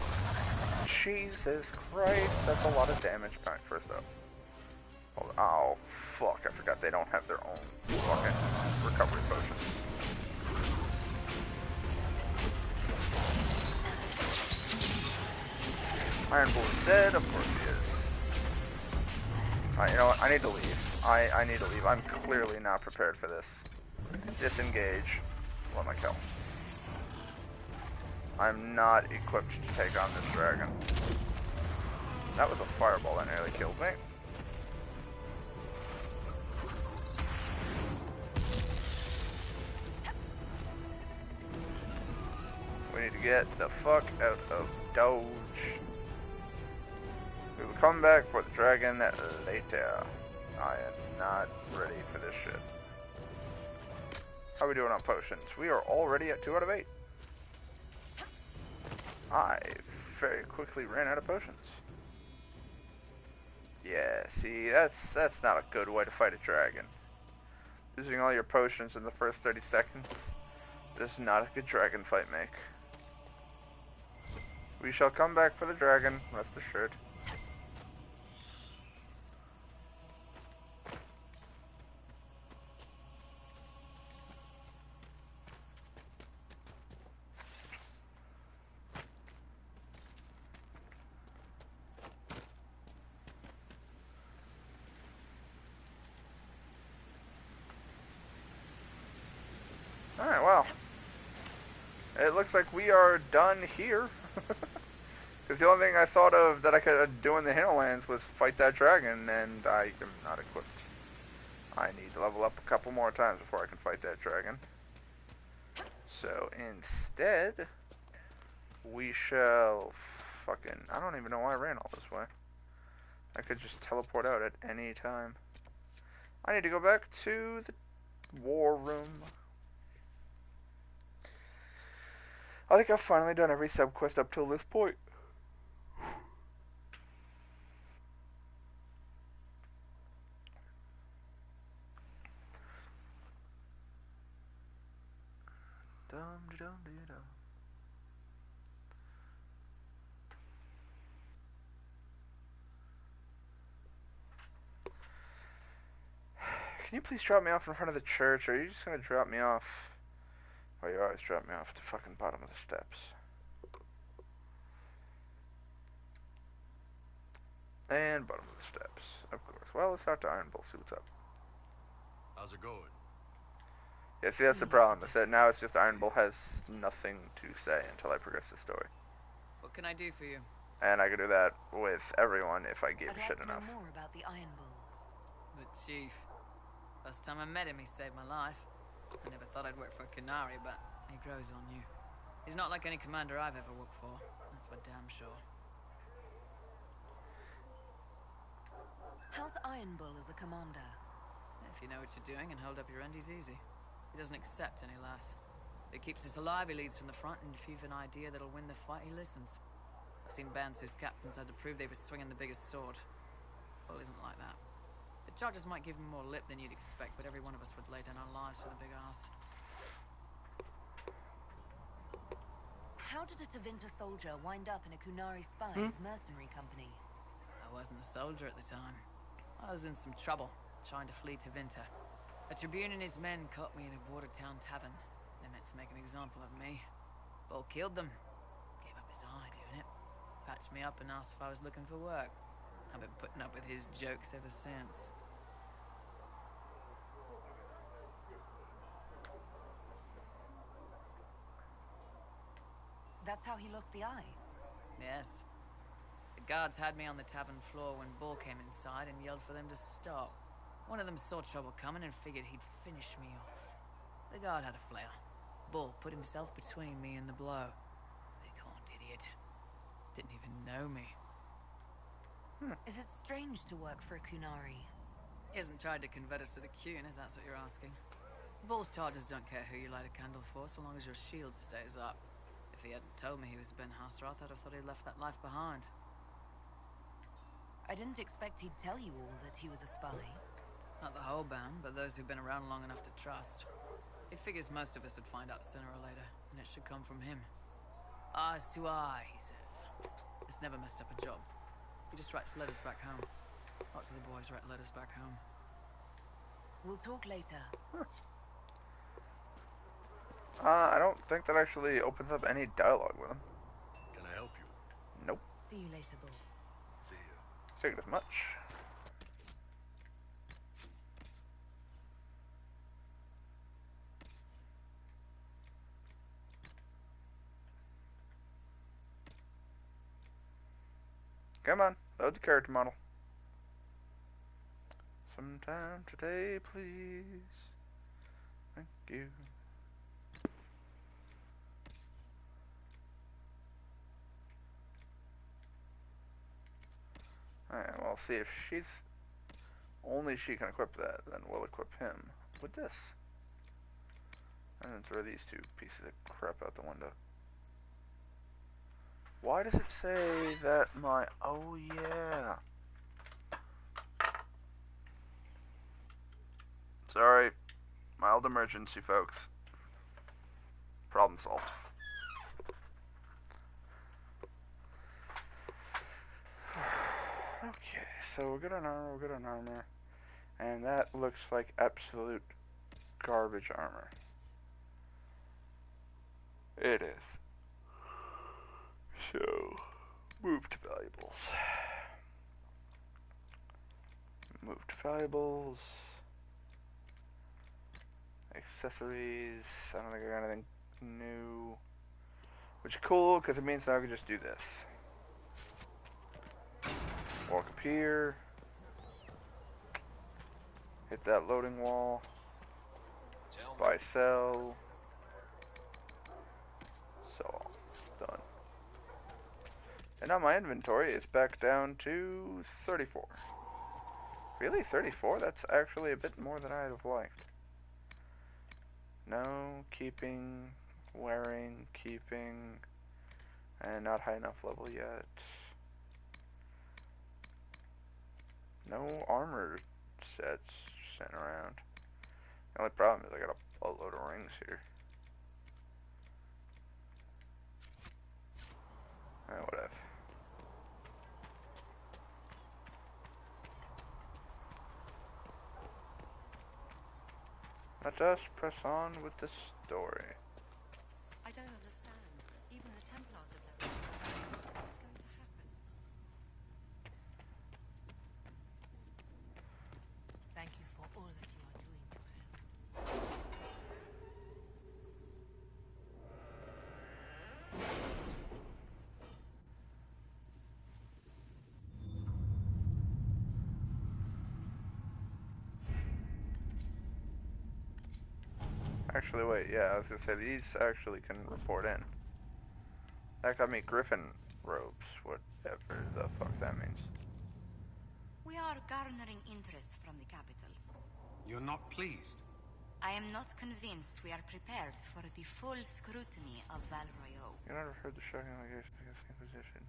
Jesus Christ. That's a lot of damage. Alright, first up. Hold on. Oh, fuck. I forgot they don't have their own fucking recovery potions. Iron Bull is dead. Of course he is. Alright, you know what? I need to leave. I need to leave. I'm clearly not prepared for this. Disengage. Let my kill. I'm not equipped to take on this dragon. That was a fireball that nearly killed me. We need to get the fuck out of Doge. We will come back for the dragon later. I am not ready for this shit. How are we doing on potions? We are already at 2 out of 8. I very quickly ran out of potions. Yeah, see, that's not a good way to fight a dragon. Using all your potions in the first 30 seconds does not a good dragon fight make. We shall come back for the dragon, rest assured. Alright, well. It looks like we are done here. Because the only thing I thought of that I could do in the Hinterlands was fight that dragon, and I am not equipped. I need to level up a couple more times before I can fight that dragon. So instead, we shall fucking... I don't even know why I ran all this way. I could just teleport out at any time. I need to go back to the war room. I think I've finally done every sub-quest up till this point. Can you please drop me off in front of the church, or are you just gonna drop me off? Well, you always drop me off at the fucking bottom of the steps. And bottom of the steps, of course. Well, let's talk to Iron Bull, see what's up.
How's it going?
Yeah, see, that's the problem. Is that now it's just Iron Bull has nothing to say until I progress the story.
What can I do for you?
And I could do that with everyone if I gave a shit enough.
I'd like to know more about the Iron Bull.
The Chief. First time I met him, he saved my life. I never thought I'd work for Canary, but he grows on you. He's not like any commander I've ever worked for. That's for damn sure.
How's Iron Bull as a commander?
If you know what you're doing and hold up your end, he's easy. He doesn't accept any less. If he keeps us alive, he leads from the front, and if you've an idea that'll win the fight, he listens. I've seen bands whose captains had to prove they were swinging the biggest sword. Bull isn't like that. The charges might give him more lip than you'd expect, but every one of us would lay down our lives for the big ass.
How did a Tevinter soldier wind up in a Kunari spy's mercenary company?
I wasn't a soldier at the time. I was in some trouble, trying to flee Tevinter. A Tribune and his men caught me in a Watertown tavern. They meant to make an example of me. Bull killed them. Gave up his eye doing it. Patched me up and asked if I was looking for work. I've been putting up with his jokes ever since.
That's how he lost the eye?
Yes. The guards had me on the tavern floor when Bull came inside and yelled for them to stop. One of them saw trouble coming and figured he'd finish me off. The guard had a flare. Bull put himself between me and the blow. Big horned idiot. Didn't even know me.
Is it strange to work for a Kunari?
He hasn't tried to convert us to the Kun, if that's what you're asking. Bull's charges don't care who you light a candle for, so long as your shield stays up. If he hadn't told me he was Ben Hasrath, I'd have thought he'd left that life behind.
I didn't expect he'd tell you all that he was a spy.
Not the whole band, but those who've been around long enough to trust. He figures most of us would find out sooner or later, and it should come from him. Eyes to eye, he says. It's never messed up a job. He just writes letters back home. Lots of the boys write letters back home.
We'll talk later.
I don't think that actually opens up any dialogue with him.
Can I help you?
Nope.
See you later, Bull.
See you.
Figured as much. Come on, load the character model. Sometime today, please. Thank you. Alright, well, see if she's... Only she can equip that, then we'll equip him with this. And then throw these two pieces of crap out the window. Why does it say that my... Oh, yeah. Sorry. Mild emergency, folks. Problem solved. Okay, so we're good on armor, and that looks like absolute garbage armor. It is. So, move to valuables. Move to valuables. Accessories. I don't think I got anything new. Which is cool, because it means now I can just do this. Walk up here. Hit that loading wall. Buy, sell. So, done. And now my inventory is back down to 34. Really? 34? That's actually a bit more than I'd have liked. No, keeping, wearing, keeping, and not high enough level yet. No armor sets sent around. The only problem is I got a load of rings here. Whatever. Let us press on with the story.
I don't understand. Even the Templars have never known what's going to happen.
Thank you for all that you are doing to help.
Actually, wait, yeah, I was gonna say these actually can report in. That got me Griffin robes, whatever the fuck that means.
We are garnering interest from the capital.
You're not pleased?
I am not convinced we are prepared for the full scrutiny of Val Royeaux.
You never heard the shocking allegation against the Inquisition.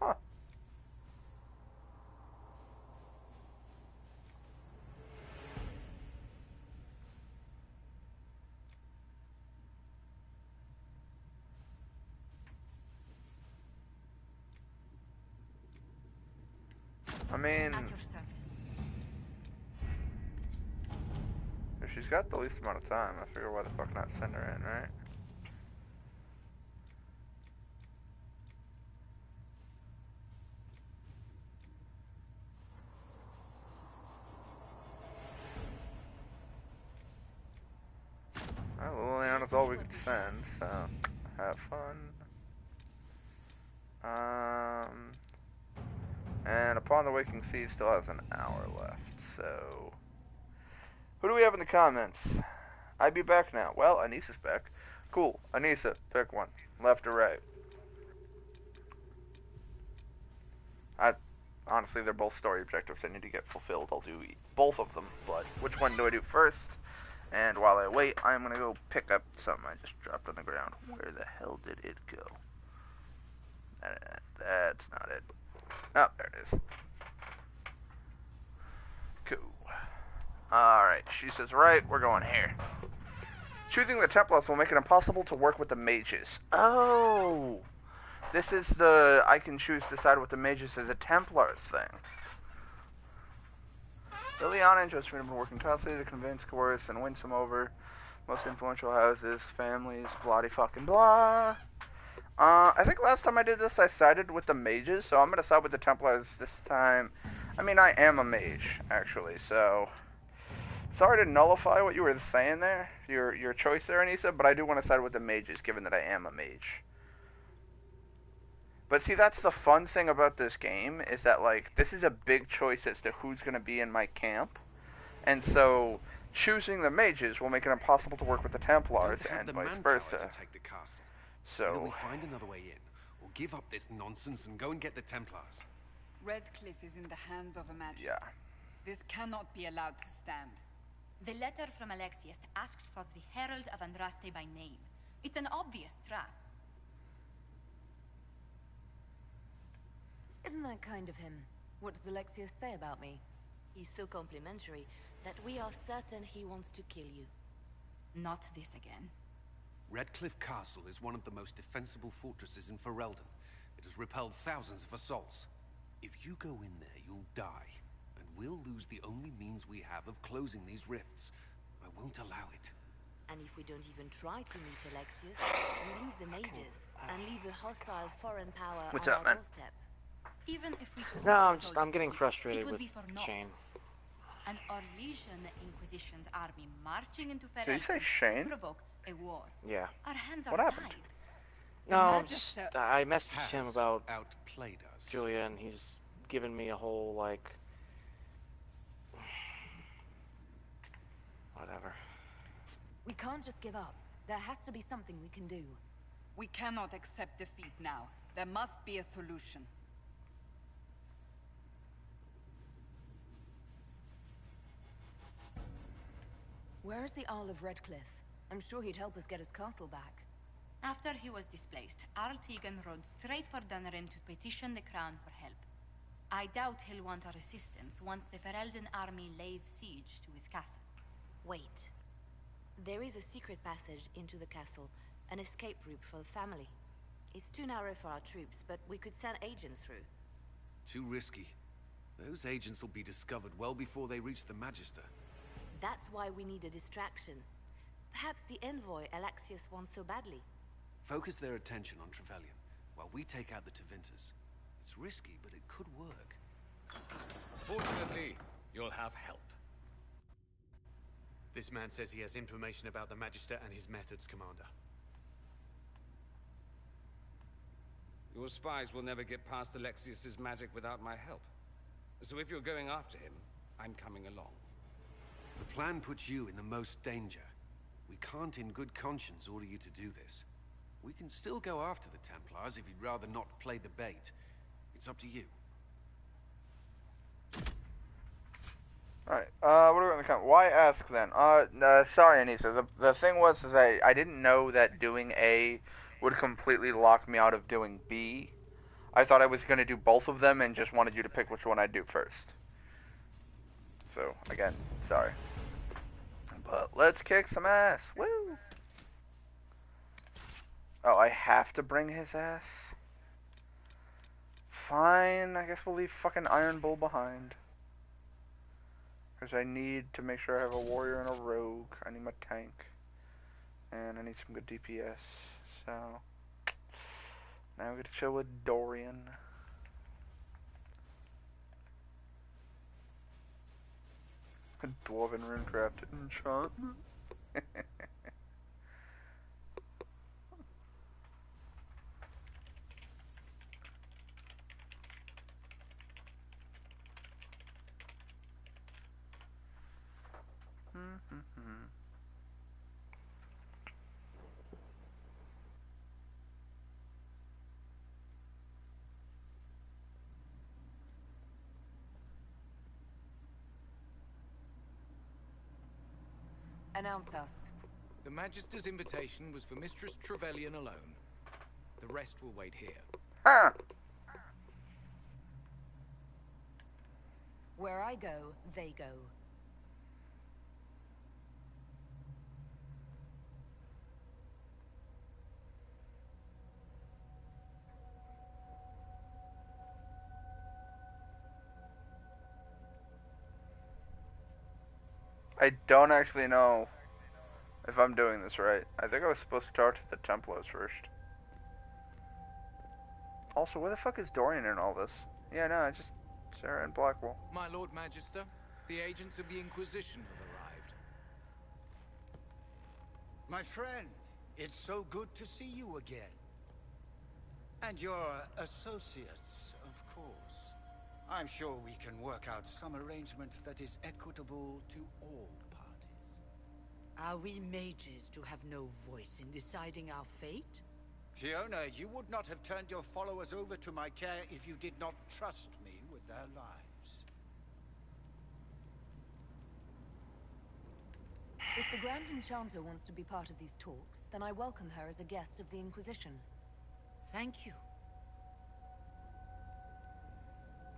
Huh. I mean,
At your service.
if she's got the least amount of time, I figure why the fuck not send her in, right? Well, Liliana's all we could send, so have fun. And Upon the Waking Sea still has an hour left, so... Who do we have in the comments? I'd be back now. Well, Anissa's back. Cool. Anissa, pick one. Left or right? Honestly, they're both story objectives that need to get fulfilled. I'll do both of them, but which one do I do first? And while I wait, I'm going to go pick up something I just dropped on the ground. Where the hell did it go? That's not it. Oh, there it is. Cool. Alright, she says, right, we're going here. Choosing the Templars will make it impossible to work with the mages. Oh! This is the I can choose to side with the mages as a Templars thing. Liliana and Josephine have been working constantly to convince, coerce, and win some over. Most influential houses, families, bloody fucking blah. I think last time I did this, I sided with the mages, so I'm gonna side with the Templars this time. I mean, I am a mage, actually, so... Sorry to nullify what you were saying there, your choice there, Anissa, but I do want to side with the mages, given that I am a mage. But see, that's the fun thing about this game, is that, like, this is a big choice as to who's going to be in my camp. And so, choosing the mages will make it impossible to work with the Templars, and vice versa.
To take the castle.
So...
Either we find another way in, or give up this nonsense and go and get the Templars.
Redcliffe is in the hands of a magistrate.
Yeah.
This cannot be allowed to stand.
The letter from Alexius asked for the Herald of Andraste by name. It's an obvious trap.
Isn't that kind of him? What does Alexius say about me?
He's so complimentary that we are certain he wants to kill you. Not this again.
Redcliffe Castle is one of the most defensible fortresses in Ferelden. It has repelled thousands of assaults. If you go in there, you'll die. And we'll lose the only means we have of closing these rifts. I won't allow it.
And if we don't even try to meet Alexius, we lose the mages and leave a hostile foreign power
What's
on
up,
our
man?
doorstep. Even if we could
No, I'm getting frustrated with
be for naught.
Shane.
An Orlesian Inquisition's army marching into
Did you say
Ferelden
Shane?
to provoke a war.
Yeah.
Our hands
What
are
happened?
tied.
No, just I messaged him about
outplayed us.
Julia, and he's given me a whole like whatever.
We can't just give up. There has to be something we can do.
We cannot accept defeat now. There must be a solution.
Where is the Earl of Redcliffe? I'm sure he'd help us get his castle back.
After he was displaced, Arl Tegan rode straight for Dunnerin to petition the Crown for help. I doubt he'll want our assistance once the Ferelden army lays siege to his castle.
Wait. There is a secret passage into the castle, an escape route for the family. It's too narrow for our troops, but we could send agents through.
Too risky. Those agents will be discovered well before they reach the Magister.
That's why we need a distraction. Perhaps the envoy Alexius wants so badly.
Focus their attention on Trevelyan, while we take out the Tevinters. It's risky, but it could work.
Fortunately, you'll have help. This man says he has information about the Magister and his methods, Commander.
Your spies will never get past Alexius's magic without my help. So if you're going after him, I'm coming along.
The plan puts you in the most danger. We can't in good conscience order you to do this. We can still go after the Templars if you'd rather not play the bait. It's up to you.
Alright, what are we gonna count? Why ask then? Sorry, Anissa. The thing was that I didn't know that doing A would completely lock me out of doing B. I thought I was gonna do both of them and just wanted you to pick which one I'd do first. So, again, sorry. But let's kick some ass. Woo! Oh, I have to bring his ass? Fine, I guess we'll leave fucking Iron Bull behind. Because I need to make sure I have a warrior and a rogue. I need my tank. And I need some good DPS. So, now we get to chill with Dorian. A Dwarven runecraft enchantment.
Announce us.
The Magister's invitation was for Mistress Trevelyan alone. The rest will wait here.
Ah!
Where I go, they go.
I don't actually know if I'm doing this right. I think I was supposed to talk to the Templars first. Also, where the fuck is Dorian in all this? Yeah, no, it's just Sarah and Blackwell.
My Lord Magister, the agents of the Inquisition have arrived.
My friend, it's so good to see you again. And your associates, of course. I'm sure we can work out some arrangement that is equitable to all parties.
Are we mages to have no voice in deciding our fate?
Fiona, you would not have turned your followers over to my care if you did not trust me with their lives.
If the Grand Enchanter wants to be part of these talks, then I welcome her as a guest of the Inquisition.
Thank you.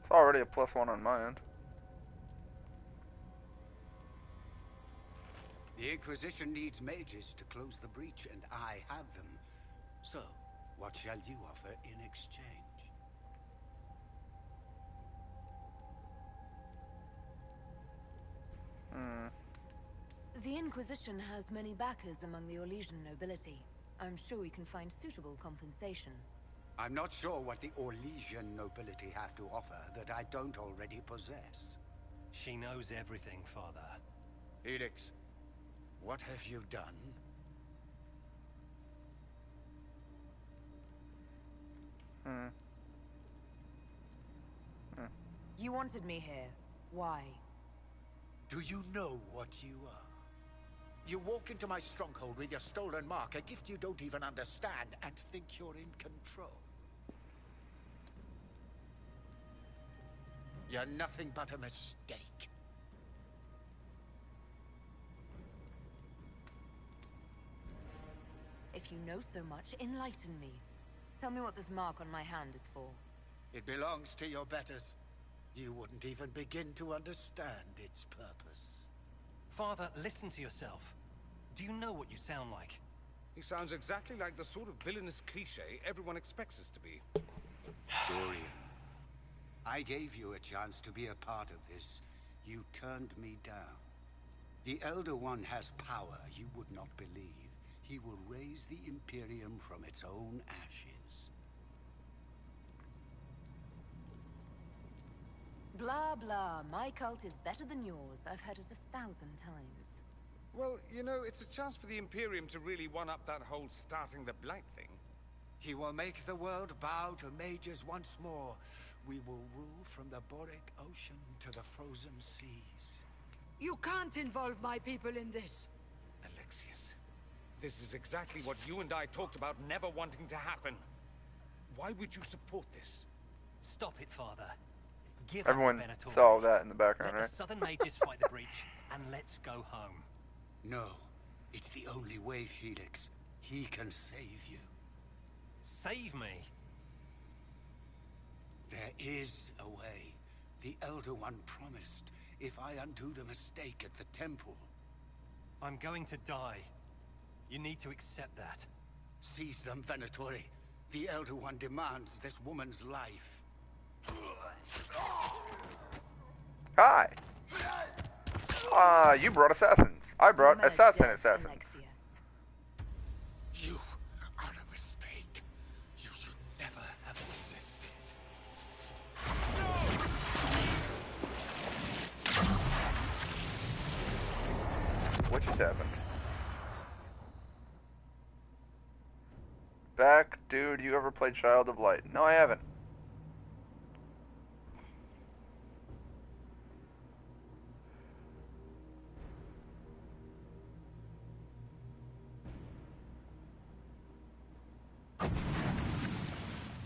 It's already a +1 on my end.
The Inquisition needs mages to close the breach, and I have them. So, what shall you offer in exchange?
The Inquisition has many backers among the Orlesian nobility. I'm sure we can find suitable compensation.
I'm not sure what the Orlesian nobility have to offer that I don't already possess.
She knows everything, Father.
Felix, what have you done?
You wanted me here. Why?
Do you know what you are? You walk into my stronghold with your stolen mark, a gift you don't even understand, and think you're in control. You're nothing but a mistake.
If you know so much, enlighten me. Tell me what this mark on my hand is for.
It belongs to your betters. You wouldn't even begin to understand its purpose.
Father, listen to yourself. Do you know what you sound like?
He sounds exactly like the sort of villainous cliché everyone expects us to be.
Dorian, I gave you a chance to be a part of this. You turned me down. The Elder One has power you would not believe. He will raise the Imperium from its own ashes.
Blah, blah. My cult is better than yours. I've heard it 1,000 times.
Well, you know, it's a chance for the Imperium to really one-up that whole starting the Blight thing.
He will make the world bow to mages once more. We will rule from the Boric Ocean to the frozen seas.
You can't involve my people in this.
Alexius, this is exactly what you and I talked about never wanting to happen. Why would you support this?
Stop it, Father. Give
Everyone
up Venator.
saw that in the background,
Let
right?
the Southern Mages fight the breach, and let's go home.
No, it's the only way, Felix. He can save you.
Save me?
There is a way. The Elder One promised if I undo the mistake at the temple.
I'm going to die. You need to accept that.
Seize them, Venatori. The Elder One demands this woman's life.
Hi. You brought assassins. I brought assassins.
You are a mistake. You should never have existed.
What just happened? Back, dude, you ever played Child of Light? No, I haven't.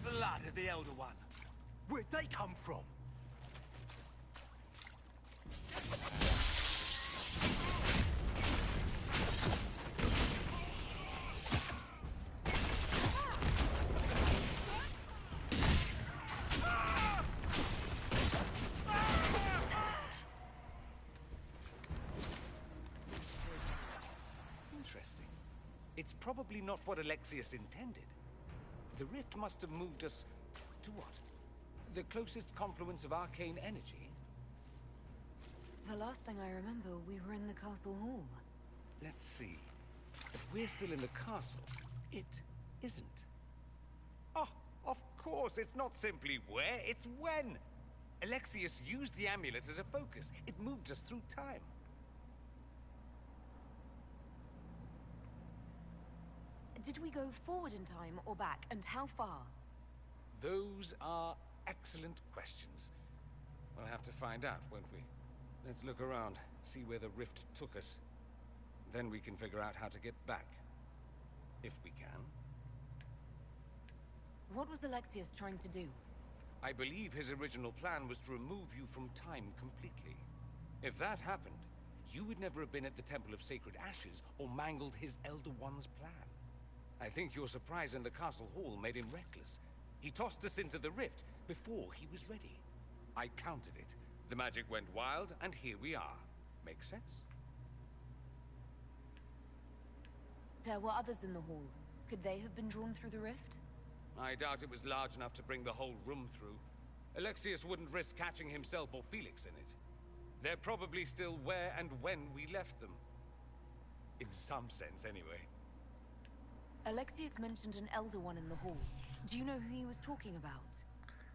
Blood of the Elder One. Where'd they come from?
Interesting. It's probably not what Alexius intended. The rift must have moved us to what? The closest confluence of arcane energy?
The last thing I remember, we were in the castle hall.
Let's see. If we're still in the castle, it isn't. Oh, of course, it's not simply where, it's when. Alexius used the amulet as a focus. It moved us through time.
Did we go forward in time or back, and how far?
Those are excellent questions. We'll have to find out, won't we? Let's look around, see where the rift took us. Then we can figure out how to get back. If we can.
What was Alexius trying to do?
I believe his original plan was to remove you from time completely. If that happened, you would never have been at the Temple of Sacred Ashes or mangled his Elder One's plan. I think your surprise in the castle hall made him reckless. He tossed us into the rift before he was ready. I counted it. The magic went wild, and here we are. Make sense?
There were others in the hall. Could they have been drawn through the rift?
I doubt it was large enough to bring the whole room through. Alexius wouldn't risk catching himself or Felix in it. They're probably still where and when we left them. In some sense, anyway.
Alexius mentioned an Elder One in the hall. Do you know who he was talking about?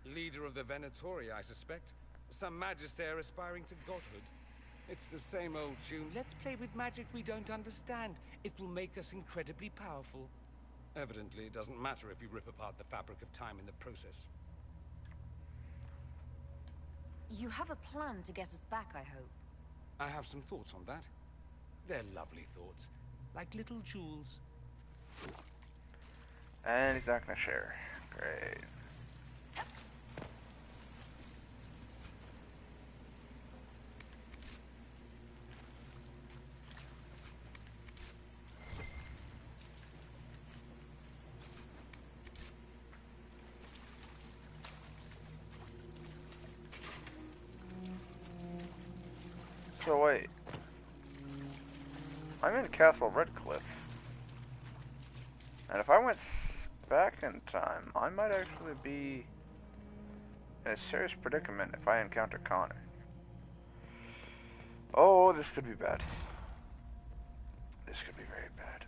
Leader of the Venatori, I suspect. Some magister aspiring to godhood. It's the same old tune. Let's play with magic we don't understand. It will make us incredibly powerful. Evidently, it doesn't matter if you rip apart the fabric of time in the process.
You have a plan to get us back, I hope.
I have some thoughts on that. They're lovely thoughts. Like little jewels.
And he's not gonna share. Great. So wait, I'm in Castle Redcliffe, and if I went back in time, I might actually be in a serious predicament if I encounter Connor. Oh, this could be bad. This could be very bad.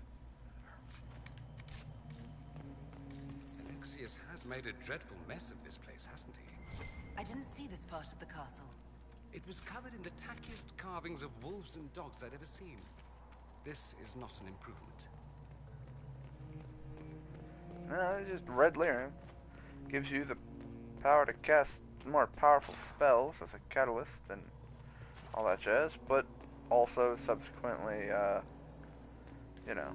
Alexius has made a dreadful mess of this place, hasn't he?
I didn't see this part of the castle.
It was covered in the tackiest carvings of wolves and dogs I'd ever seen. This is not an improvement.
No, it's just red lyrium. Gives you the power to cast more powerful spells as a catalyst and all that jazz, but also subsequently, you know,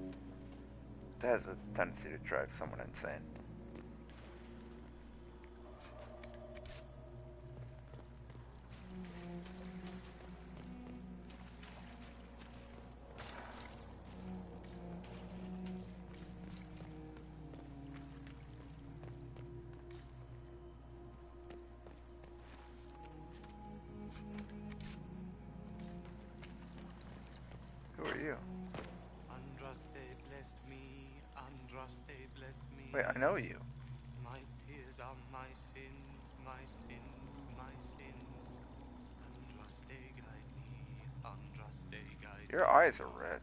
it has a tendency to drive someone insane. Who are you?
Andraste blessed me, Andraste blessed me.
Wait, I know you.
My tears are my sins, my sins, my sins. Andraste guide me, Andraste guide me.
Your eyes are red.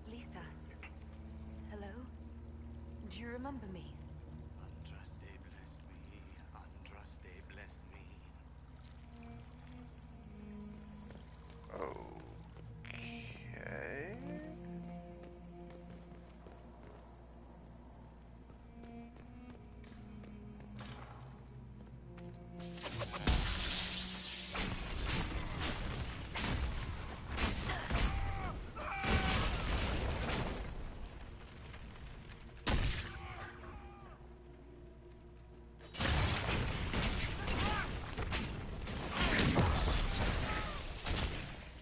Lisas. Hello? Do you remember me?
Andraste blessed me, Andraste blessed me.
Okay.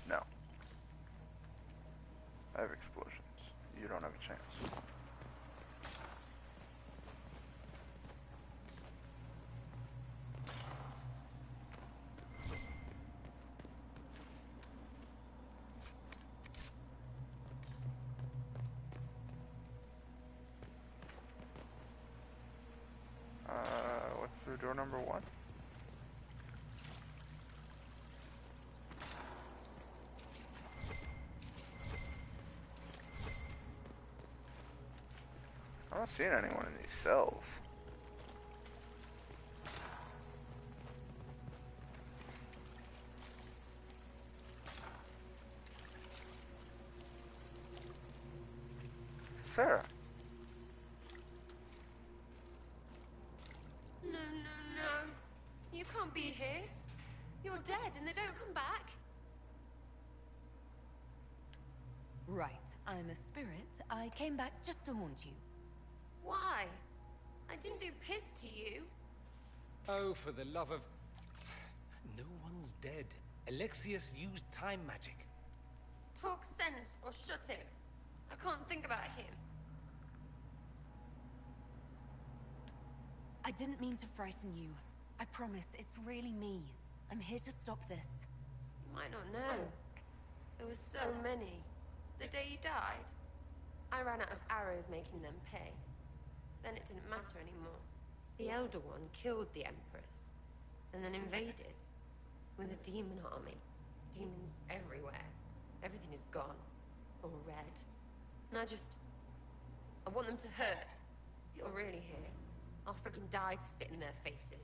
No. I have explosions. You don't have a chance. What's through door number 1? I'm not seeing anyone in these cells. Sarah.
No, no, no. You can't be here. You're dead and they don't come back.
Right. I'm a spirit. I came back just to haunt you.
Why? I didn't do piss to you.
Oh, for the love of... No one's dead. Alexius used time magic.
Talk sense or shut it. I can't think about him.
I didn't mean to frighten you. I promise, it's really me. I'm here to stop this.
You might not know. There were so many. The day you died, I ran out of arrows making them pay. Then it didn't matter anymore. The Elder One killed the Empress, and then invaded. With a demon army. Demons everywhere. Everything is gone. Or red. And I want them to hurt. If you're really here, I'll freaking die to spit in their faces.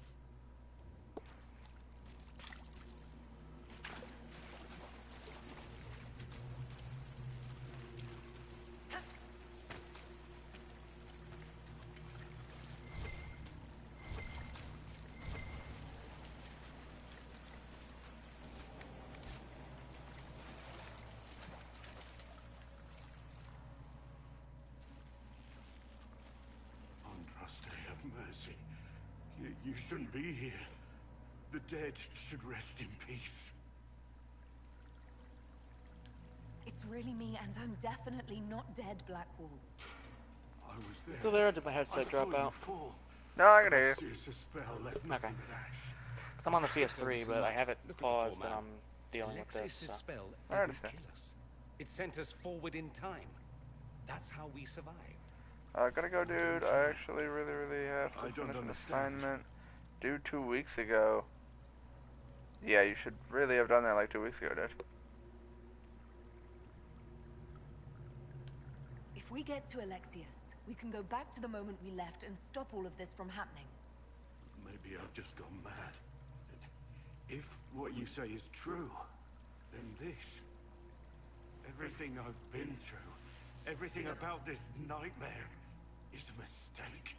Andraste, have mercy. You shouldn't be here. The dead should rest in peace.
It's really me, and I'm definitely not dead, Blackwall.
I was there.
Still there, or did my headset drop out?
No, I can hear you.
Okay. Because I'm on the PS3, but I have it paused and I'm dealing with this.
Alexis's
So.
spell
I
didn't
understand.
kill us. It sent us forward in time. That's how we survived.
Gotta go, dude. I actually really have to finish an assignment due 2 weeks ago. Yeah, you should really have done that like 2 weeks ago, dude.
If we get to Alexius, we can go back to the moment we left and stop all of this from happening.
Maybe I've just gone mad. If what you say is true, then this... everything I've been through, everything about this nightmare, is a mistake.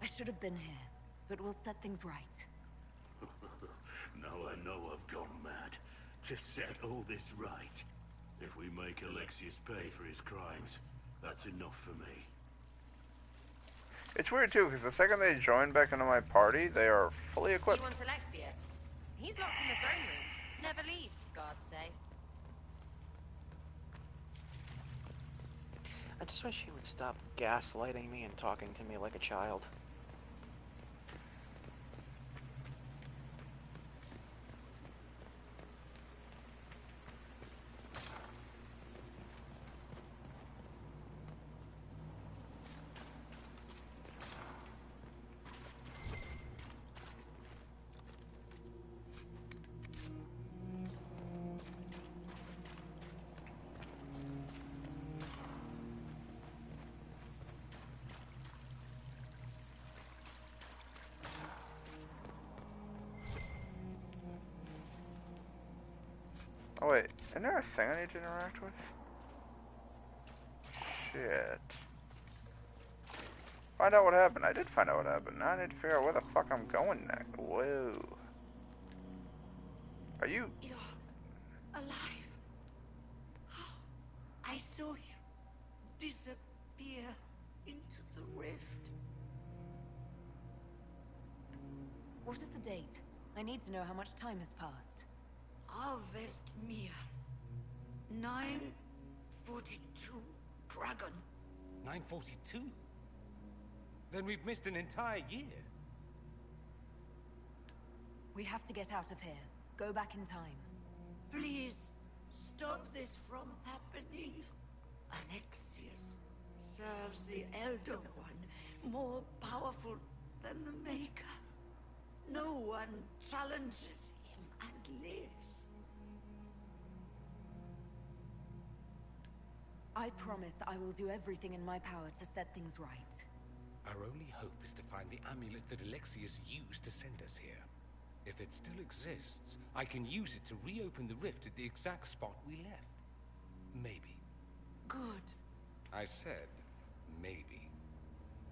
I should have been here, but we'll set things right.
Now I know I've gone mad. To set all this right. If we make Alexius pay for his crimes, that's enough for me.
It's weird too, because the second they join back into my party, they are fully equipped.
You want Alexius? He's locked in the throne room. Never leaves, for God's sake.
I just wish he would stop gaslighting me and talking to me like a child.
Oh wait, isn't there a thing I need to interact with? Shit. Find out what happened. I did find out what happened. Now I need to figure out where the fuck I'm going next. Whoa. Are you...
You're alive. I saw you disappear into the rift.
What is the date? I need to know how much time has passed.
Avestmir. 942 Dragon.
942? Then we've missed an entire year.
We have to get out of here. Go back in time.
Please, stop this from happening. Alexius serves the Elder One, more powerful than the Maker. No one challenges him and lives.
I promise I will do everything in my power to set things right.
Our only hope is to find the amulet that Alexius used to send us here. If it still exists, I can use it to reopen the rift at the exact spot we left. Maybe.
Good.
I said, maybe.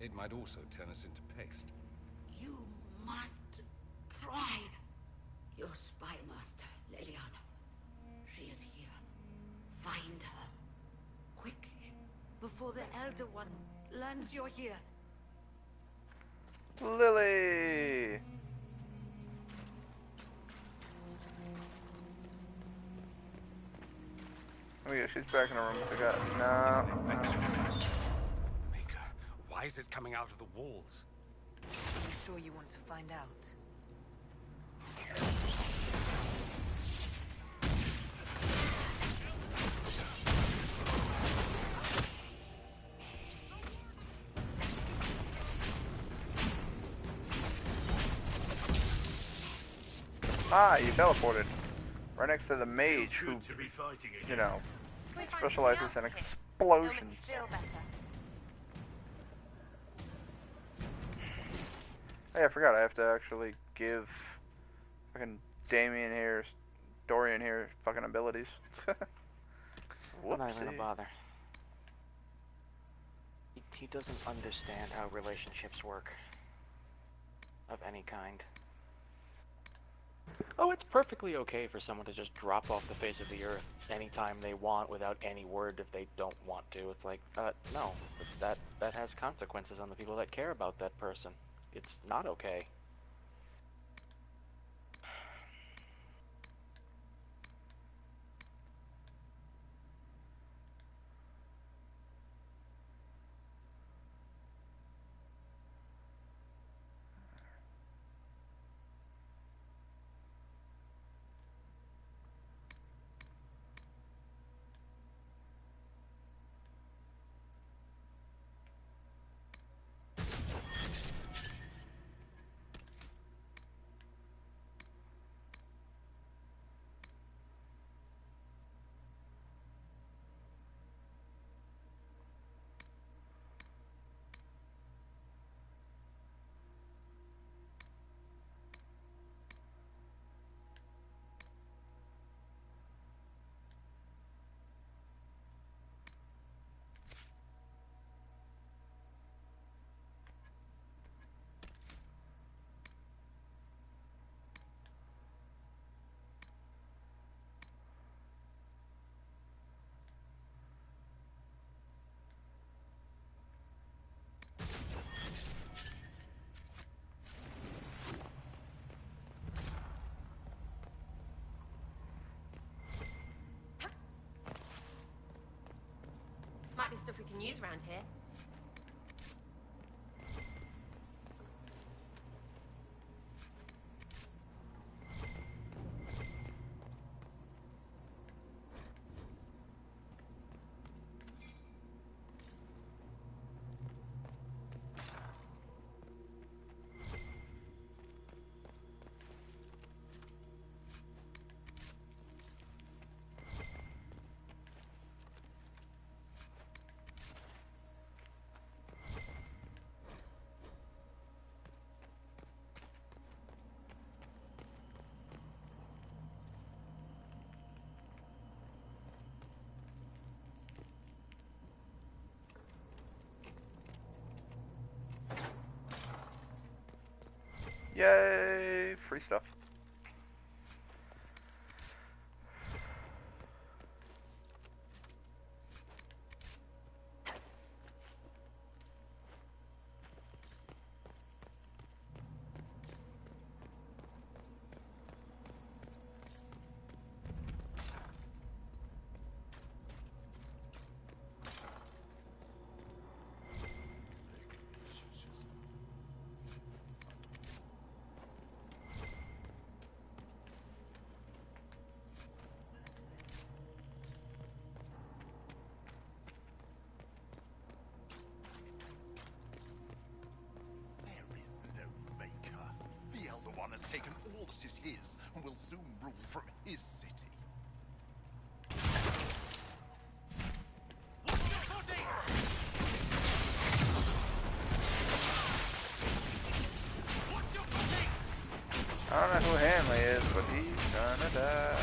It might also turn us into paste.
You must try. Your spy master, Leliana. She is here. Find her. Quickly. Before the Elder One learns you're here.
Lily! Oh yeah, she's back in the room with the guy. No.
Maker, why is it coming out of the walls?
Are you sure you want to find out?
Ah, you teleported. Right next to the mage who, you know, specializes in explosions. Hey, I forgot, I have to actually give fucking Dorian here fucking abilities.
I'm not even gonna bother. He doesn't understand how relationships work. Of any kind. Oh, it's perfectly okay for someone to just drop off the face of the earth anytime they want without any word if they don't want to. It's like, no, that has consequences on the people that care about that person. It's not okay.
news around here.
Yay! Free stuff.
Has taken all that is his and will soon rule from his city.
I don't know who Hanley is, but he's gonna die.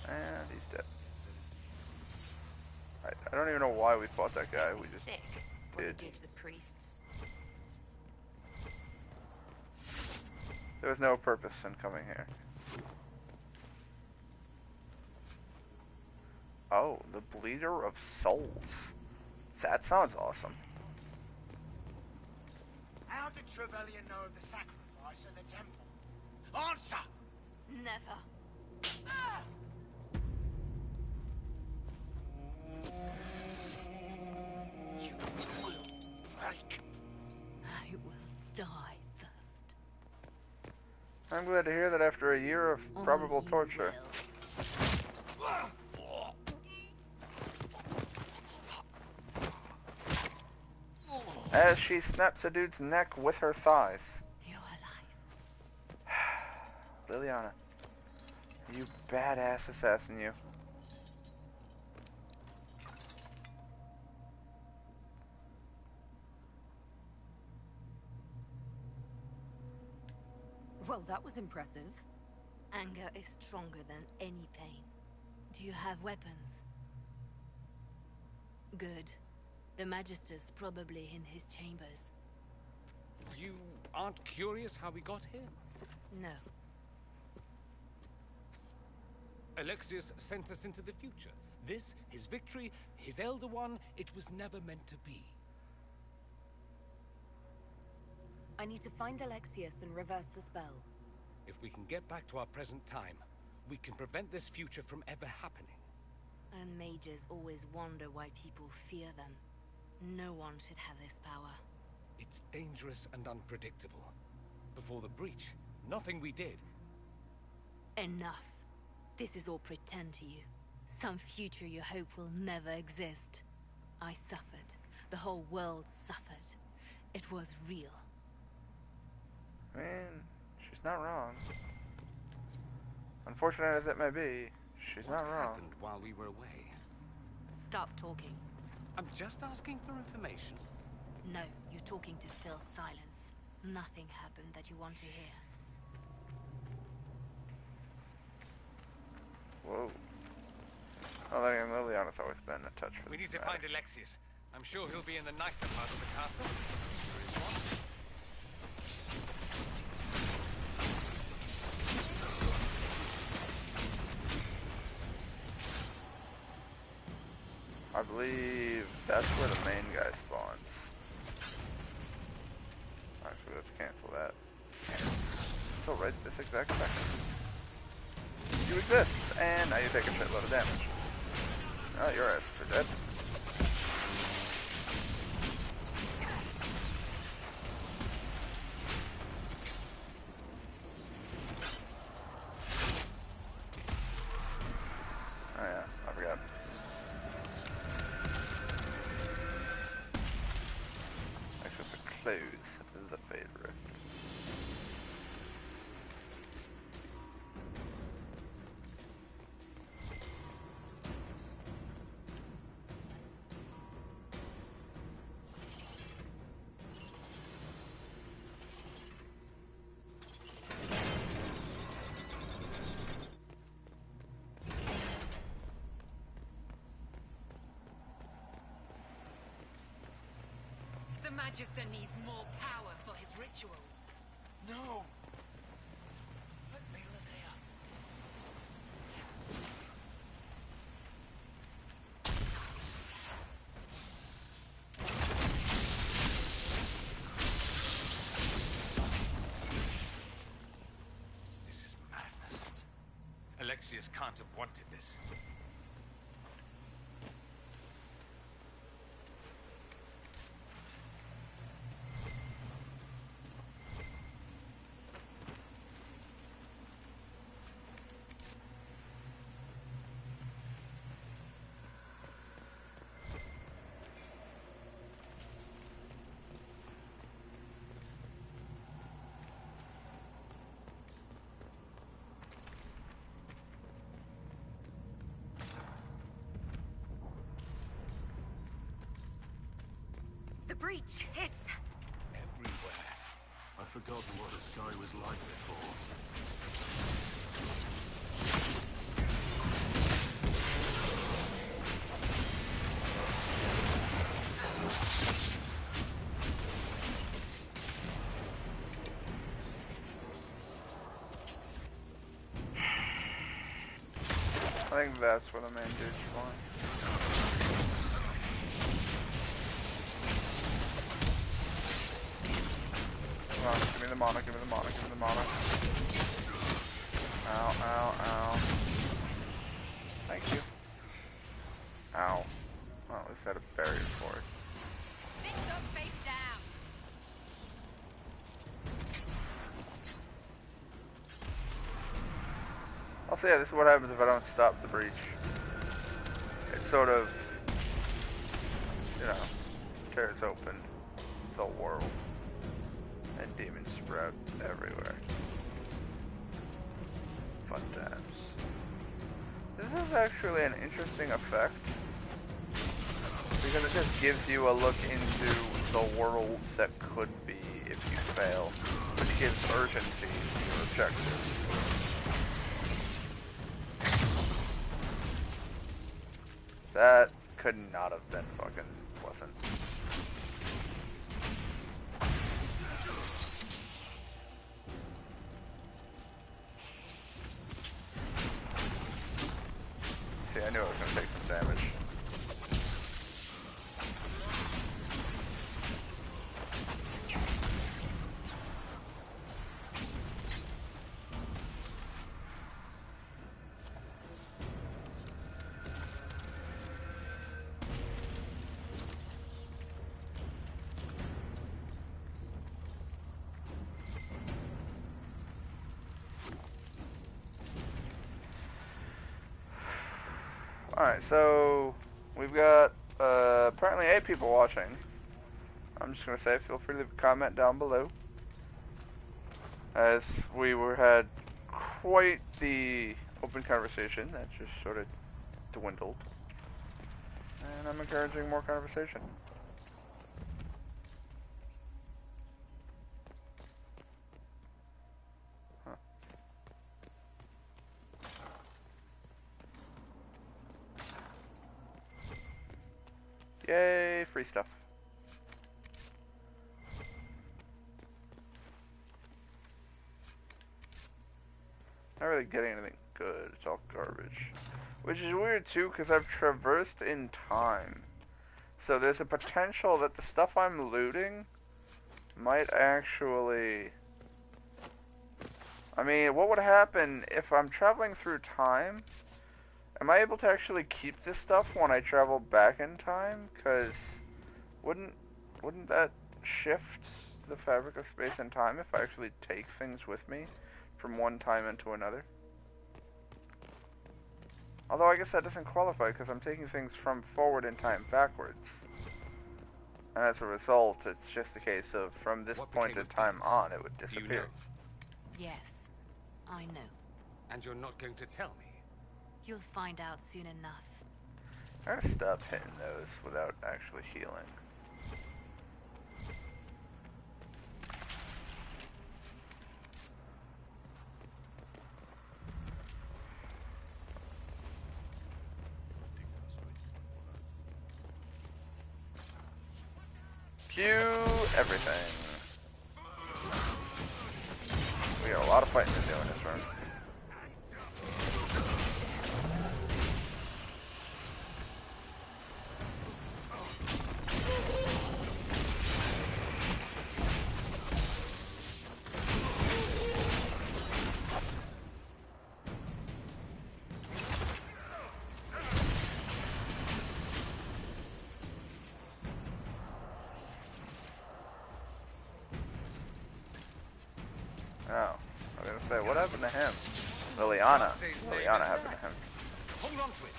And he's dead. I don't even know why we fought that guy. We just
sick. What did you do to the priests?
There was no purpose in coming here. Oh, the Bleeder of Souls. That sounds awesome.
How did Trevelyan know of the sacrifice at the temple? Answer!
Never.
Ah!
You will break. I will die first.
I'm glad to hear that after a year of probable torture. As she snaps a dude's neck with her thighs.
You're alive.
Liliana. You badass assassin, you.
Well, that was impressive.
Anger is stronger than any pain. Do you have weapons? Good. The Magister's probably in his chambers.
You aren't curious how we got here?
No.
Alexius sent us into the future. This, his victory, his Elder One, it was never meant to be.
I need to find Alexius and reverse the spell.
If we can get back to our present time, we can prevent this future from ever happening.
And mages always wonder why people fear them. No one should have this power.
It's dangerous and unpredictable. Before the breach, nothing we did.
Enough. This is all pretend to you. Some future you hope will never exist. I suffered. The whole world suffered. It was real.
Man, she's not wrong. Unfortunate as it may be, she's not wrong.
What happened while we were away?
Stop talking.
I'm just asking for information.
No, you're talking to fill silence. Nothing happened that you want to hear.
Whoa. Oh, that game Liliana's always been a touch for
We need to
matter.
find Alexius. I'm sure he'll be in the nicer part of the castle. There is one.
I believe that's where the main guy spawns. Actually, let's cancel that. So right this exact second. you exist, and now you take a shitload of damage. Oh, your asses are dead. Oh yeah, I forgot. Access to clothes is a favorite.
The Magister needs more power for his rituals.
No! Let me, Linnea.
This is madness. Alexius can't have wanted this.
The breach, it's...
Everywhere. I've forgotten what the sky was like before.
I think that's where the main dude's going. Come on, give me the mana, give me the mana, give me the mana. Ow, ow, ow. Thank you. Ow. Well, at least I had a barrier for it.
Fix up, face down.
Also, yeah, this is what happens if I don't stop the breach. It sort of, you know, tears open the world. And demons sprout everywhere. Fun times. This is actually an interesting effect. Because it just gives you a look into the worlds that could be if you fail. Which gives urgency to your objectives. That could not have been fucking pleasant. See, I knew I was gonna take some damage. Alright, so we've got apparently 8 people watching. I'm just going to say feel free to comment down below. As we had quite the open conversation that just sort of dwindled. And I'm encouraging more conversation. Yay, free stuff. Not really getting anything good, it's all garbage. Which is weird too, because I've traversed in time. So there's a potential that the stuff I'm looting might actually I mean, what would happen if I'm traveling through time? Am I able to actually keep this stuff when I travel back in time? Because wouldn't that shift the fabric of space and time if I actually take things with me from one time into another? Although I guess that doesn't qualify because I'm taking things from forward in time backwards. And as a result, it's just a case of from this point in time on, it would disappear.
Do you know?
Yes, I know.
And you're not going to tell me?
You'll find out soon enough.
I gotta stop hitting those without actually healing. Cue everything. We got a lot of fighting to do in this room. Oh, I was gonna say, what happened to him? Liliana happened to him.
Hold on to it.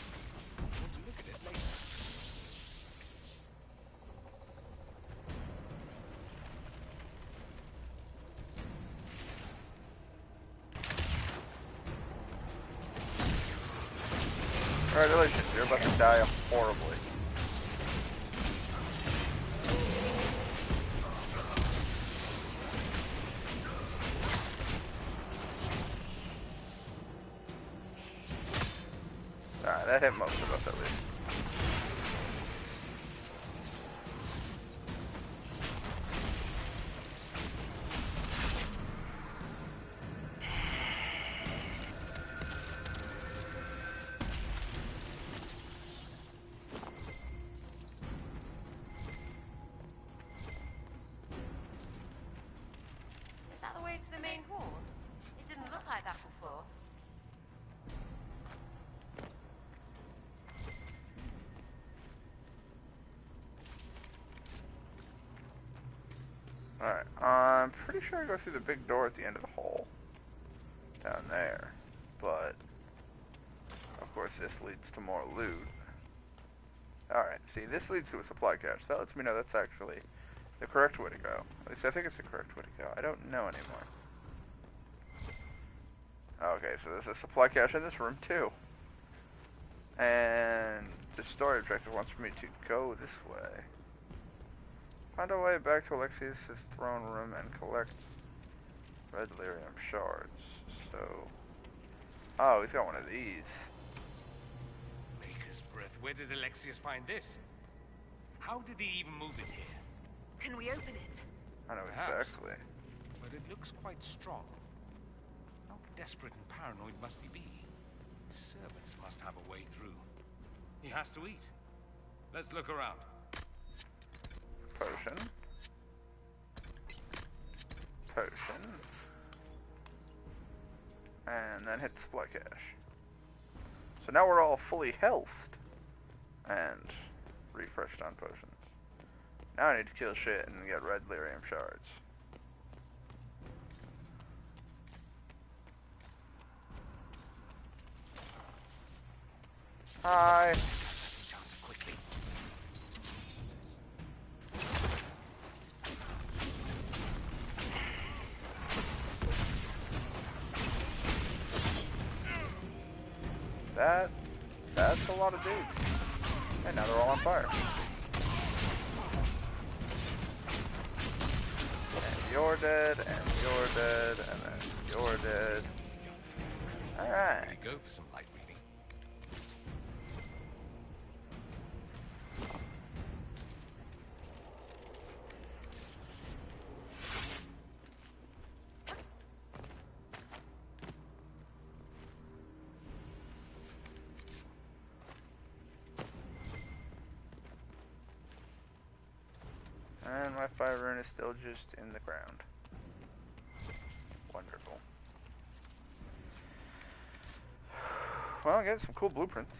I want to look at it later.
Congratulations, you're about to die horribly. Alright, that hit most of us at least.
Is that the way to the main hall? It didn't look like that before.
Alright, I'm pretty sure I go through the big door at the end of the hall. Down there. But, of course this leads to more loot. Alright, see, this leads to a supply cache. That lets me know that's actually the correct way to go. At least I think it's the correct way to go. I don't know anymore. Okay, so there's a supply cache in this room too. And the story objective wants me to go this way. Find a way back to Alexius' throne room and collect red lyrium shards. So... Oh, he's got one of these.
Baker's breath. Where did Alexius find this? How did he even move it here?
Can we open it?
I know
Perhaps.
exactly.
But it looks quite strong. How desperate and paranoid must he be? His servants must have a way through. He has to eat. Let's look around.
Potion. Potion. And then hit the supply cache. So now we're all fully healthed. And refreshed on potions. Now I need to kill shit and get red lyrium shards. Hi.
Quickly.
That's a lot of dudes. And now they're all on fire. And you're dead, and you're dead, and then you're dead. Alright.
Really go for some light reading.
And my fire rune is still just in the ground. Wonderful. well, I get some cool blueprints.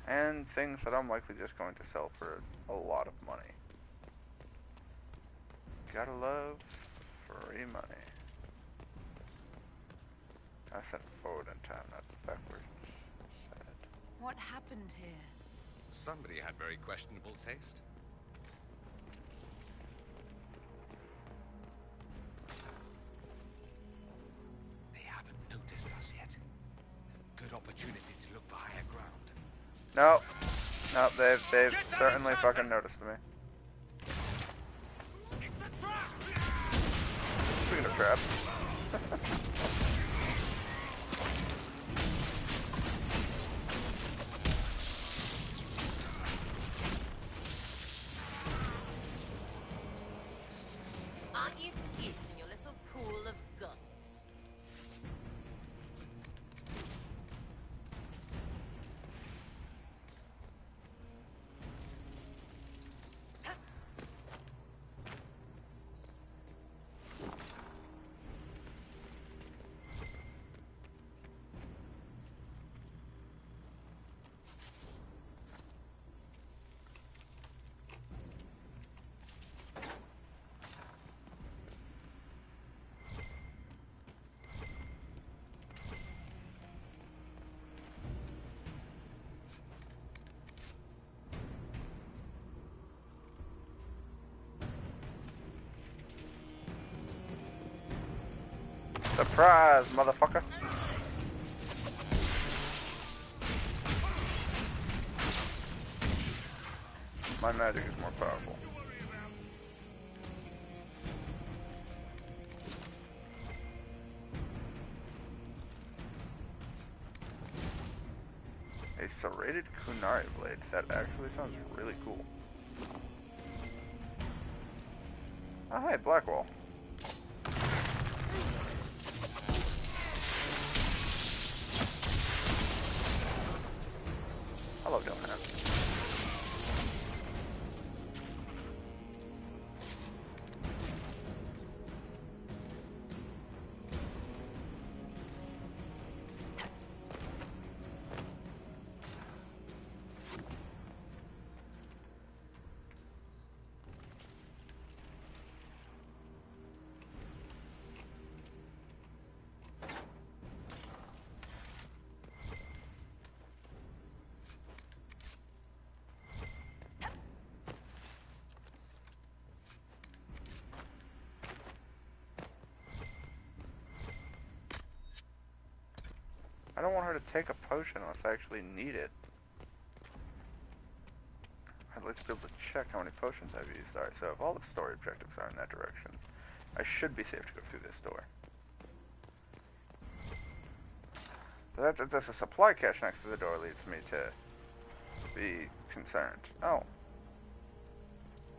And things that I'm likely just going to sell for a lot of money. Gotta love free money. I sent forward in time, not backwards. Sad.
What happened here?
Somebody had very questionable taste. They haven't noticed us yet. Good opportunity to look for higher ground.
No. No, they've certainly fucking noticed me. Speaking of traps.
Aren't you cute in your little pool of guts?
Surprise, motherfucker. My magic is more powerful. A serrated kunari blade. That actually sounds really cool. Oh, hey, Blackwall. I love doing that. I don't want her to take a potion unless I actually need it. I'd like to be able to check how many potions I've used. Alright, so if all the story objectives are in that direction, I should be safe to go through this door. That's a supply cache next to the door leads me to be concerned. Oh.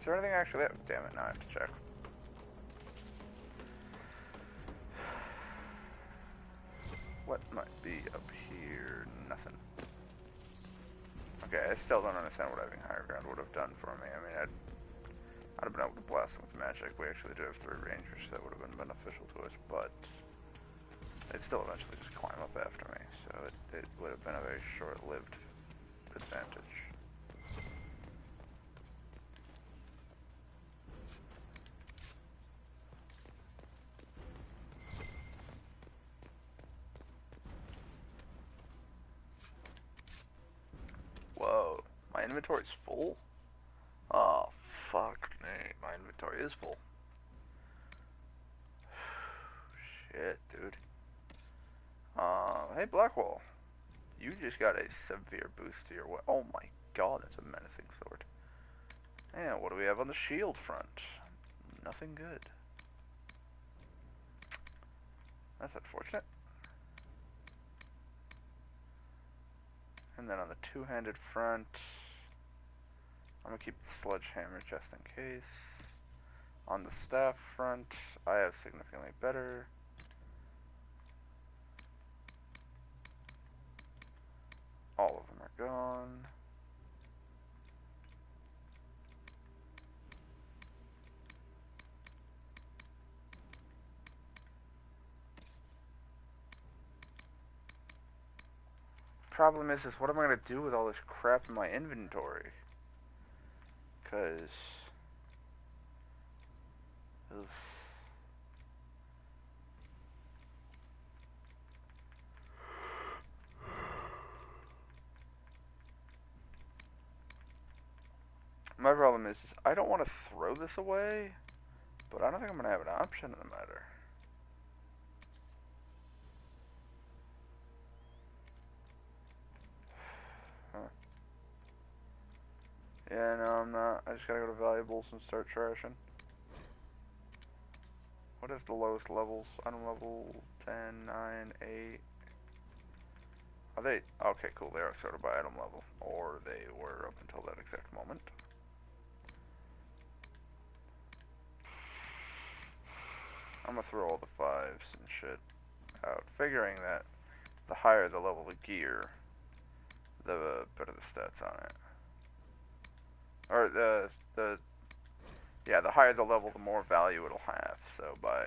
Is there anything actually there? Damn it, now I have to check. What might be up here? Nothing. Okay, I still don't understand what having higher ground would have done for me. I mean, I'd have been able to blast them with magic. We actually do have 3 rangers, so that would have been beneficial to us, but they'd still eventually just climb up after me, so it would have been a very short-lived advantage. Whoa, my inventory's full? Oh, fuck me, my inventory is full. Shit, dude. Hey, Blackwall. You just got a severe boost to your weapon. Oh my god, that's a menacing sword. And what do we have on the shield front? Nothing good. That's unfortunate. And then on the two-handed front, I'm gonna keep the sledgehammer just in case. On the staff front, I have significantly better. All of them are gone. problem is what am I gonna do with all this crap in my inventory? Cause oof. My problem is I don't want to throw this away, but I don't think I'm gonna have an option in the matter. Huh. Yeah, no, I'm not. I just gotta go to valuables and start trashing. What is the lowest levels? Item level 10, 9, 8. Are they? Okay, cool. They are sorted by item level. Or they were up until that exact moment. I'm gonna throw all the 5s and shit out, figuring that the higher the level of gear, the better the stats on it. Or yeah, the higher the level, the more value it'll have. So by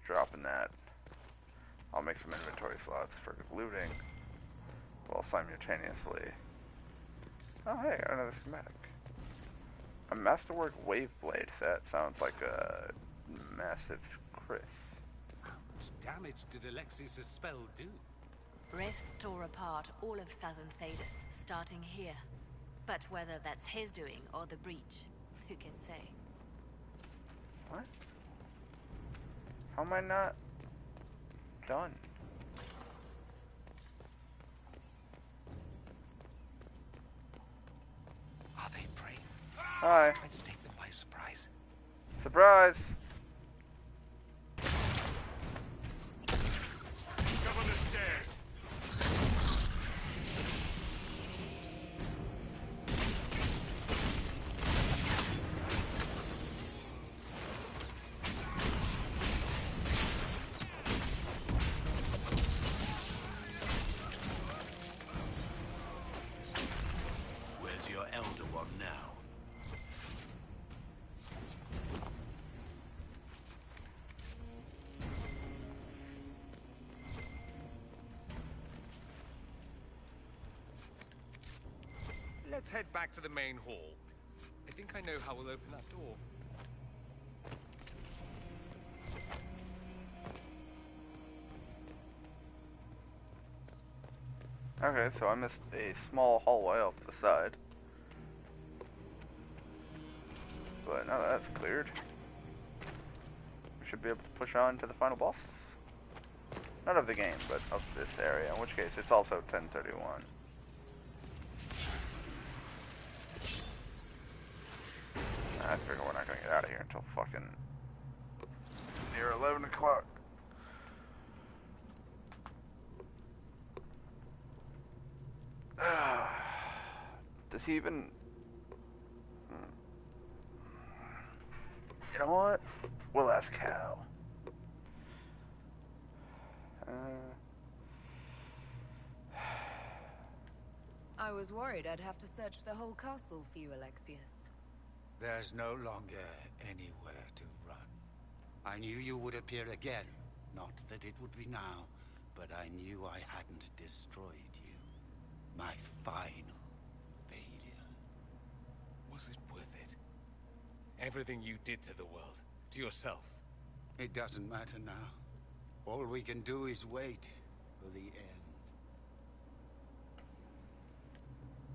dropping that, I'll make some inventory slots for looting, while simultaneously... Oh hey, I got another schematic. A Masterwork Waveblade. That sounds like a massive Chris.
How much damage did Alexis' spell do?
Rifts tore apart all of southern Thedas, starting here. But whether that's his doing or the breach, who can say?
What? How am I not done?
Are they prey?
Hi.
Let's take them by surprise.
Surprise!
Come on the stairs. Where's your elder one now?
Let's head back to the main hall. I think I know how we'll open that door.
Okay, so I missed a small hallway off the side. But now that that's cleared, we should be able to push on to the final boss. Not of the game, but of this area, in which case it's also 1031. I figure we're not gonna get out of here until fucking near 11 o'clock. Does he even... You know what? We'll ask how.
I was worried I'd have to search the whole castle for you, Alexius.
There's no longer anywhere to run. I knew you would appear again. Not that it would be now, but I knew I hadn't destroyed you. My final failure.
Was it worth it? Everything you did to the world, to yourself.
It doesn't matter now. All we can do is wait for the end.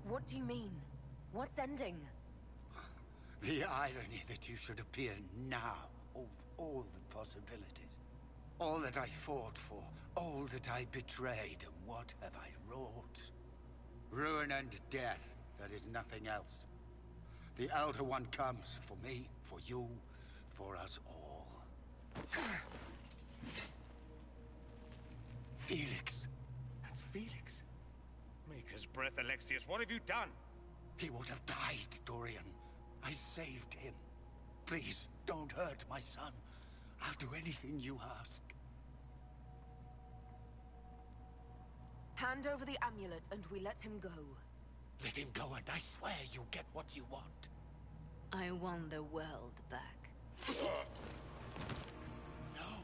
What do you mean? What's ending?
The irony that you should appear now of all the possibilities. All that I fought for, all that I betrayed, and what have I wrought? Ruin and death, that is nothing else. The Elder One comes for me, for you, for us all. Felix.
That's Felix. Maker's breath, Alexius. What have you done?
He would have died, Dorian. I saved him. Please, don't hurt my son. I'll do anything you ask.
Hand over the amulet and we let him go.
Let him go and I swear you get what you want.
I want the world back.
No!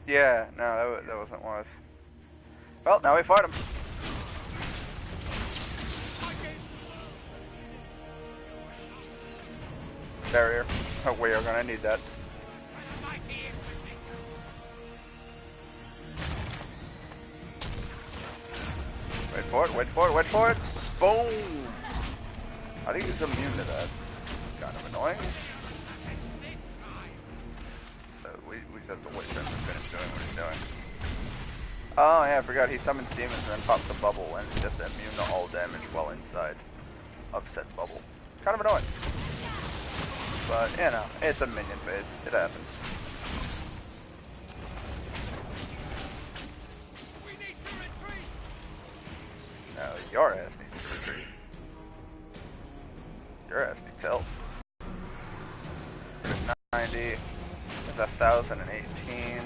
Yeah, no, that wasn't wise. Well, now we fight him. Barrier. Oh, we are gonna need that. Wait for it, wait for it, wait for it! Boom! I think he's immune to that. Kind of annoying. So we just have to wait for him to finish doing what he's doing. Oh yeah, I forgot he summons demons and then pops a bubble and is just immune to all damage while inside of said bubble. Kind of annoying. But, you know, it's a minion phase. It happens.
We need to retreat.
No, your ass needs to retreat. Your ass needs help. 90. That's 1,018.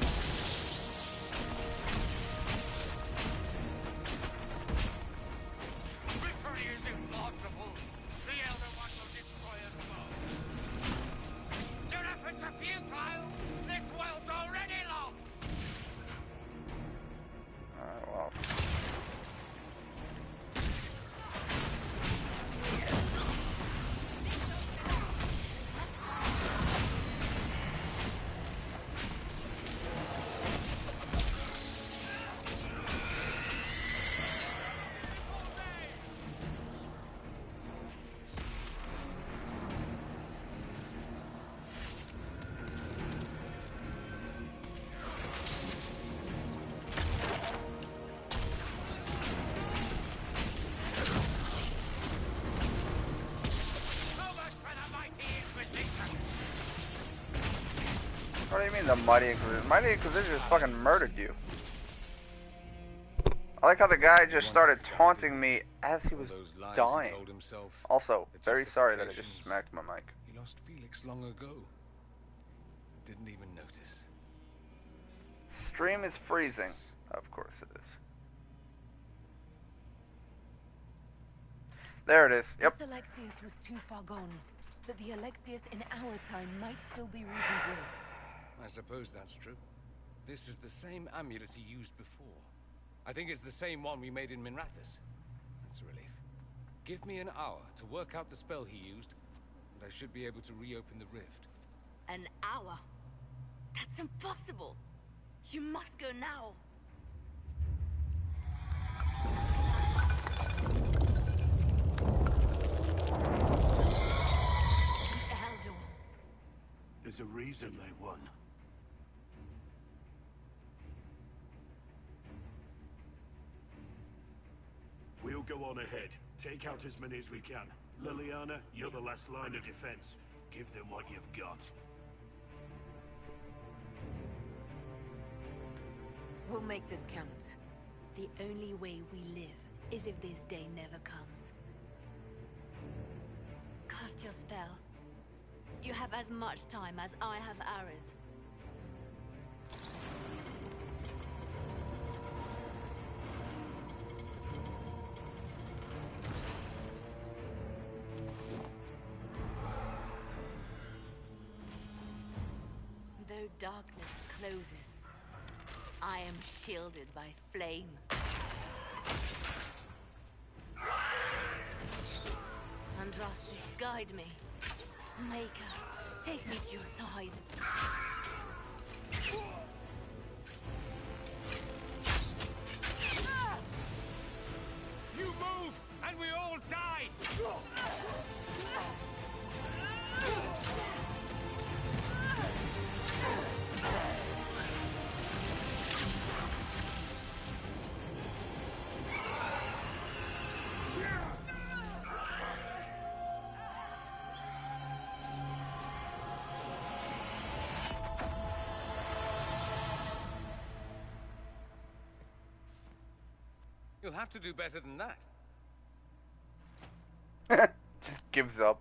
Victory is impossible. The Elder One will destroy us both. Your efforts are futile. This world's already lost.
Alright, well. What do you mean the Mighty Inquisition? Mighty Inquisition just fucking murdered you. I like how the guy just started taunting me as he was dying. Also, very sorry that I just smacked my mic.
He lost Felix long ago. Didn't even notice.
Stream is freezing. Of course it is. There it is. Yep.
This Alexius was too far gone, but the Alexius in our time might still be reasoned with.
I suppose that's true. This is the same amulet he used before. I think it's the same one we made in Minrathous. That's a relief. Give me an hour to work out the spell he used, and I should be able to reopen the rift.
An hour? That's impossible. You must go now.
There's a reason they won. We'll go on ahead. Take out as many as we can. Liliana, you're the last line of defense. Give them what you've got.
We'll make this count.
The only way we live is if this day never comes. Cast your spell. You have as much time as I have arrows. Though darkness closes, I am shielded by flame. Andraste, guide me. Maker, take me to your side.
You move, and we all die.
You'll have to do better than that.
Just gives up.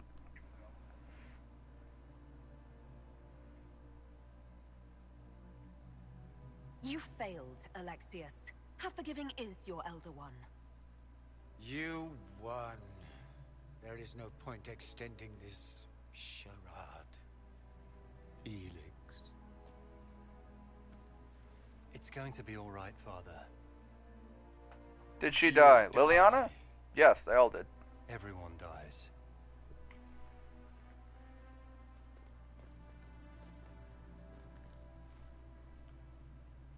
You failed, Alexius. How forgiving is your Elder One?
You won. There is no point extending this charade. Felix.
It's going to be all right, Father.
Did she die? Liliana? Yes, they all did.
Everyone dies.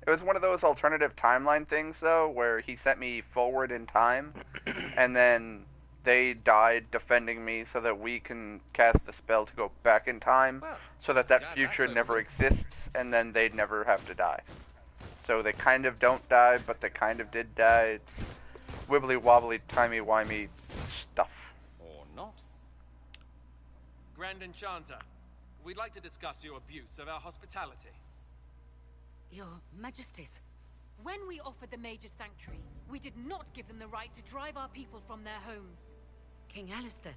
It was one of those alternative timeline things, though, where he sent me forward in time, and then they died defending me so that we can cast the spell to go back in time, so that future never exists, and then they'd never have to die. So they kind of don't die, but they kind of did die. It's wibbly wobbly, timey wimey stuff.
Or not. Grand Enchanter, we'd like to discuss your abuse of our hospitality.
Your Majesties. When we offered the Mage's Sanctuary, we did not give them the right to drive our people from their homes.
King Alistair,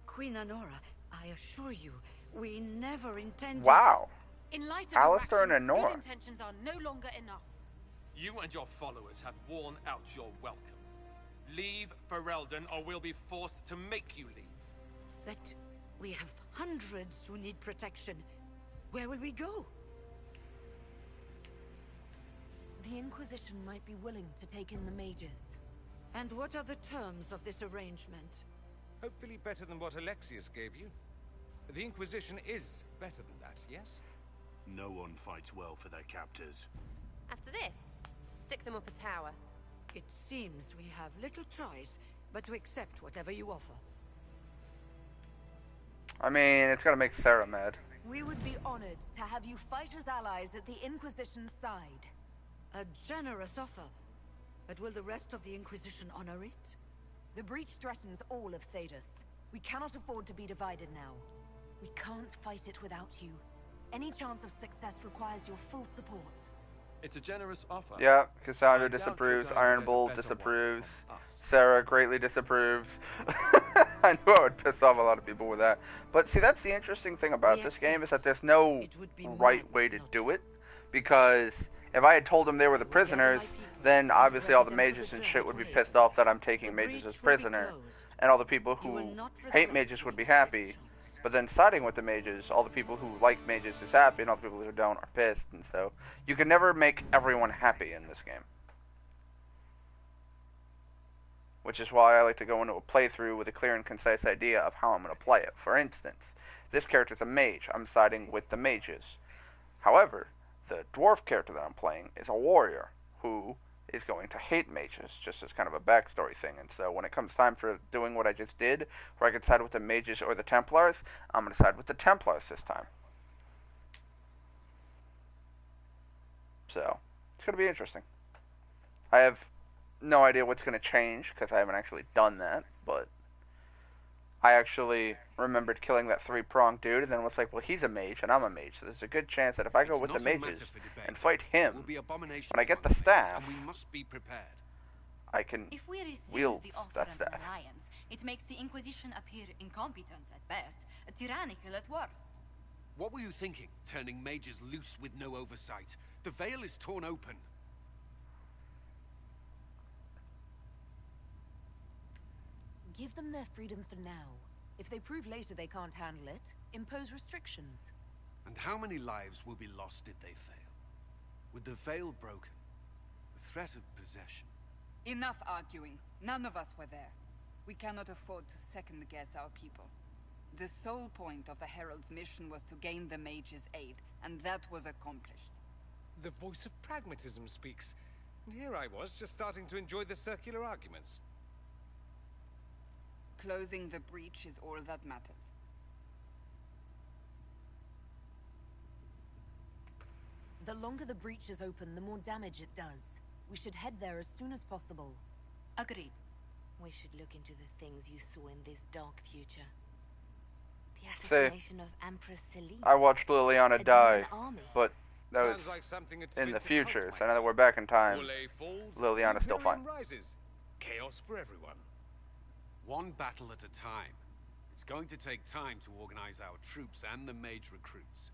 Queen Honora, I assure you, we never intended...
Wow.
In light of
Alistair and
your actions,
Honora.
good intentions are no longer enough.
You and your followers have worn out your welcome. Leave Ferelden, or we'll be forced to make you leave.
But we have hundreds who need protection. Where will we go?
The Inquisition might be willing to take in the mages.
And what are the terms of this arrangement?
Hopefully better than what Alexius gave you. The Inquisition is better than that, yes?
No one fights well for their captors.
After this, stick them up a tower.
It seems we have little choice but to accept whatever you offer.
I mean, it's gonna make Sarah mad.
We would be honored to have you fight as allies at the Inquisition's side.
A generous offer. But will the rest of the Inquisition honor it?
The breach threatens all of Thedas. We cannot afford to be divided now. We can't fight it without you. Any chance of success requires your full support.
It's a generous offer.
Yeah, Cassandra disapproves, Iron Bull disapproves, Sarah greatly disapproves. I knew I would piss off a lot of people with that. But see, that's the interesting thing about this game, is that there's no right way to do it. Because if I had told them they were the prisoners, then obviously all the mages and shit would be pissed off that I'm taking mages as prisoner. And all the people who hate mages would be happy. But then siding with the mages, all the people who like mages is happy, and all the people who don't are pissed. And so you can never make everyone happy in this game. Which is why I like to go into a playthrough with a clear and concise idea of how I'm going to play it. For instance, this character's a mage. I'm siding with the mages. However, the dwarf character that I'm playing is a warrior who is going to hate mages, just as kind of a backstory thing. And so when it comes time for doing what I just did, where I could side with the mages or the Templars, I'm going to side with the Templars this time. So, it's going to be interesting. I have no idea what's going to change, because I haven't actually done that, but I actually remembered killing that three-pronged dude, and then was like, well, he's a mage, and I'm a mage, so there's a good chance that if I go with the mages and fight him, when I get the staff,
we must be prepared.
I can
If we receive
wield
the offer
that
of
staff.
an alliance, it makes the Inquisition appear incompetent at best, tyrannical at worst.
What were you thinking, turning mages loose with no oversight? The veil is torn open.
Give them their freedom for now. If they prove later they can't handle it, impose restrictions.
And how many lives will be lost if they fail? With the veil broken, the threat of possession.
Enough arguing. None of us were there. We cannot afford to second-guess our people. The sole point of the Herald's mission was to gain the mage's aid, and that was accomplished.
The voice of pragmatism speaks. And here I was, just starting to enjoy the circular arguments.
Closing the breach is all that matters.
The longer the breach is open, the more damage it does. We should head there as soon as possible.
Agreed.
We should look into the things you saw in this dark future. The
Say,
assassination of Empress Celine.
I watched Liliana die,
army.
but that was
Sounds like something that's
in the
fit to
future,
cult,
so now that we're back in time,
Wole falls,
Liliana's still fine.
Imperium rises. Chaos for everyone.
One battle at a time. It's going to take time to organize our troops and the mage recruits.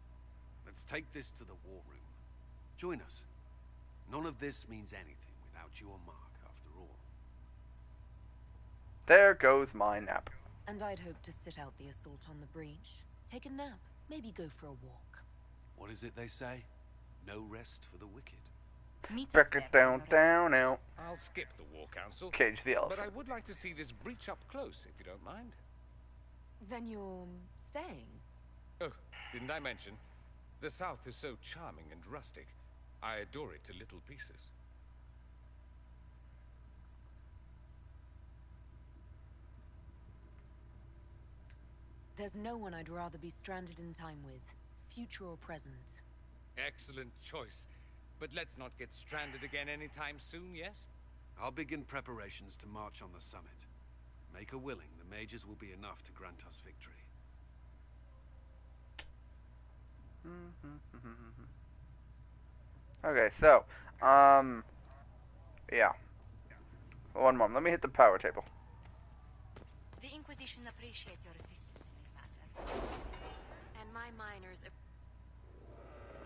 Let's take this to the war room. Join us. None of this means anything without your mark, after all.
There goes my nap.
And I'd hoped to sit out the assault on the breach. Take a nap. Maybe go for a walk.
What is it they say? No rest for the wicked.
Meet us
Break it
there.
down, out.
I'll skip the War Council.
Cage the elephant.
But I would like to see this breach up close, if you don't mind.
Then you're staying?
Oh, didn't I mention? The South is so charming and rustic. I adore it to little pieces.
There's no one I'd rather be stranded in time with, future or present.
Excellent choice. But let's not get stranded again anytime soon, yes?
I'll begin preparations to march on the summit. Make her willing, the mages will be enough to grant us victory.
Okay, so, yeah. One moment, let me hit the power table.
The Inquisition appreciates your assistance in this matter.
And my miners...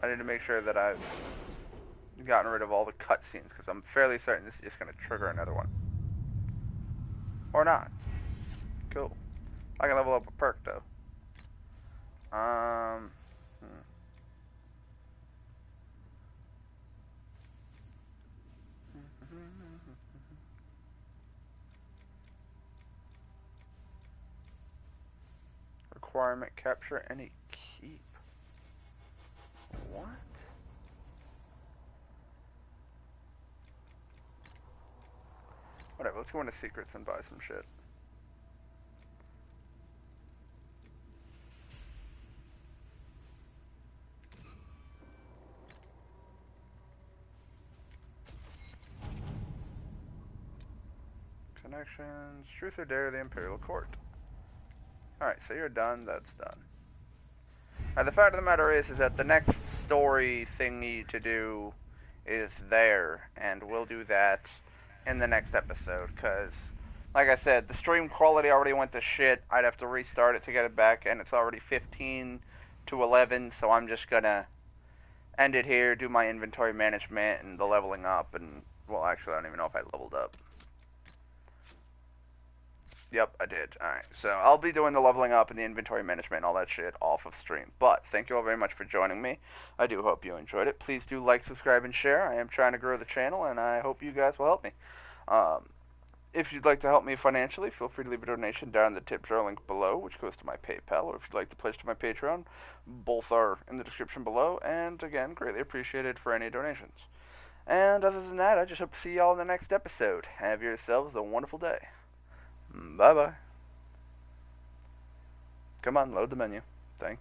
I need to make sure that I've gotten rid of all the cutscenes, because I'm fairly certain this is just going to trigger another one. Or not. Cool. I can level up a perk, though. Requirement, capture any keep. What? Whatever, let's go into secrets and buy some shit. Connections, truth or dare, the Imperial Court. Alright, so you're done, that's done. Now the fact of the matter is that the next story thingy to do is there, and we'll do that in the next episode, because, like I said, the stream quality already went to shit. I'd have to restart it to get it back, and it's already 15 to 11, so I'm just gonna end it here, do my inventory management and the leveling up, and, well, actually, I don't even know if I leveled up. Yep, I did. Alright, so I'll be doing the leveling up and the inventory management and all that shit off of stream. But thank you all very much for joining me. I do hope you enjoyed it. Please do like, subscribe, and share. I am trying to grow the channel, and I hope you guys will help me. If you'd like to help me financially, feel free to leave a donation down in the tip jar link below, which goes to my PayPal, or if you'd like to pledge to my Patreon, both are in the description below, and again, greatly appreciated for any donations. And other than that, I just hope to see y'all in the next episode. Have yourselves a wonderful day. Bye-bye. Come on, load the menu. Thank you.